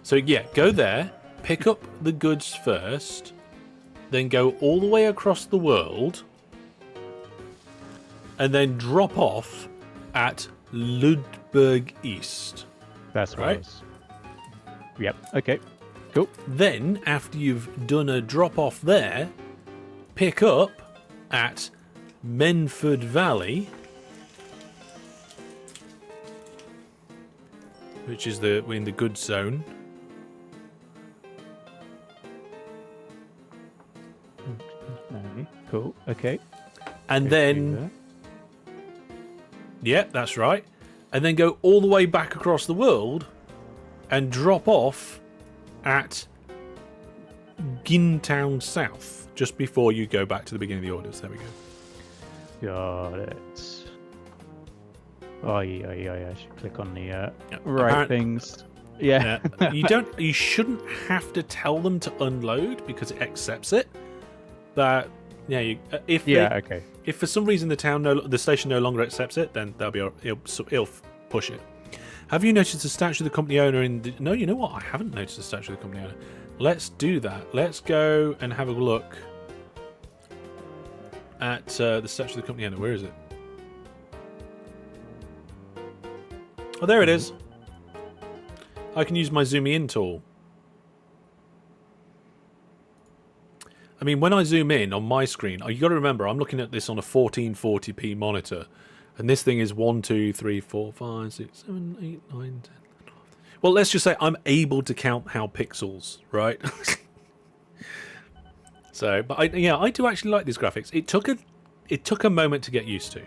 So yeah, go there, pick up the goods first, then go all the way across the world, and then drop off at Ludberg East. That's right. right. Yep. Okay. Cool. Then, after you've done a drop off there, pick up at Menford Valley, which is in the goods zone. Cool. Okay. And Go then, through there. yeah, that's right. And then go all the way back across the world and drop off at Gintown South, just before you go back to the beginning of the orders. There we go. Got it. Oh yeah. I should click on the right Apparent- things. Yeah. You shouldn't have to tell them to unload because it accepts it. But yeah, Okay. if for some reason the station no longer accepts it, then it'll push it. Have you noticed the statue of the company owner No, you know what? I haven't noticed the statue of the company owner. Let's do that. Let's go and have a look at the statue of the company owner. Where is it? Oh, there it is. I can use my zoom in tool. I mean, when I zoom in on my screen, you got to remember, I'm looking at this on a 1440p monitor. And this thing is 1, 2, 3, 4, 5, 6, 7, 8, 9, 10. Well, let's just say I'm able to count how pixels, right? So, but I do actually like these graphics. It took a moment to get used to.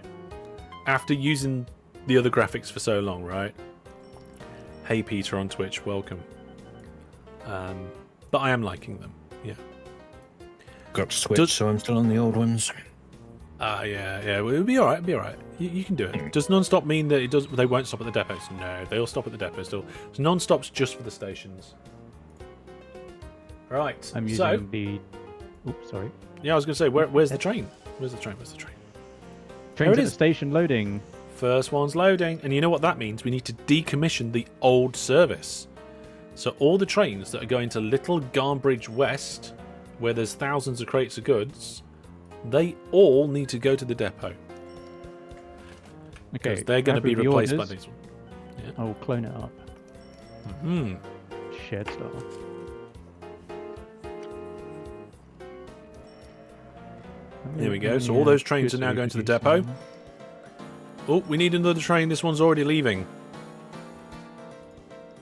After using the other graphics for so long, right? Hey Peter on Twitch, welcome. But I am liking them, yeah. Got to switch, so I'm still on the old ones. Yeah, it'll be alright, You can do it. Does non-stop mean that they won't stop at the depots? No, they'll stop at the depots still. So non-stop's just for the stations. Right, I'm using the... Oops, sorry. Yeah, I was going to say, where's the train? Where's the train? Train's at the station loading. First one's loading. And you know what that means? We need to decommission the old service. So all the trains that are going to Little Garnbridge West, where there's thousands of crates of goods, they all need to go to the depot. Okay, they're going to be replaced by these ones. Yeah. I'll clone it up. Shared star. There we go. So all those trains are now going to the depot. Oh, we need another train. This one's already leaving.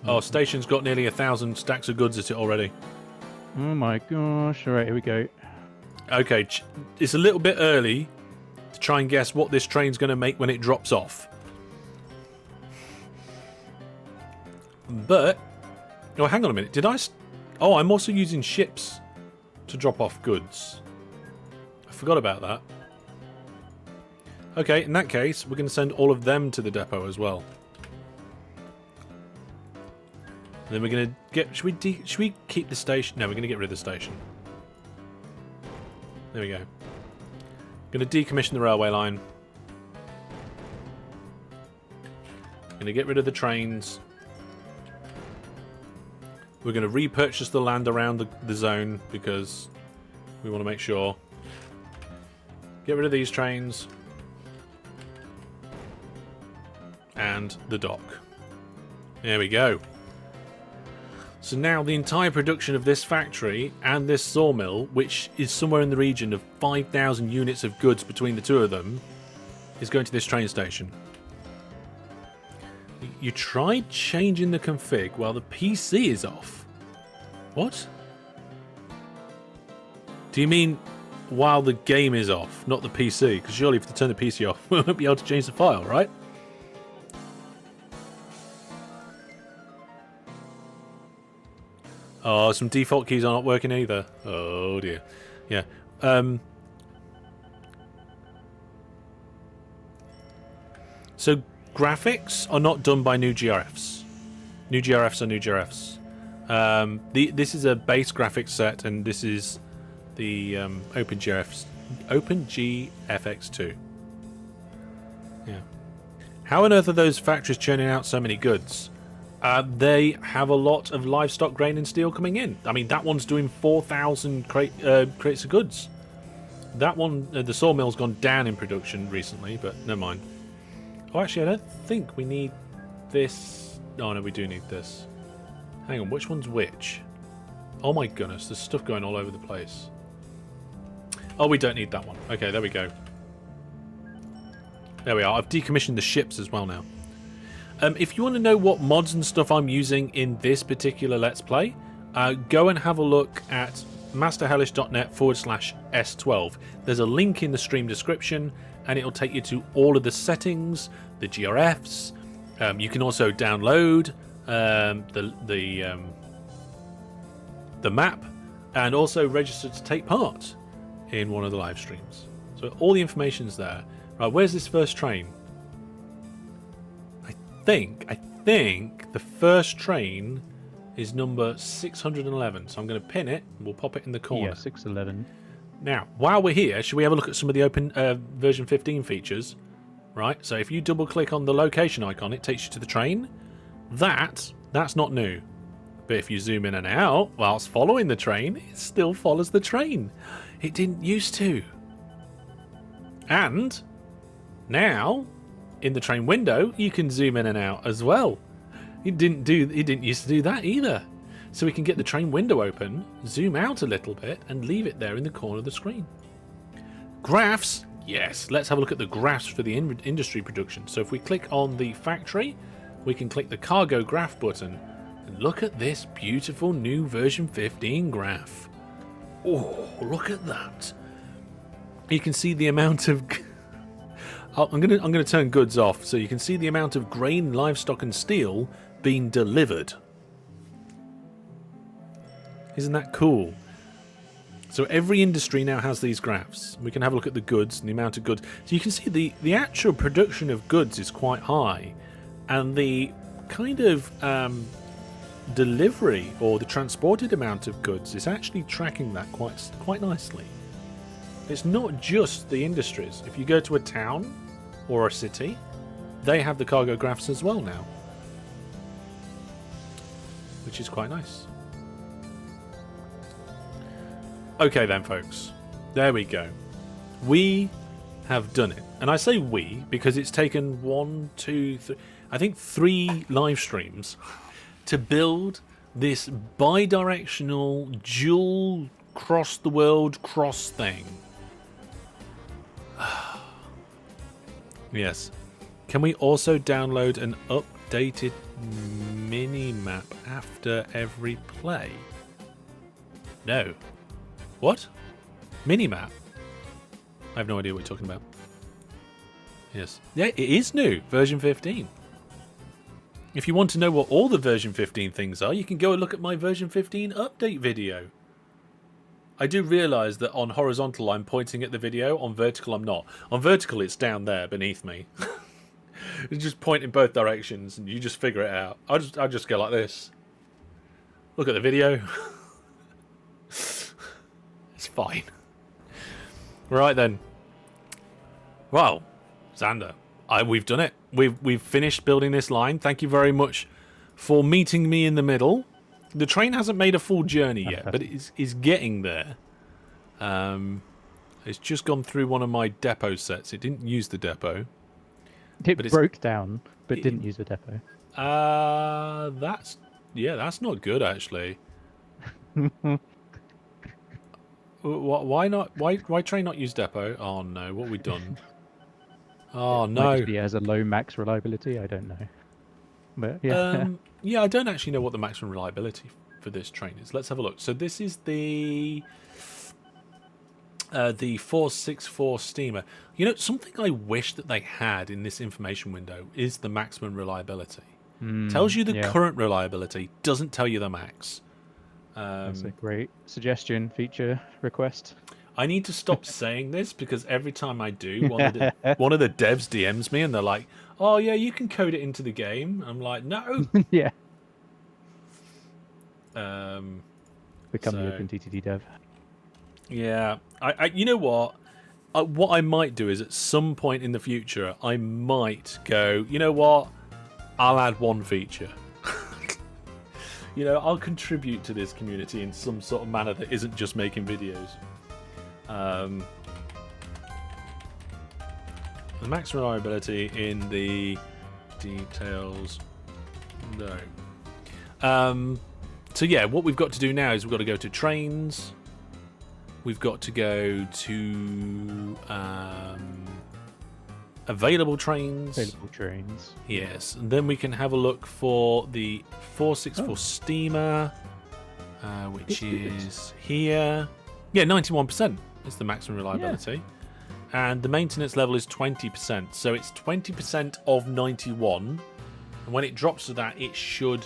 Oh, station's got nearly 1,000 stacks of goods at it already. Oh my gosh. Alright, here we go. Okay, it's a little bit early to try and guess what this train's going to make when it drops off. But... Oh, hang on a minute. Oh, I'm also using ships to drop off goods. I forgot about that. Okay, in that case, we're going to send all of them to the depot as well. And then we're going to get... Should we keep the station? No, we're going to get rid of the station. There we go. Going to decommission the railway line. Going to get rid of the trains. We're going to repurchase the land around the zone because we want to make sure. Get rid of these trains. And the dock. There we go. So now the entire production of this factory and this sawmill, which is somewhere in the region of 5,000 units of goods between the two of them, is going to this train station. You tried changing the config while the PC is off. What? Do you mean while the game is off, not the PC? Because surely if you turn the PC off, we won't be able to change the file, right? Oh, some default keys are not working either. Oh dear. Yeah. So graphics are not done by new GRFs. New GRFs are new GRFs. This is a base graphics set, and this is the OpenGFX2. Yeah. How on earth are those factories churning out so many goods? They have a lot of livestock, grain, and steel coming in. I mean, that one's doing 4,000 crates of goods. That one, the sawmill's gone down in production recently, but never mind. Oh, actually, I don't think we need this. Oh, no, we do need this. Hang on, which one's which? Oh my goodness, there's stuff going all over the place. Oh, we don't need that one. Okay, there we go. There we are. I've decommissioned the ships as well now. If you want to know what mods and stuff I'm using in this particular Let's Play, go and have a look at masterhellish.net/S12. There's a link in the stream description, and it'll take you to all of the settings, the GRFs. You can also download the map, and also register to take part. in one of the live streams. So all the information's there. Right, where's this first train? I think the first train is number 611. So I'm going to pin it and we'll pop it in the corner. Yeah, 611. Now, while we're here, should we have a look at some of the open version 15 features? Right, so if you double click on the location icon, it takes you to the train. That's not new. But if you zoom in and out whilst following the train, it still follows the train. It didn't used to. And now, in the train window, you can zoom in and out as well. It didn't used to do that either. So we can get the train window open, zoom out a little bit, and leave it there in the corner of the screen. Graphs, yes. Let's have a look at the graphs for the industry production. So if we click on the factory, we can click the cargo graph button, and look at this beautiful new version 15 graph. Oh, look at that. You can see the amount of... I'm gonna turn goods off, so you can see the amount of grain, livestock, and steel being delivered. Isn't that cool? So every industry now has these graphs. We can have a look at the goods and the amount of goods. So you can see the actual production of goods is quite high, and the kind of delivery or the transported amount of goods is actually tracking that quite nicely. It's not just the industries. If you go to a town or a city, they have the cargo graphs as well now, which is quite nice. Okay then, folks. There we go. We have done it. And I say we because it's taken 3 live streams to build this bi-directional, dual, cross-the-world cross thing. Yes. Can we also download an updated mini-map after every play? No. What? Minimap? I have no idea what you're talking about. Yes. Yeah, it is new. Version 15. If you want to know what all the version 15 things are, you can go and look at my version 15 update video. I do realise that on horizontal I'm pointing at the video, on vertical I'm not. On vertical it's down there beneath me. You just point in both directions and you just figure it out. I'll just go like this. Look at the video. It's fine. Right then. Well, Xander, we've done it. We've finished building this line. Thank you very much for meeting me in the middle. The train hasn't made a full journey yet, but it's getting there. It's just gone through one of my depot sets. It didn't use the depot. It broke down, but didn't use the depot. That's not good actually. Why not? Why train not use depot? Oh no, what have we done? Oh no. Maybe it has a low max reliability. I don't know. But yeah. Yeah, I don't actually know what the maximum reliability for this train is. Let's have a look. So this is the 464 steamer. You know, something I wish that they had in this information window is the maximum reliability. Tells you the current reliability, doesn't tell you the max. That's a great suggestion, feature request. I need to stop saying this because every time I do, one of the devs DMs me and they're like, "Oh yeah, you can code it into the game." I'm like, "No." Yeah. Become the OpenTTD dev. Yeah, I you know what? What I might do is at some point in the future, I might go, you know what? I'll add one feature. You know, I'll contribute to this community in some sort of manner that isn't just making videos. The max reliability in the details. No. So yeah, what we've got to do now is we've got to go to trains. We've got to go to available trains. Available trains. Yes, and then we can have a look for the 464 steamer, which is here. Yeah, 91% is the maximum reliability. Yeah. And the maintenance level is 20%. So it's 20% of 91. And when it drops to that, it should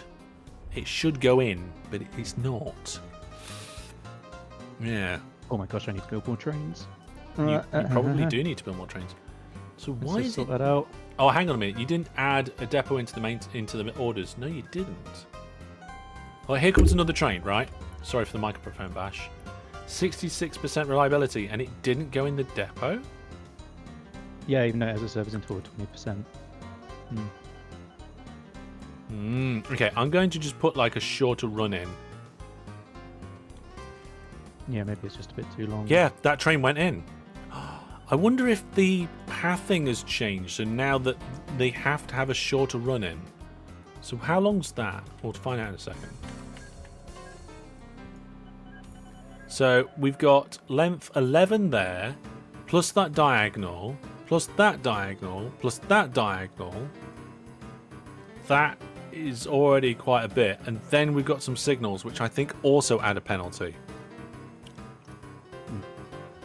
go in, but it's not. Yeah. Oh my gosh, I need to build more trains. You probably do need to build more trains. So why Let's is sort it? that out. Oh, hang on a minute. You didn't add a depot into the orders. No, you didn't. Well, here comes another train, right? Sorry for the microphone bash. 66% reliability, and it didn't go in the depot? Yeah, even though it has a service interval of 20%. Okay, I'm going to just put like a shorter run in. Yeah, maybe it's just a bit too long. Yeah, that train went in. I wonder if the pathing has changed, so now that they have to have a shorter run in. So how long's that? We'll find out in a second. So we've got length 11 there, plus that diagonal, plus that diagonal, plus that diagonal. That is already quite a bit. And then we've got some signals, which I think also add a penalty.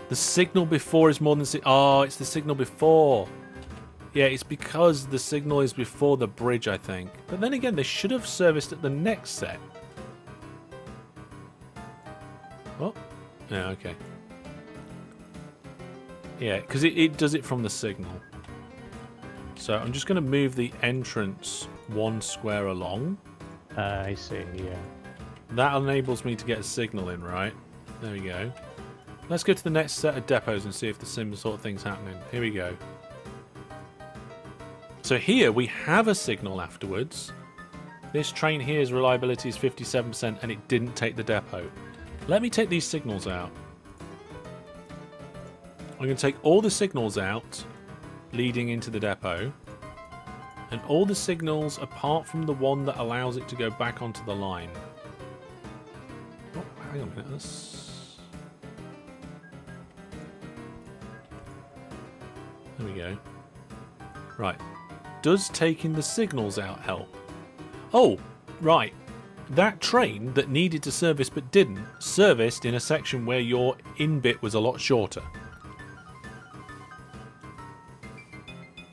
The signal before is more than... Oh, it's the signal before. Yeah, it's because the signal is before the bridge, I think. But then again, they should have serviced at the next set. Oh, yeah, okay. Yeah, because it does it from the signal. So I'm just going to move the entrance 1 square along. I see, yeah. That enables me to get a signal in, right? There we go. Let's go to the next set of depots and see if the same sort of thing's happening. Here we go. So here we have a signal afterwards. This train here's reliability is 57% and it didn't take the depot. Let me take these signals out. I'm going to take all the signals out leading into the depot. And all the signals apart from the one that allows it to go back onto the line. Oh, hang on a minute. There we go. Right. Does taking the signals out help? Oh, right. That train that needed to service but didn't, serviced in a section where your in bit was a lot shorter.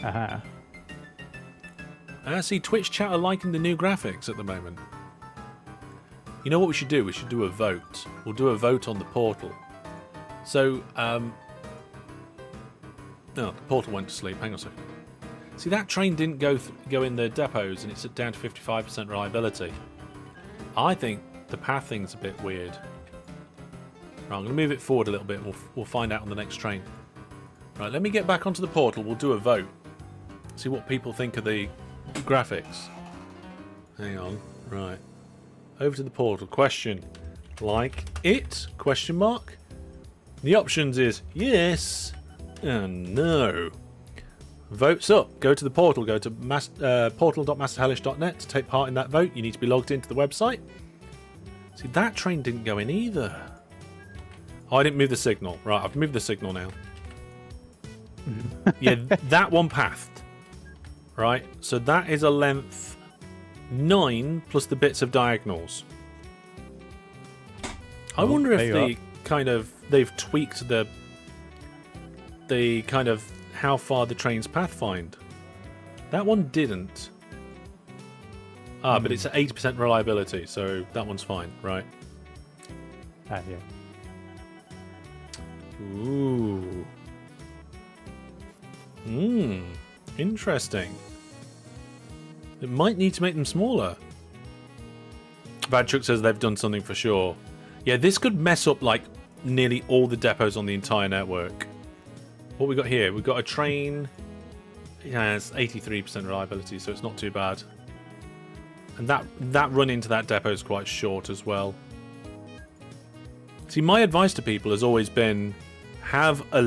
Aha. I see Twitch chat are liking the new graphics at the moment. You know what we should do? We should do a vote. We'll do a vote on the portal. So, no, the portal went to sleep. Hang on a second. See, that train didn't go in the depots, and it's down to 55% reliability. I think the path thing's a bit weird. Right, I'm going to move it forward a little bit. We'll find out on the next train. Right, let me get back onto the portal. We'll do a vote. See what people think of the graphics. Hang on. Right. Over to the portal. Question. Like it? Question mark. The options is yes and no. Votes up. Go to the portal. Go to portal.masterhellish.net to take part in that vote. You need to be logged into the website. See, that train didn't go in either. Oh, I didn't move the signal. Right, I've moved the signal now. Yeah, that one pathed. Right, so that is a length 9 plus the bits of diagonals. I wonder if they've tweaked the kind of how far the trains pathfind. That one didn't. Ah, but it's at 80% reliability, so that one's fine, right? Ah, yeah. Ooh. Interesting. It might need to make them smaller. Badchuk says they've done something for sure. Yeah, this could mess up like nearly all the depots on the entire network. What we got here? We've got a train. It has 83% reliability, so it's not too bad. And that run into that depot is quite short as well. See, my advice to people has always been have a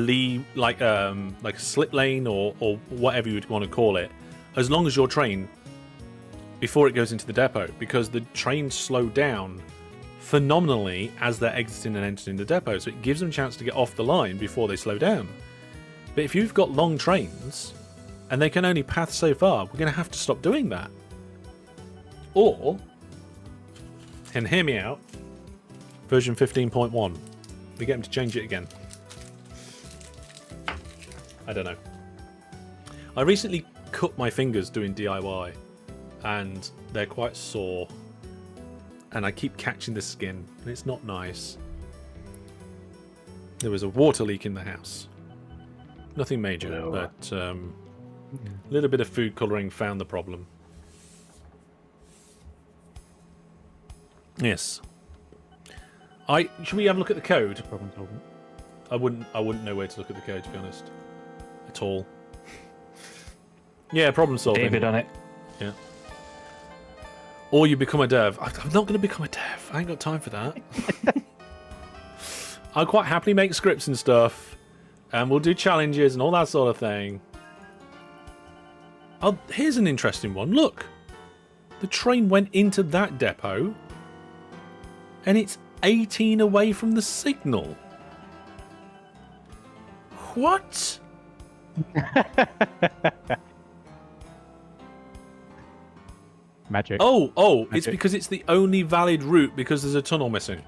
like a slip lane or whatever you would want to call it, as long as your train before it goes into the depot, because the trains slow down phenomenally as they're exiting and entering the depot, so it gives them a chance to get off the line before they slow down. But if you've got long trains and they can only path so far, we're going to have to stop doing that. Or, and hear me out, version 15.1, we get them to change it again. I don't know. I recently cut my fingers doing DIY, and they're quite sore, and I keep catching the skin, and it's not nice. There was a water leak in the house. Nothing major, No. but a little bit of food colouring found the problem. Yes. Should we have a look at the code? Problem solving. I wouldn't know where to look at the code, to be honest. At all. Yeah, problem solving. David on it. Yeah. Or you become a dev. I'm not going to become a dev. I ain't got time for that. I'll quite happily make scripts and stuff. And we'll do challenges and all that sort of thing. Here's an interesting one. Look. The train went into that depot. And it's 18 away from the signal. What? Magic. Oh, it's Magic. because it's the only valid route because there's a tunnel missing.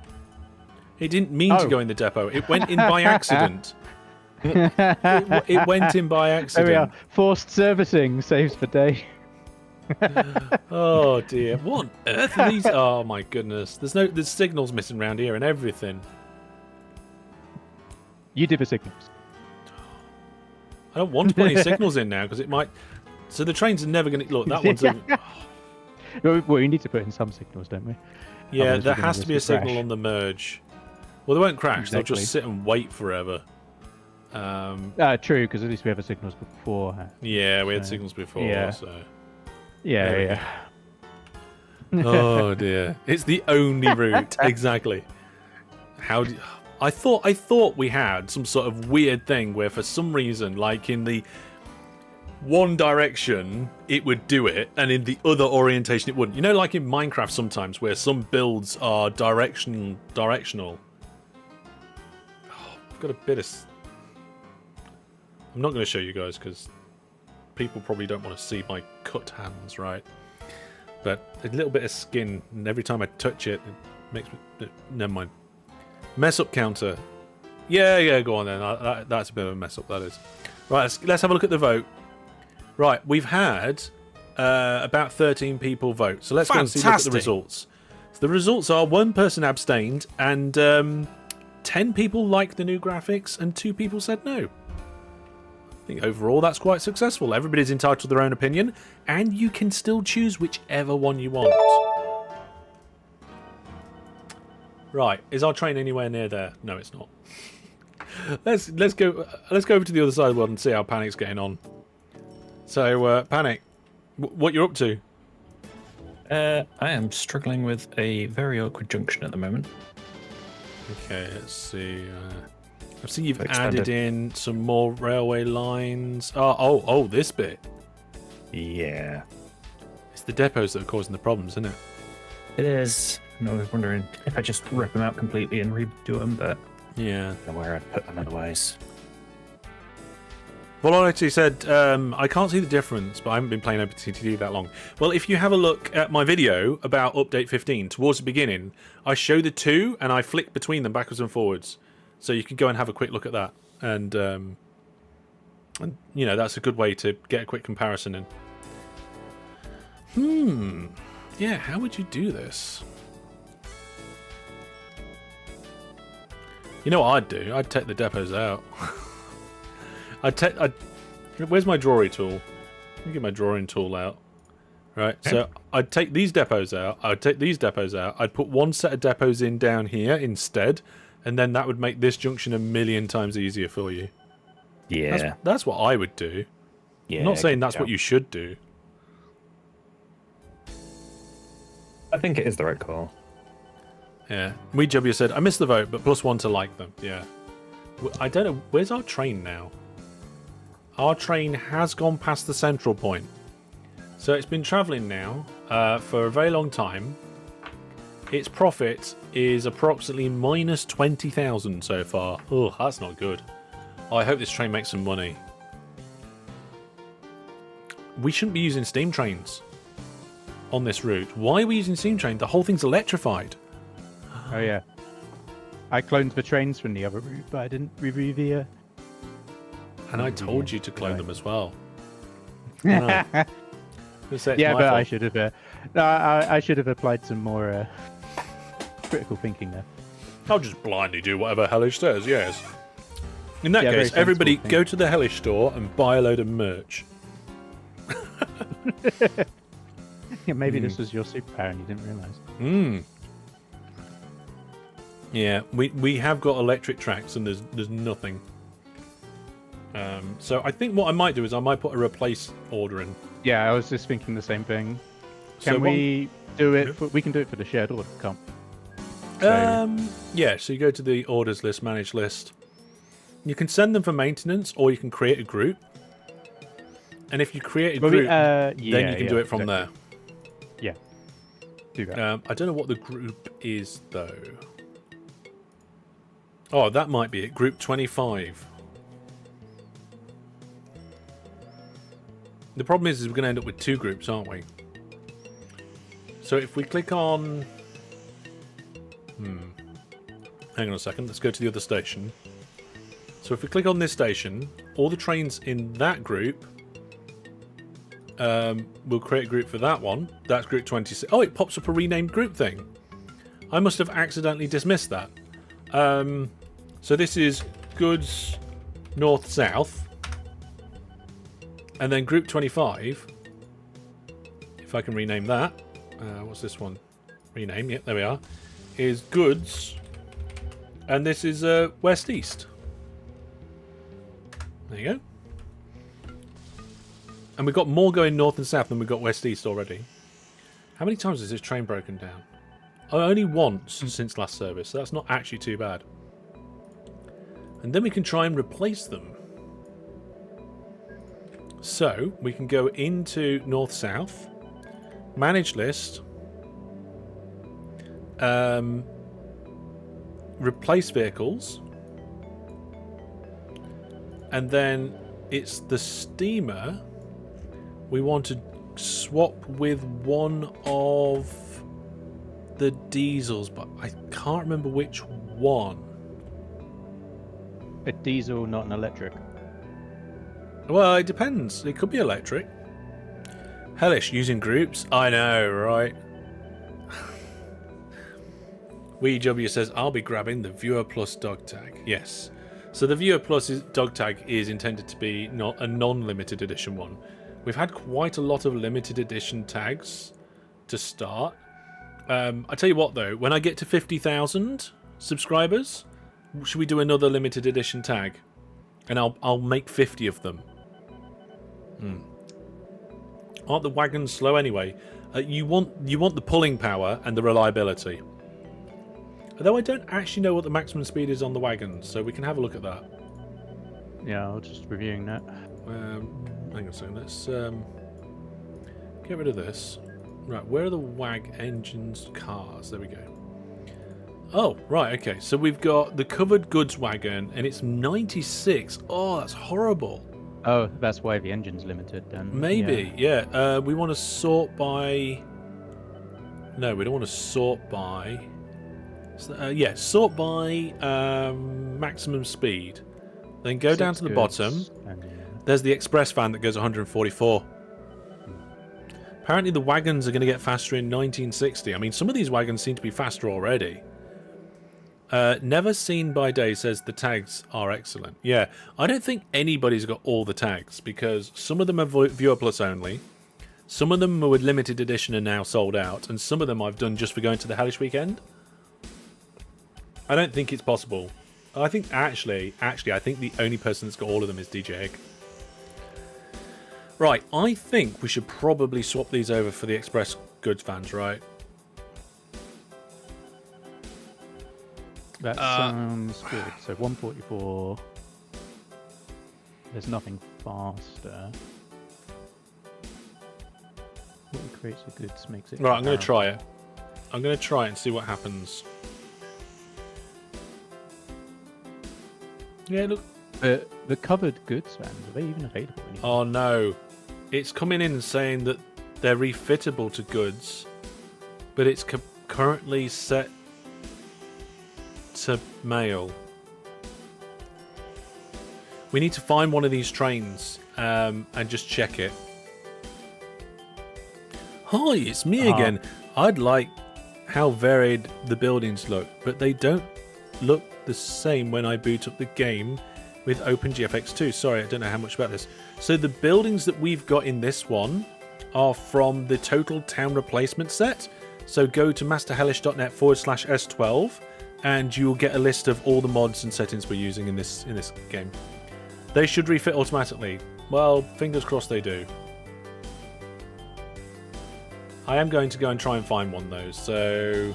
It didn't mean to Oh. go in the depot. It went in by accident. It went in by There we accident. are. Forced servicing saves the day. Oh dear. What on earth are these? Oh my goodness. There's signals missing around here and everything. You did the signals. I don't want to put any signals in now because it might. So the trains are never going to look. That one's. Well, you need to put in some signals, don't we? Yeah, Otherwise there we're gonna has to be a risk a signal crash. on the merge. Well, they won't crash. They'll Exactly. just sit and wait forever. True, because at least we have the signals beforehand. Yeah, we had So, signals before. yeah. So. Yeah, There we yeah. Oh dear, it's the only route. Exactly. How do I thought we had some sort of weird thing where for some reason, like in the one direction it would do it and in the other orientation it wouldn't. You know, like in Minecraft sometimes where some builds are directional. Oh, I've got a bit of I'm not going to show you guys because people probably don't want to see my cut hands, right? But a little bit of skin, and every time I touch it, it makes me... Never mind. Mess up counter. Yeah, go on then. That's a bit of a mess up, that is. Right, let's have a look at the vote. Right, we've had about 13 people vote. So let's go and see look at the Fantastic. results. So the results are 1 person abstained, and 10 people liked the new graphics, and 2 people said no. I think overall that's quite successful. Everybody's entitled to their own opinion, and you can still choose whichever one you want. Right, is our train anywhere near there? No, it's not. Let's go over to the other side of the world and see how Panic's getting on. So, Panic, what you're up to? I am struggling with a very awkward junction at the moment. Okay, let's see. I've seen you've Expanded. added in some more railway lines. Oh, this bit. Yeah, It's the depots that are causing the problems, isn't it? it is. And I was wondering if I just rip them out completely and redo them, but Yeah. I don't know where I'd put them otherwise. Volatility said, I can't see the difference, but I haven't been playing OpenTTD that long. Well, if you have a look at my video about Update 15, towards the beginning, I show the two and I flick between them backwards and forwards. So you can go and have a quick look at that. And you know, that's a good way to get a quick comparison in. Yeah, how would you do this? You know what I'd do? I'd take the depots out. Where's my drawing tool? Let me get my drawing tool out. Right, so I'd take these depots out. I'd take these depots out. I'd put one set of depots in down here instead, and then that would make this junction 1,000,000 times easier for you. Yeah, That's what I would do. yeah. I'm not saying that's what you should do. I think it is the right call. Yeah. WeW said, I missed the vote, but +1 to like them. Yeah. I don't know. Where's our train now? Our train has gone past the central point. So it's been travelling now for a very long time. Its profit is approximately minus 20,000 so far. Oh, that's not good. I hope this train makes some money. We shouldn't be using steam trains on this route. Why are we using steam trains? The whole thing's electrified. Oh yeah. I cloned the trains from the other route, but I didn't review the. And I told you to clone Right. them as well. I know. Gonna say it's Yeah, my but fault. I should have. No, I should have applied some more critical thinking there. I'll just blindly do whatever Hellish says, yes. In that Yeah, very case, everybody sensible go to the Hellish store and buy a load of merch. Yeah, maybe this was your superpower and you didn't realise. Yeah, we have got electric tracks and there's nothing. So I think what I might do is I might put a replace order in. Yeah, I was just thinking the same thing. So Can we do it? We can do it for the shared order, can't we? Yeah, so you go to the orders list, manage list. You can send them for maintenance or you can create a group. And if you create a group, then you can do it from there. Yeah, do that. I don't know what the group is, though. Oh, that might be it. Group 25. The problem is we're going to end up with 2 groups, aren't we? So if we click on... Hang on a second. Let's go to the other station. So if we click on this station, all the trains in that group... we'll create a group for that one. That's group 26. Oh, it pops up a renamed group thing. I must have accidentally dismissed that. So this is goods north-south. And then group 25. If I can rename that. What's this one? Rename. Yep, there we are. Is goods. And this is west-east. There you go. And we've got more going north and south than we've got west-east already. How many times has this train broken down? Oh, only once since last service, so that's not actually too bad. And then we can try and replace them. So, we can go into north-south, manage list, replace vehicles, and then it's the steamer. We want to swap with one of the diesels, but I can't remember which one. A diesel, not an electric. Well, it depends. It could be electric. Hellish, using groups? I know, right? WeeW says, I'll be grabbing the Viewer Plus dog tag. Yes. So the Viewer Plus dog tag is intended to be not a non-limited edition one. We've had quite a lot of limited edition tags to start. I tell you what, though, when I get to 50,000 subscribers, should we do another limited edition tag? And I'll make 50 of them. Aren't the wagons slow anyway? You want the pulling power and the reliability. Although I don't actually know what the maximum speed is on the wagons, so we can have a look at that. Yeah, I was just reviewing that. Hang on a second. Let's get rid of this. Right, where are the WAG engines cars? There we go. Oh, right, okay. So we've got the covered goods wagon, and it's 96. Oh, that's horrible. Oh, that's why the engine's limited then. Maybe, yeah. We want to sort by... No, we don't want to sort by... yeah, sort by maximum speed. Then go down to the bottom. There's the express van that goes 144. Apparently the wagons are going to get faster in 1960. I mean, some of these wagons seem to be faster already. Never Seen by Day says the tags are excellent. Yeah, I don't think anybody's got all the tags because some of them are Viewer Plus only. Some of them are with limited edition and now sold out. And some of them I've done just for going to the Hellish weekend. I don't think it's possible. I think actually, I think the only person that's got all of them is DJ Egg. Right, I think we should probably swap these over for the express goods vans, right? That sounds good. So 144. There's nothing faster. What creates the goods makes it. Right, I'm going to try it. I'm going to try it and see what happens. Yeah, look. The covered goods vans, are they even available anymore? Oh no. It's coming in and saying that they're refittable to goods, but it's currently set to mail. We need to find one of these trains and just check it. Hi, it's me again. I'd like how varied the buildings look, but they don't look the same when I boot up the game with OpenGFX2. Sorry, I don't know how much about this. So the buildings that we've got in this one are from the Total Town Replacement set. So go to masterhellish.net/S12 and you'll get a list of all the mods and settings we're using in this game. They should refit automatically. Well, fingers crossed they do. I am going to go and try and find one though, so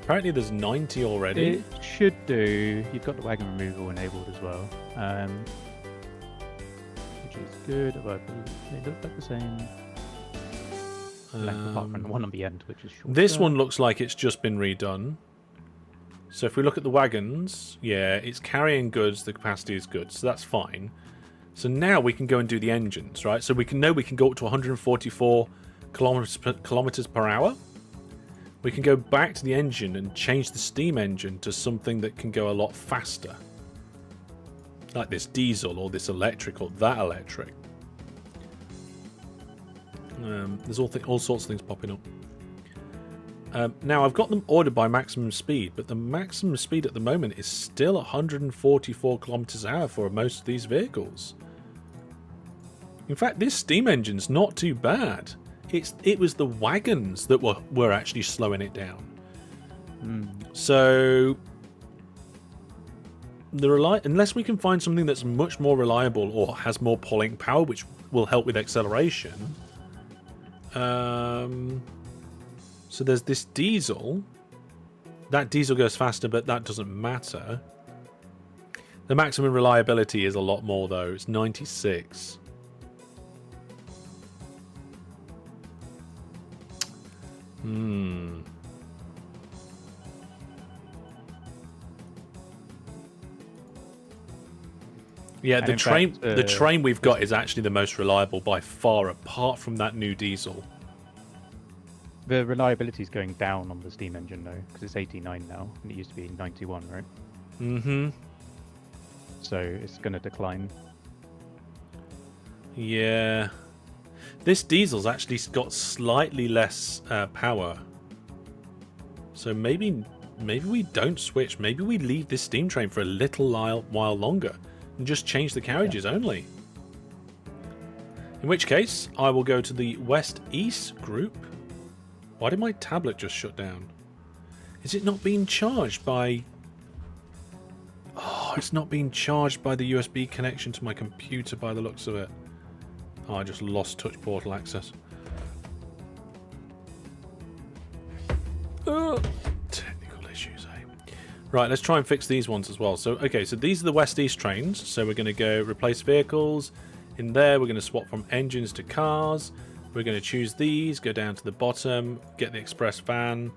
apparently there's 90 already. It should do. You've got the wagon removal enabled as well, which is good. But they look like the same. Apart from the one on the end, which is short. This one looks like it's just been redone. So if we look at the wagons, yeah, it's carrying goods, the capacity is good, so that's fine. So now we can go and do the engines, right? So we can go up to 144 kilometers per hour. We can go back to the engine and change the steam engine to something that can go a lot faster. Like this diesel or this electric or that electric. There's all sorts of things popping up. Now, I've got them ordered by maximum speed, but the maximum speed at the moment is still 144 kilometers an hour for most of these vehicles. In fact, this steam engine's not too bad. It was the wagons that were actually slowing it down. So, unless we can find something that's much more reliable or has more pulling power, which will help with acceleration. So there's this diesel. That diesel goes faster, but that doesn't matter. The maximum reliability is a lot more, though. It's 96. Yeah, the train we've got is actually the most reliable by far, apart from that new diesel. The reliability is going down on the steam engine though, because it's 89 now, and it used to be 91, right? Mm-hmm. So it's going to decline. Yeah. This diesel's actually got slightly less power. So maybe we don't switch. Maybe we leave this steam train for a little while longer and just change the carriages only. In which case, I will go to the West-East group. Why did my tablet just shut down? Is it not being charged by... Oh, it's not being charged by the USB connection to my computer by the looks of it. Oh, I just lost touch portal access. Technical issues, eh? Right, let's try and fix these ones as well. So, okay, so these are the West-East trains. So we're going to go replace vehicles. In there, we're going to swap from engines to cars. We're going to choose these, go down to the bottom, get the express van.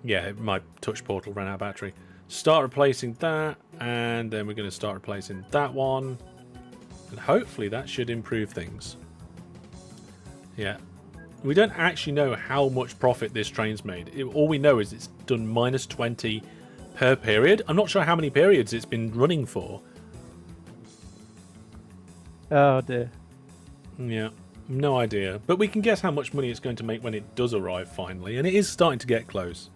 Yeah, my touch portal ran out of battery. Start replacing that, and then we're going to start replacing that one. And hopefully that should improve things. Yeah. We don't actually know how much profit this train's made. All we know is it's done minus 20 per period. I'm not sure how many periods it's been running for. Oh dear. Yeah. No idea. But we can guess how much money it's going to make when it does arrive finally. And it is starting to get close.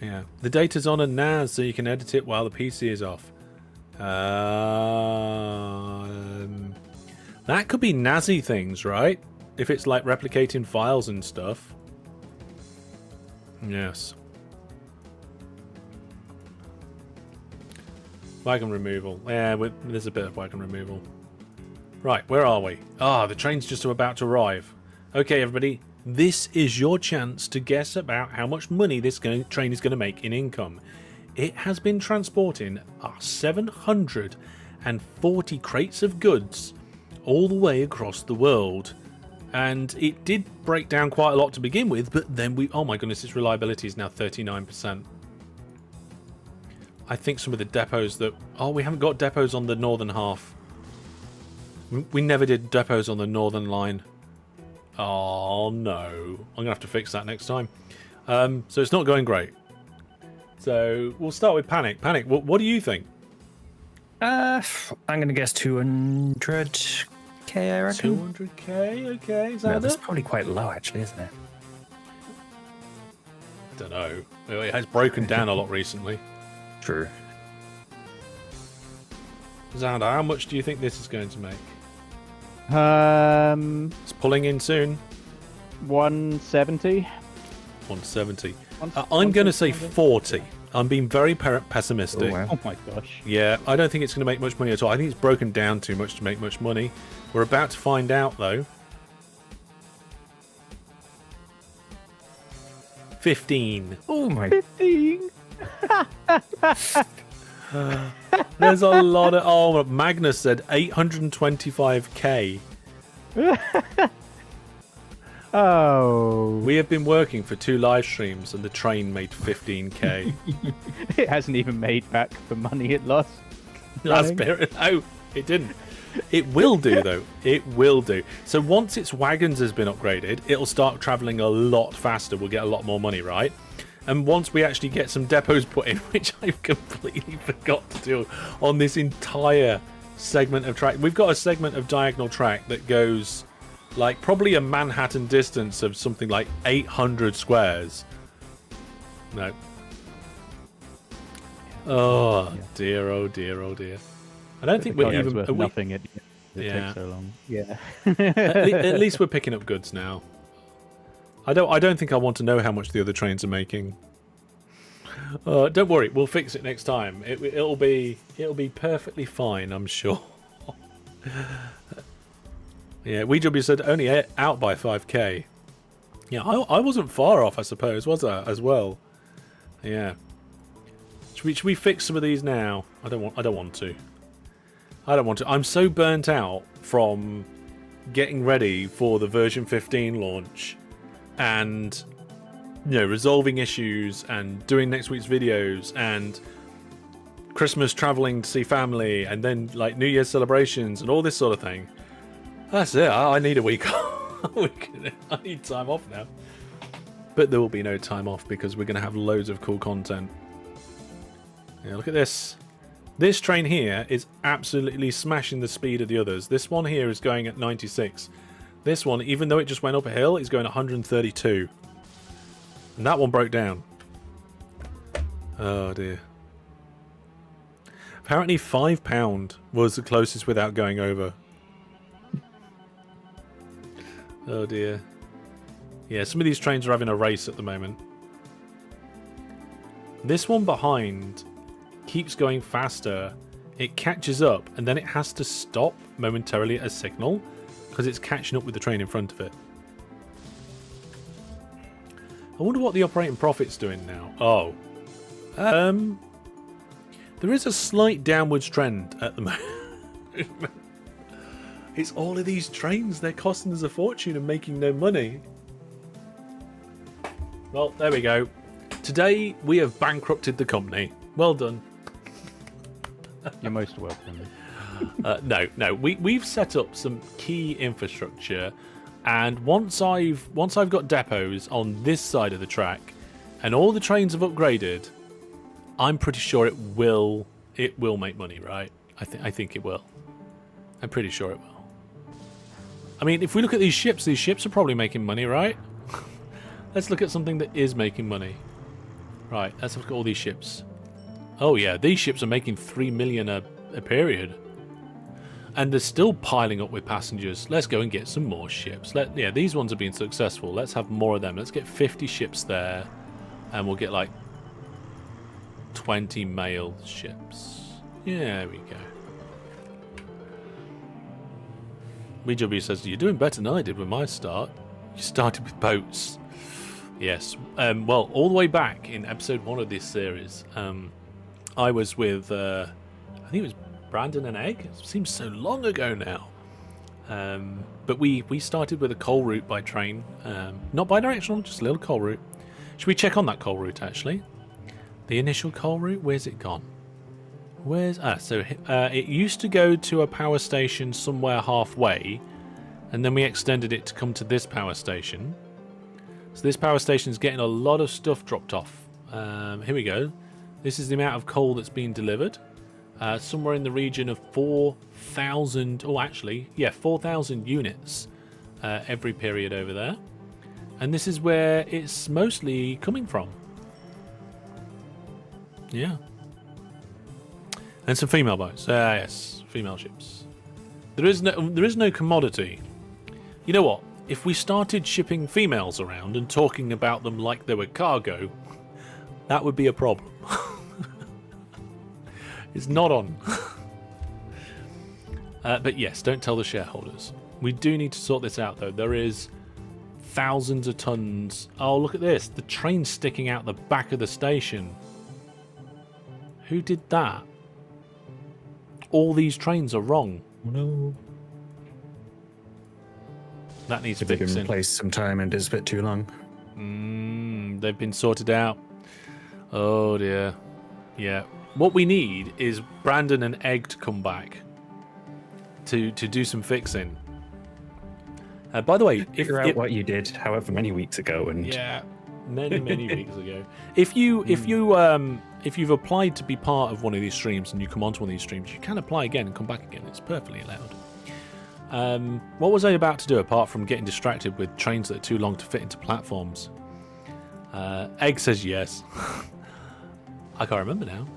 Yeah. The data's on a NAS, so you can edit it while the PC is off. That could be NASy things, right? If it's like replicating files and stuff. Yes. Wagon removal. Yeah, there's a bit of wagon removal. Right, where are we? Ah, the train's just about to arrive. Okay, everybody, this is your chance to guess about how much money this train is going to make in income. It has been transporting 740 crates of goods all the way across the world. And it did break down quite a lot to begin with, but then oh my goodness, its reliability is now 39%. I think some of the depots that... Oh, we haven't got depots on the northern half. We never did depots on the northern line. Oh, no. I'm going to have to fix that next time. So it's not going great. So we'll start with Panic. Panic, what do you think? I'm going to guess 200k, I reckon. 200k? Okay. Is that That's probably quite low, actually, isn't it? I don't know. It has broken down a lot recently. True. Xander, how much do you think this is going to make? It's It's pulling in soon. 170. 170. I'm going to say 40. I'm being very pessimistic. Oh, wow. Oh my gosh. Yeah, I don't think it's going to make much money at all. I think it's broken down too much to make much money. We're about to find out, though. 15. Oh my. 15. There's a lot of... Oh, Magnus said 825k. Oh. We have been working for 2 live streams and the train made 15k. It hasn't even made back the money it lost. Last period. No, it didn't. It will do, though. It will do. So once its wagons has been upgraded, it'll start travelling a lot faster. We'll get a lot more money, right? And once we actually get some depots put in, which I've completely forgot to do on this entire segment of track. We've got a segment of diagonal track that goes like probably a Manhattan distance of something like 800 squares. No. Oh, dear, oh dear, oh dear. I don't think we're even... worth nothing. It Yeah. takes so long. Yeah. At least we're picking up goods now. I don't think I want to know how much the other trains are making. Don't worry, we'll fix it next time. It'll be perfectly fine, I'm sure. Yeah, WeW said only out by 5k. Yeah, I wasn't far off, I suppose, was I? As well. Yeah. Should we fix some of these now? I don't want to. I'm so burnt out from getting ready for the version 15 launch and resolving issues and doing next week's videos and Christmas traveling to see family and then like New Year's celebrations and all this sort of thing. That's it. I need a week off. I need time off now. But there will be no time off because we're going to have loads of cool content. Yeah, look at this. This train here is absolutely smashing the speed of the others. This one here is going at 96. This one, even though it just went up a hill, is going 132. And that one broke down. Oh dear. Apparently £5 was the closest without going over. Oh dear. Yeah, some of these trains are having a race at the moment. This one behind keeps going faster. It catches up and then it has to stop momentarily at a signal because it's catching up with the train in front of it. I wonder what the operating profit's doing now. Oh. There is a slight downwards trend at the moment. It's all of these trains. They're costing us a fortune and making no money. Well, there we go. Today, we have bankrupted the company. Well done. You're most welcome. No. We've set up some key infrastructure, and once I've got depots on this side of the track, and all the trains have upgraded, I'm pretty sure it will make money, right? I think it will. I'm pretty sure it will. I mean, if we look at these ships are probably making money, right? Let's look at something that is making money. Right, let's look at all these ships. Oh yeah, these ships are making 3 million a period. And they're still piling up with passengers. Let's go and get some more ships. Yeah, these ones have been successful. Let's have more of them. Let's get 50 ships there. And we'll get like 20 mail ships. Yeah, there we go. WeW says, you're doing better than I did with my start. You started with boats. Yes. Well, all the way back in episode 1 of this series, I was with, I think it was Brandon and Egg. It seems so long ago now. But we started with a coal route by train. Not bi-directional, just a little coal route. Should we check on that coal route, actually? The initial coal route, where's it gone? It used to go to a power station somewhere halfway, and then we extended it to come to this power station. So this power station is getting a lot of stuff dropped off. Here we go. This is the amount of coal that's being delivered. Somewhere in the region of 4,000, 4,000 units every period over there. And this is where it's mostly coming from. Yeah. And some female boats. Yes, female ships. There is no commodity. You know what? If we started shipping females around and talking about them like they were cargo, that would be a problem. It's not on. But yes, don't tell the shareholders. We do need to sort this out, though. There is thousands of tons. Oh, look at this. The train's sticking out the back of the station. Who did that? All these trains are wrong. No. That needs They've been fixing. replaced sometime and it's a bit too long. They've been sorted out. Oh dear. Yeah. What we need is Brandon and Egg to come back to do some fixing. By the way, Figure out what you did however many weeks ago, and many weeks ago. If you've applied to be part of one of these streams and you come onto one of these streams, you can apply again and come back again. It's perfectly allowed. What was I about to do apart from getting distracted with trains that are too long to fit into platforms? Egg says yes. I can't remember now.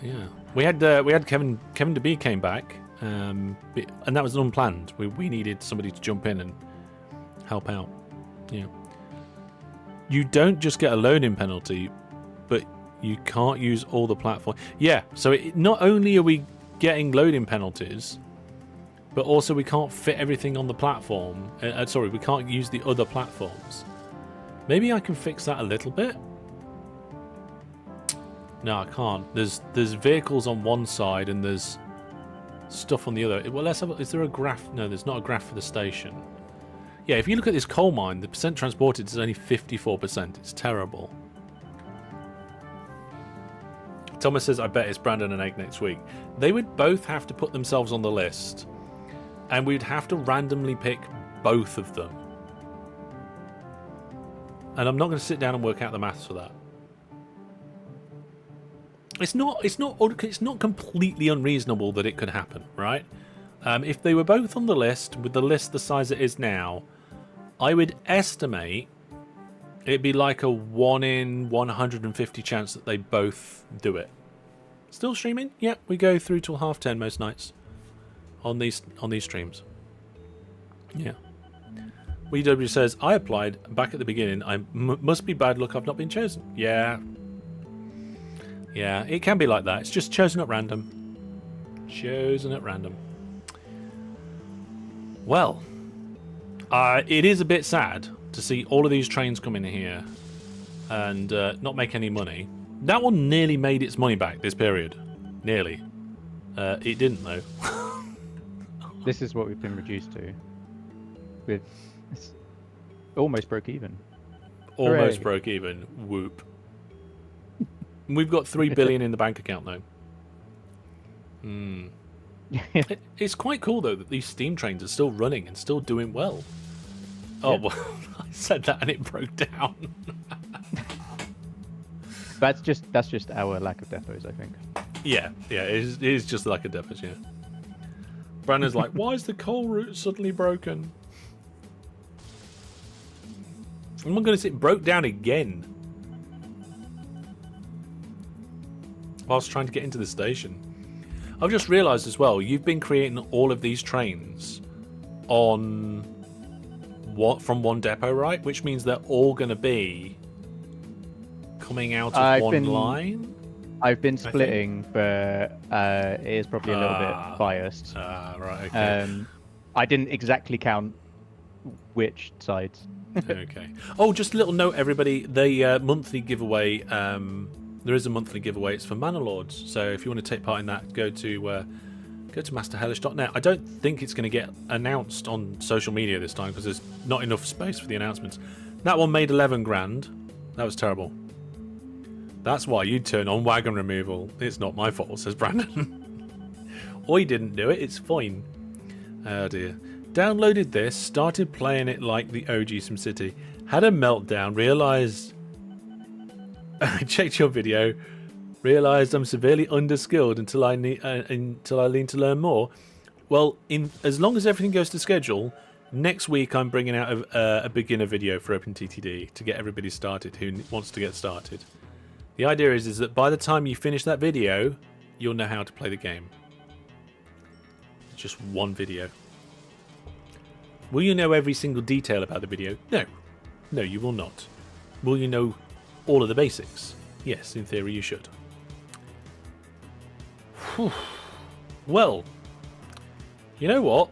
Yeah, we had Kevin DeBee came back, and that was unplanned. We needed somebody to jump in and help out. Yeah. You don't just get a loading penalty, but you can't use all the platform. Yeah, so not only are we getting loading penalties, but also we can't fit everything on the platform. Sorry, we can't use the other platforms. Maybe I can fix that a little bit. No, I can't. There's vehicles on one side and there's stuff on the other. Well, let's have. Is there a graph? No, there's not a graph for the station. Yeah, if you look at this coal mine, the percent transported is only 54%. It's terrible. Thomas says, I bet it's Brandon and Egg next week. They would both have to put themselves on the list, and we'd have to randomly pick both of them. And I'm not going to sit down and work out the maths for that. It's not completely unreasonable that it could happen, right? If they were both on the list, with the list the size it is now, I would estimate it'd be like a 1 in 150 chance that they both do it. Still streaming? Yep, we go through till 10:30 most nights on these streams. Yeah. WW says, I applied back at the beginning. Must be bad luck I've not been chosen. Yeah. Yeah, it can be like that. It's just chosen at random. Chosen at random. Well, it is a bit sad to see all of these trains come in here and not make any money. That one nearly made its money back this period. Nearly. It didn't, though. This is what we've been reduced to. It's almost broke even. Almost Hooray. broke even. Whoop. We've got 3 billion in the bank account, though. It's quite cool, though, that these steam trains are still running and still doing well. Oh, Yeah. well, I said that and it broke down. That's just our lack of depots, I think. Yeah, it is just like a depots, yeah. Brandon's like, why is the coal route suddenly broken? I'm not going to say it broke down again. Whilst trying to get into the station. I've just realised as well, you've been creating all of these trains from one depot, right? Which means they're all going to be coming out of one line? I've been splitting, but it is probably a little bit biased. Right, okay. I didn't exactly count which sides. Okay. Oh, just a little note, everybody. The monthly giveaway, there is a monthly giveaway. It's for Manor Lords. So if you want to take part in that, go to masterhellish.net. I don't think it's going to get announced on social media this time because there's not enough space for the announcements. That one made 11 grand. That was terrible. That's why you turn on wagon removal. It's not my fault, says Brandon. Oi didn't do it. It's fine. Oh dear. Downloaded this, started playing it like the OG SimCity, had a meltdown, realised... I checked your video, realised I'm severely underskilled until I lean to learn more. Well, as long as everything goes to schedule, next week I'm bringing out a beginner video for OpenTTD to get everybody started who wants to get started. The idea is that by the time you finish that video, you'll know how to play the game. Just one video. Will you know every single detail about the video? No. No, you will not. Will you know all of the basics? Yes, in theory you should. Whew. Well, you know what?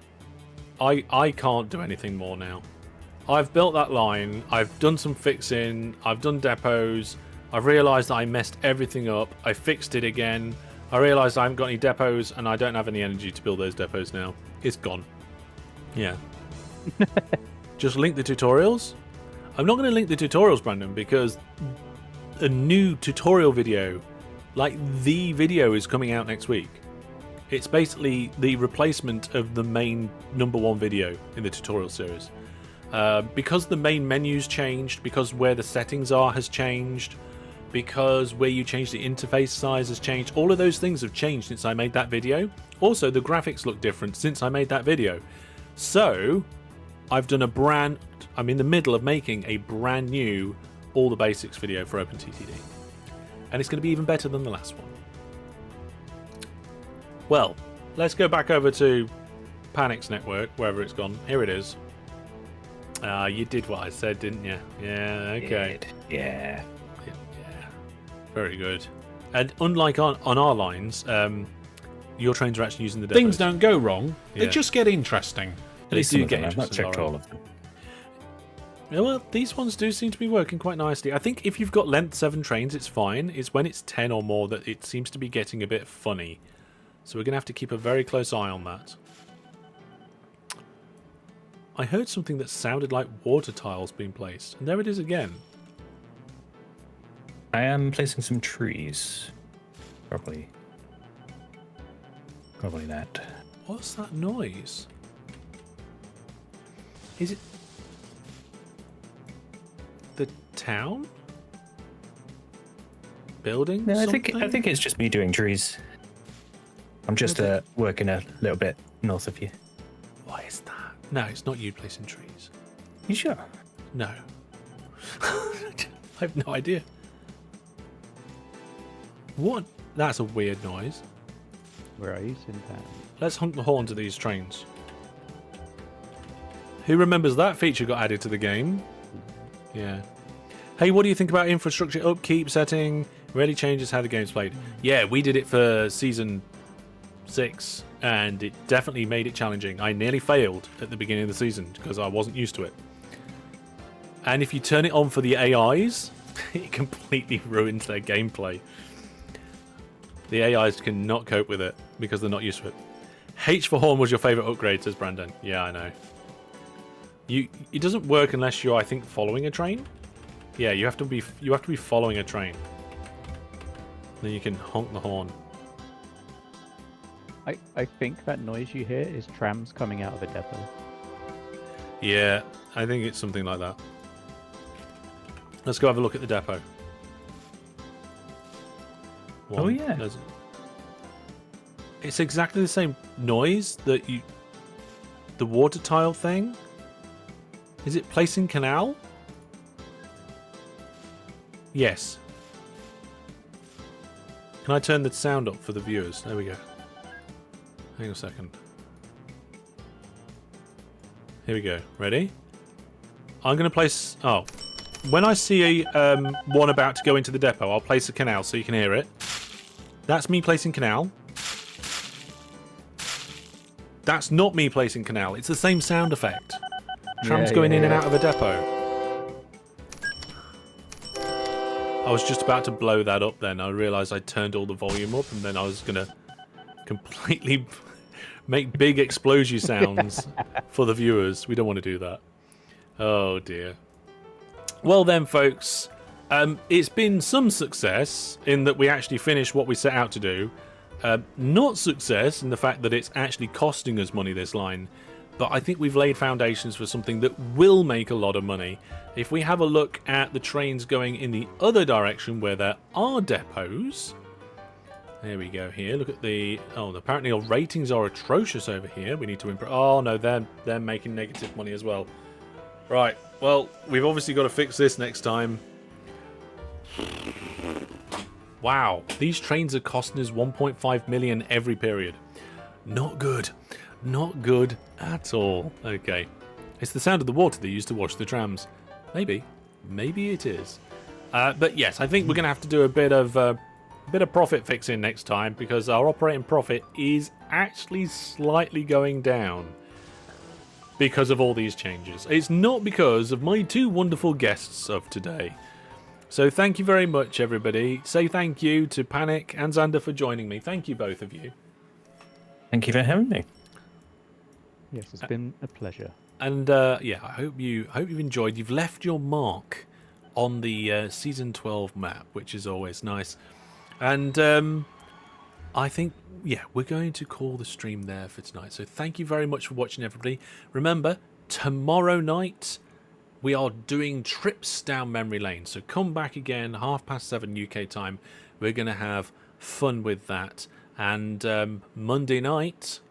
I can't do anything more now. I've built that line, I've done some fixing, I've done depots, I've realised that I messed everything up, I fixed it again, I realised I haven't got any depots and I don't have any energy to build those depots now. It's gone. Yeah. Just link the tutorials. I'm not going to link the tutorials, Brandon, because a new tutorial video, like the video, is coming out next week. It's basically the replacement of the main #1 video in the tutorial series. Because the main menu's changed, because where the settings are has changed, because where you change the interface size has changed, all of those things have changed since I made that video. Also, the graphics look different since I made that video. So, I'm in the middle of making a brand new all the basics video for OpenTTD. And it's going to be even better than the last one. Well, let's go back over to Panic's network, wherever it's gone. Here it is. You did what I said, didn't you? Yeah, okay. Yeah. Yeah. Very good. And unlike on our lines, your trains are actually using the depots. Things don't go wrong. They Yeah. just get interesting. They do get I've not interesting. checked all of them. Yeah, well, these ones do seem to be working quite nicely. I think if you've got length 7 trains, it's fine. It's when it's 10 or more that it seems to be getting a bit funny. So we're going to have to keep a very close eye on that. I heard something that sounded like water tiles being placed. And there it is again. I am placing some trees. Probably that. What's that noise? Is it the town? Building? No, I something? think it's just me doing trees. I'm just working a little bit north of you. Why is that? No, it's not you placing trees. You sure? No. I have no idea. What? That's a weird noise. Where are you, Sintan? Let's honk the horn to these trains. Who remembers that feature got added to the game? Yeah. Hey, what do you think about infrastructure upkeep setting? Really changes how the game's played. Yeah, we did it for Season 6, and it definitely made it challenging. I nearly failed at the beginning of the season because I wasn't used to it. And if you turn it on for the AIs, it completely ruins their gameplay. The AIs cannot cope with it because they're not used to it. H for horn was your favourite upgrade, says Brandon. Yeah, I know. It doesn't work unless you're, I think, following a train. Yeah, you have to be following a train. Then you can honk the horn. I think that noise you hear is trams coming out of a depot. Yeah, I think it's something like that. Let's go have a look at the depot. Oh, yeah. It's exactly the same noise that the water tile thing. Is it placing canal? Yes. Can I turn the sound up for the viewers? There we go. Hang on a second. Here we go. Ready? I'm going to place... Oh. When I see a one about to go into the depot, I'll place a canal so you can hear it. That's me placing canal. That's not me placing canal. It's the same sound effect. Trams going in and out of a depot. I was just about to blow that up then. I realised I turned all the volume up and then I was going to completely make big explosion sounds for the viewers. We don't want to do that. Oh dear. Well then, folks, it's been some success in that we actually finished what we set out to do. Not success in the fact that it's actually costing us money, this line, but I think we've laid foundations for something that will make a lot of money. If we have a look at the trains going in the other direction where there are depots, there we go here. Look at the... Oh, apparently our ratings are atrocious over here. We need to improve... Oh, no, they're making negative money as well. Right, well, we've obviously got to fix this next time. Wow, these trains are costing us 1.5 million every period. Not good. Not good at all. Okay. It's the sound of the water they use to wash the trams. Maybe. Maybe it is. But yes, I think we're going to have to do a bit of profit fixing next time, because our operating profit is actually slightly going down because of all these changes. It's not because of my two wonderful guests of today. So thank you very much, everybody. Say thank you to Panic and Xander for joining me. Thank you, both of you. Thank you for having me. Yes, it's been a pleasure. And yeah, I hope you've enjoyed. You've left your mark on the season 12 map, which is always nice. And I think, yeah, we're going to call the stream there for tonight. So thank you very much for watching, everybody. Remember, tomorrow night we are doing trips down memory lane. So come back again, 7:30 UK time. We're going to have fun with that. And Monday night,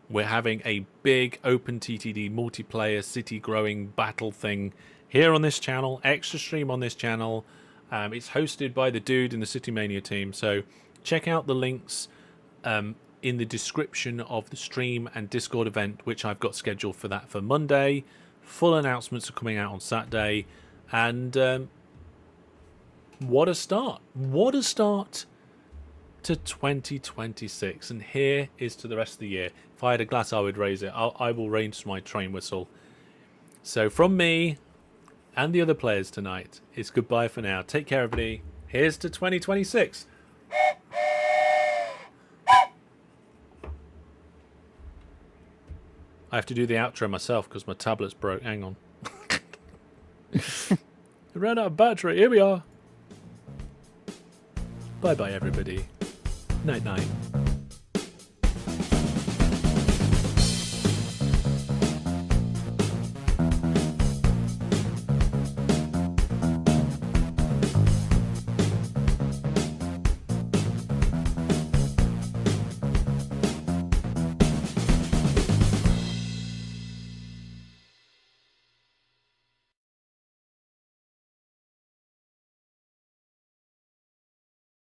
we're having a big OpenTTD multiplayer city growing battle thing here on this channel, extra stream on this channel. It's hosted by the dude in the City Mania team. So check out the links in the description of the stream and Discord event, which I've got scheduled for that for Monday. Full announcements are coming out on Saturday. And what a start. What a start to 2026. And here is to the rest of the year. If I had a glass, I would raise it. I will raise my train whistle. So from me and the other players tonight, it's goodbye for now. Take care, everybody. Here's to 2026. I have to do the outro myself because my tablet's broke. Hang on. I ran out of battery. Here we are. Bye-bye, everybody. Night-night.